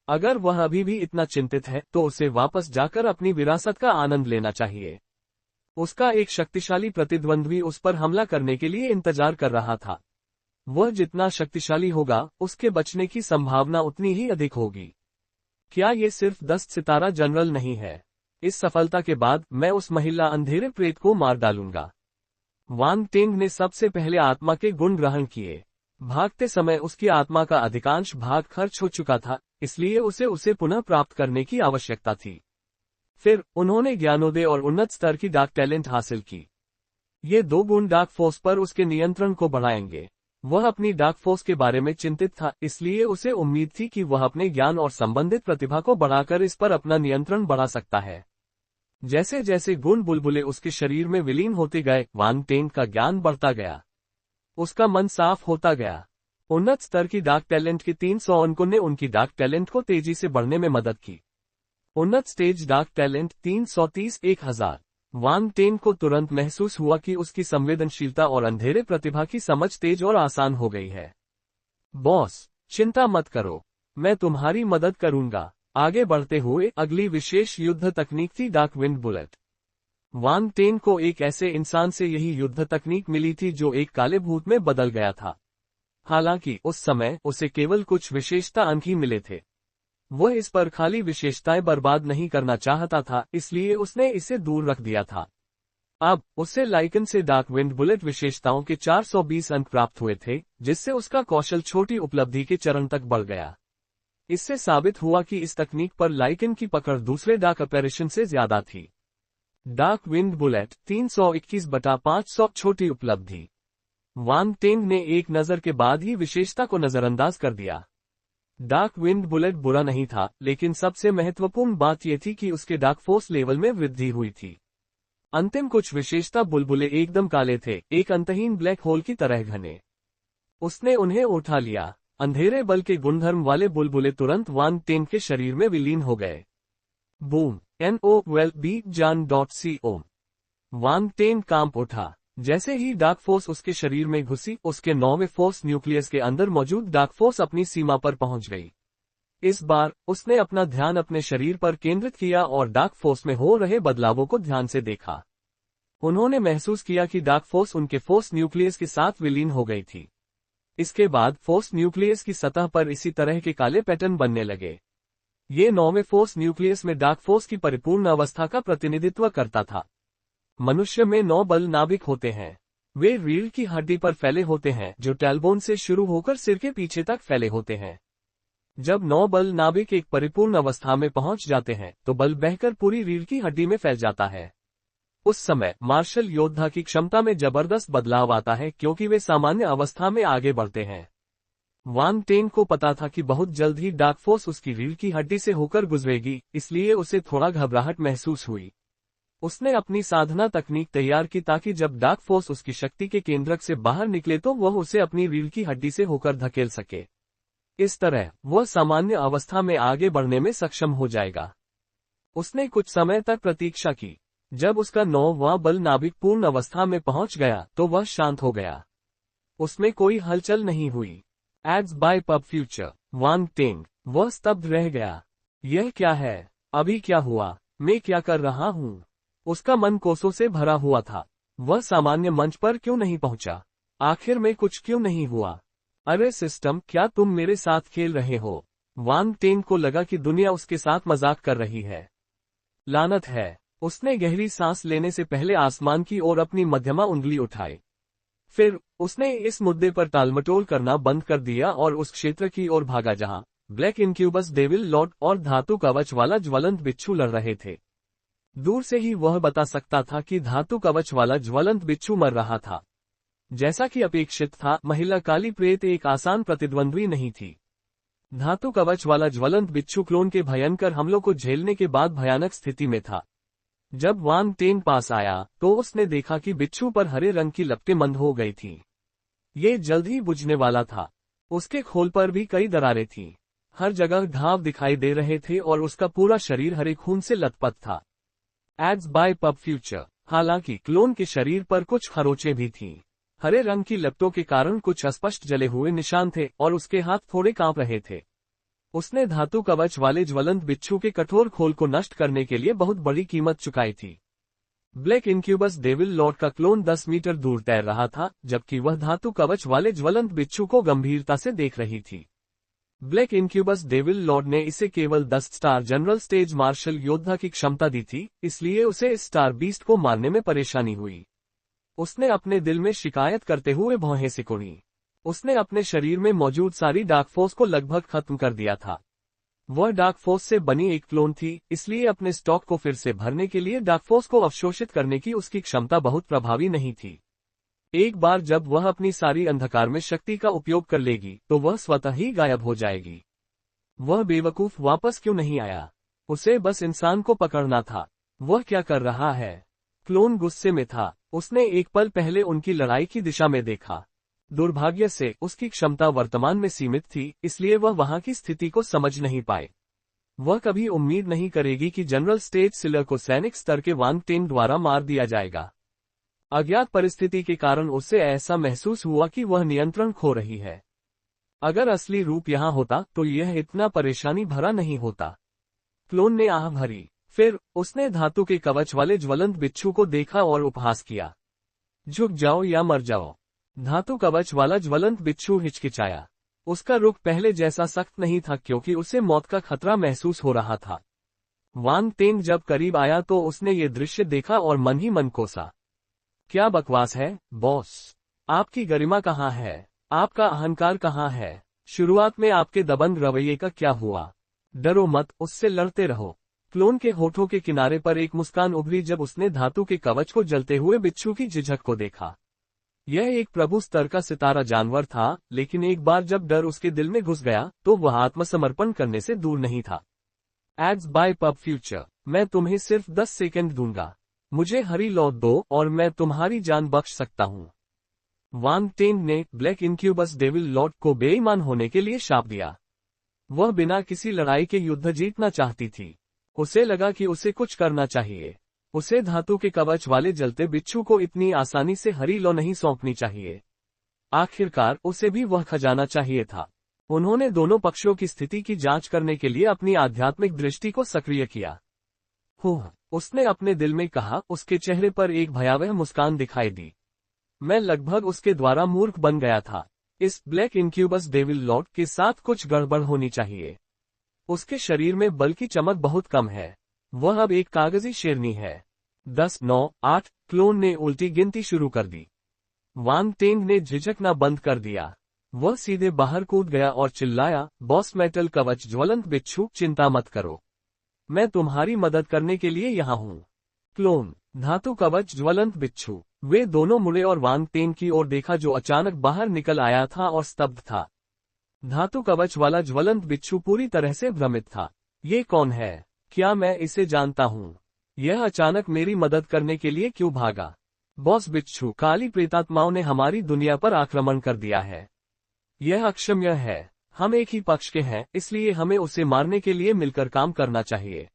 अगर वह अभी भी इतना चिंतित है तो उसे वापस जाकर अपनी विरासत का आनंद लेना चाहिए। उसका एक शक्तिशाली प्रतिद्वंद्वी उस पर हमला करने के लिए इंतजार कर रहा था। वह जितना शक्तिशाली होगा, उसके बचने की संभावना उतनी ही अधिक होगी। क्या ये सिर्फ 10 सितारा जनरल नहीं है? इस सफलता के बाद मैं उस महिला अंधेरे प्रेत को मार डालूंगा। वांग टेंग ने सबसे पहले आत्मा के गुण ग्रहण किए। भागते समय उसकी आत्मा का अधिकांश भाग खर्च हो चुका था, इसलिए उसे पुनः प्राप्त करने की आवश्यकता थी। फिर उन्होंने ज्ञानोदय और उन्नत स्तर की डार्क टैलेंट हासिल की। ये दो गुण डार्क फोर्स पर उसके नियंत्रण को बढ़ाएंगे। वह अपनी डार्क फोर्स के बारे में चिंतित था, इसलिए उसे उम्मीद थी कि वह अपने ज्ञान और संबंधित प्रतिभा को बढ़ाकर इस पर अपना नियंत्रण बढ़ा सकता है। जैसे जैसे गुण बुलबुले उसके शरीर में विलीन होते गए, वांग टेंग का ज्ञान बढ़ता गया। उसका मन साफ होता गया। उन्नत स्तर की डार्क टैलेंट के 300 अंकों ने उनकी डार्क टैलेंट को तेजी से बढ़ने में मदद की। उन्नत स्टेज डार्क टैलेंट 330 1000। वांग टेंग को तुरंत महसूस हुआ कि उसकी संवेदनशीलता और अंधेरे प्रतिभा की समझ तेज और आसान हो गई है। बॉस, चिंता मत करो, मैं तुम्हारी मदद करूंगा। आगे बढ़ते हुए अगली विशेष युद्ध तकनीक थी डार्क विंड बुलेट। वांग टेंग को एक ऐसे इंसान से यही युद्ध तकनीक मिली थी जो एक काले भूत में बदल गया था। हालांकि उस समय उसे केवल कुछ विशेषता अंक ही मिले थे। वह इस पर खाली विशेषताएं बर्बाद नहीं करना चाहता था, इसलिए उसने इसे दूर रख दिया था। अब उसे लाइकन से डार्क विंड बुलेट विशेषताओं के 420 अंक प्राप्त हुए थे, जिससे उसका कौशल छोटी उपलब्धि के चरण तक बढ़ गया। इससे साबित हुआ कि इस तकनीक पर लाइकन की पकड़ दूसरे डार्क ऑपरेशन से ज्यादा थी। डार्क विंड बुलेट 321/500 छोटी उपलब्धि। वांग टेंग ने एक नजर के बाद ही विशेषता को नजरअंदाज कर दिया। डार्क विंड बुलेट बुरा नहीं था, लेकिन सबसे महत्वपूर्ण बात यह थी कि उसके डार्क फोर्स लेवल में वृद्धि हुई थी। अंतिम कुछ विशेषता बुलबुले एकदम काले थे, एक अंतहीन ब्लैक होल की तरह घने। उसने उन्हें उठा लिया। अंधेरे बल के गुणधर्म वाले बुलबुले तुरंत वांग टेंग के शरीर में विलीन हो गए। Boom NOWELLBJAN.CO। वांग टेंग कांप उठा। जैसे ही डार्क फोर्स उसके शरीर में घुसी, उसके 9वें फोर्स न्यूक्लियस के अंदर मौजूद डार्क फोर्स अपनी सीमा पर पहुंच गई। इस बार उसने अपना ध्यान अपने शरीर पर केंद्रित किया और डार्क फोर्स में हो रहे बदलावों को ध्यान से देखा। उन्होंने महसूस किया कि डार्क फोर्स उनके फोर्स न्यूक्लियस के साथ विलीन हो गई थी। इसके बाद फोर्स न्यूक्लियस की सतह पर इसी तरह के काले पैटर्न बनने लगे। ये 9वें फोर्स न्यूक्लियस में डार्क फोर्स की परिपूर्ण अवस्था का प्रतिनिधित्व करता था। मनुष्य में 9 बल नाभिक होते हैं। वे रीढ़ की हड्डी पर फैले होते हैं, जो टैलबोन से शुरू होकर सिर के पीछे तक फैले होते हैं। जब 9 बल नाभिक एक परिपूर्ण अवस्था में पहुंच जाते हैं, तो बल बहकर पूरी रीढ़ की हड्डी में फैल जाता है। उस समय मार्शल योद्धा की क्षमता में जबरदस्त बदलाव आता है, क्योंकि वे सामान्य अवस्था में आगे बढ़ते हैं। वांग टेंग को पता था कि बहुत जल्द ही डार्क फोर्स उसकी रीढ़ की हड्डी से होकर गुजरेगी, इसलिए उसे थोड़ा घबराहट महसूस हुई। उसने अपनी साधना तकनीक तैयार की ताकि जब डार्क फोर्स उसकी शक्ति के केंद्रक से बाहर निकले तो वह उसे अपनी रीढ़ की हड्डी से होकर धकेल सके। इस तरह वह सामान्य अवस्था में आगे बढ़ने में सक्षम हो जाएगा। उसने कुछ समय तक प्रतीक्षा की। जब उसका 9वां बल नाभिक पूर्ण अवस्था में पहुंच गया तो वह शांत हो गया। उसमें कोई हलचल नहीं हुई। Ads by pub Future. Wang Teng, वह स्तब्ध रह गया। यह क्या है? अभी क्या हुआ? मैं क्या कर रहा हूँ? उसका मन कोसों से भरा हुआ था। वह सामान्य मंच पर क्यों नहीं पहुंचा? आखिर में कुछ क्यों नहीं हुआ? अरे सिस्टम, क्या तुम मेरे साथ खेल रहे हो? वांग टेंग को लगा कि दुनिया उसके साथ मजाक कर रही है। लानत है। उसने गहरी सांस लेने से पहले आसमान की ओर अपनी मध्यमा उंगली उठाई। फिर उसने इस मुद्दे पर टालमटोल करना बंद कर दिया और उस क्षेत्र की ओर भागा जहां ब्लैक इनक्यूबस, डेविल लॉर्ड और धातु कवच वाला ज्वलंत बिच्छू लड़ रहे थे। दूर से ही वह बता सकता था कि धातु कवच वाला ज्वलंत बिच्छू मर रहा था। जैसा कि अपेक्षित था, महिला काली प्रेत एक आसान प्रतिद्वंद्वी नहीं थी। धातु कवच वाला ज्वलंत बिच्छू क्लोन के भयंकर हमलों को झेलने के बाद भयानक स्थिति में था। जब वांग टेंग पास आया तो उसने देखा कि बिच्छू पर हरे रंग की लपटें मंद हो गई थीं। ये जल्द ही बुझने वाला था। उसके खोल पर भी कई दरारें थीं। हर जगह घाव दिखाई दे रहे थे और उसका पूरा शरीर हरे खून से लथपथ था। Ads by pub future. हालांकि क्लोन के शरीर पर कुछ खरोंचें भी थीं। हरे रंग की लपटों के कारण कुछ अस्पष्ट जले हुए निशान थे और उसके हाथ थोड़े कांप रहे थे। उसने धातु कवच वाले ज्वलंत बिच्छू के कठोर खोल को नष्ट करने के लिए बहुत बड़ी कीमत चुकाई थी। ब्लैक इनक्यूबस डेविल लॉर्ड का क्लोन 10 मीटर दूर तैर रहा था, जबकि वह धातु कवच वाले ज्वलंत बिच्छू को गंभीरता से देख रही थी। ब्लैक इनक्यूबस डेविल लॉर्ड ने इसे केवल 10 स्टार जनरल स्टेज मार्शल योद्धा की क्षमता दी थी, इसलिए उसे इस स्टार बीस्ट को मारने में परेशानी हुई। उसने अपने दिल में शिकायत करते हुए भौहें सिकुड़ी। उसने अपने शरीर में मौजूद सारी डार्क फोर्स को लगभग खत्म कर दिया था। वह डार्क फोर्स से बनी एक क्लोन थी, इसलिए अपने स्टॉक को फिर से भरने के लिए डार्क फोर्स को अवशोषित करने की उसकी क्षमता बहुत प्रभावी नहीं थी। एक बार जब वह अपनी सारी अंधकार में शक्ति का उपयोग कर लेगी तो वह स्वतः ही गायब हो जाएगी। वह बेवकूफ वापस क्यों नहीं आया? उसे बस इंसान को पकड़ना था। वह क्या कर रहा है? क्लोन गुस्से में था। उसने एक पल पहले उनकी लड़ाई की दिशा में देखा। दुर्भाग्य से उसकी क्षमता वर्तमान में सीमित थी, इसलिए वह वहां की स्थिति को समझ नहीं पाए। वह कभी उम्मीद नहीं करेगी कि जनरल स्टेज सिलर को सैनिक स्तर के वांग टेंग द्वारा मार दिया जाएगा। अज्ञात परिस्थिति के कारण उसे ऐसा महसूस हुआ कि वह नियंत्रण खो रही है। अगर असली रूप यहाँ होता तो यह इतना परेशानी भरा नहीं होता। क्लोन ने आह भरी। फिर उसने धातु के कवच वाले ज्वलंत बिच्छू को देखा और उपहास किया। झुक जाओ या मर जाओ। धातु कवच वाला ज्वलंत बिच्छू हिचकिचाया। उसका रुख पहले जैसा सख्त नहीं था क्योंकि उसे मौत का खतरा महसूस हो रहा था। वांग टेंग जब करीब आया तो उसने ये दृश्य देखा और मन ही मन कोसा। क्या बकवास है, बॉस? आपकी गरिमा कहाँ है? आपका अहंकार कहाँ है? शुरुआत में आपके दबंग रवैये का क्या हुआ? डरो मत, उससे लड़ते रहो। क्लोन के होठों के किनारे पर एक मुस्कान उभरी जब उसने धातु के कवच को जलते हुए बिच्छू की झिझक को देखा। यह एक प्रभु स्तर का सितारा जानवर था, लेकिन एक बार जब डर उसके दिल में घुस गया तो वह आत्मसमर्पण करने से दूर नहीं था। Ads by pub future. मैं तुम्हें सिर्फ 10 सेकंड दूंगा। मुझे हरी लौट दो और मैं तुम्हारी जान बख्श सकता हूँ। वांग टेंग ने ब्लैक इनक्यूबस डेविल लॉर्ड को बेईमान होने के लिए शाप दिया। वह बिना किसी लड़ाई के युद्ध जीतना चाहती थी। उसे लगा कि उसे कुछ करना चाहिए। उसे धातु के कवच वाले जलते बिच्छू को इतनी आसानी से हरी लौ नहीं सौंपनी चाहिए। आखिरकार उसे भी वह खजाना चाहिए था। उन्होंने दोनों पक्षों की स्थिति की जांच करने के लिए अपनी आध्यात्मिक दृष्टि को सक्रिय किया। उसने अपने दिल में कहा। उसके चेहरे पर एक भयावह मुस्कान दिखाई दी। मैं लगभग उसके द्वारा मूर्ख बन गया था। इस ब्लैक इनक्यूबस डेविल लॉर्ड के साथ कुछ गड़बड़ होनी चाहिए। उसके शरीर में बल की चमक बहुत कम है। वह अब एक कागजी शेरनी है। 10, 9, 8 क्लोन ने उल्टी गिनती शुरू कर दी। वांग टेंग ने झिझकना बंद कर दिया। वह सीधे बाहर कूद गया और चिल्लाया, बॉस मेटल कवच ज्वलंत बिच्छू, चिंता मत करो। मैं तुम्हारी मदद करने के लिए यहाँ हूँ। क्लोन, धातु कवच ज्वलंत बिच्छू। वे दोनों मुड़े और वांग टेंग की ओर देखा जो अचानक बाहर निकल आया था और स्तब्ध था। धातु कवच वाला ज्वलंत बिच्छू पूरी तरह से भ्रमित था। ये कौन है? क्या मैं इसे जानता हूँ? यह अचानक मेरी मदद करने के लिए क्यों भागा? बॉस बिच्छू, काली प्रेतात्माओं ने हमारी दुनिया पर आक्रमण कर दिया है। यह अक्षम्य है। हम एक ही पक्ष के हैं, इसलिए हमें उसे मारने के लिए मिलकर काम करना चाहिए।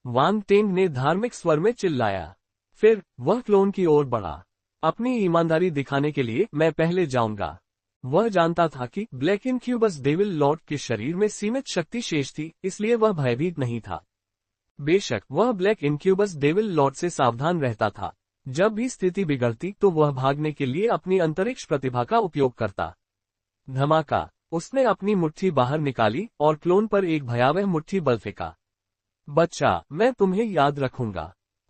वांग टेंग ने धार्मिक स्वर में चिल्लाया। फिर वह क्लोन की ओर बढ़ा। अपनी ईमानदारी दिखाने के लिए मैं पहले जाऊंगा। वह जानता था कि ब्लैक इनक्यूबस डेविल लॉर्ड के शरीर में सीमित शक्ति शेष थी, इसलिए वह भयभीत नहीं था। बेशक वह ब्लैक इनक्यूबस डेविल लॉर्ड से सावधान रहता था। जब भी स्थिति बिगड़ती तो वह भागने के लिए अपनी अंतरिक्ष प्रतिभा का उपयोग करता। धमाका। उसने अपनी मुट्ठी बाहर निकाली और क्लोन पर एक भयावह मुट्ठी बल फेंका। बच्चा, मैं तुम्हें याद रखूंगा।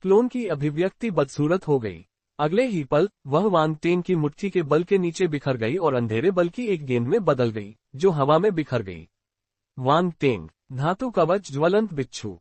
क्लोन की अभिव्यक्ति बदसूरत हो गई। अगले ही पल वह वांग टेंग की मुट्ठी के बल के नीचे बिखर गई और अंधेरे बल की एक गेंद में बदल गई, जो हवा में बिखर गई। वांग टेंग, धातु कवच ज्वलंत बिच्छू।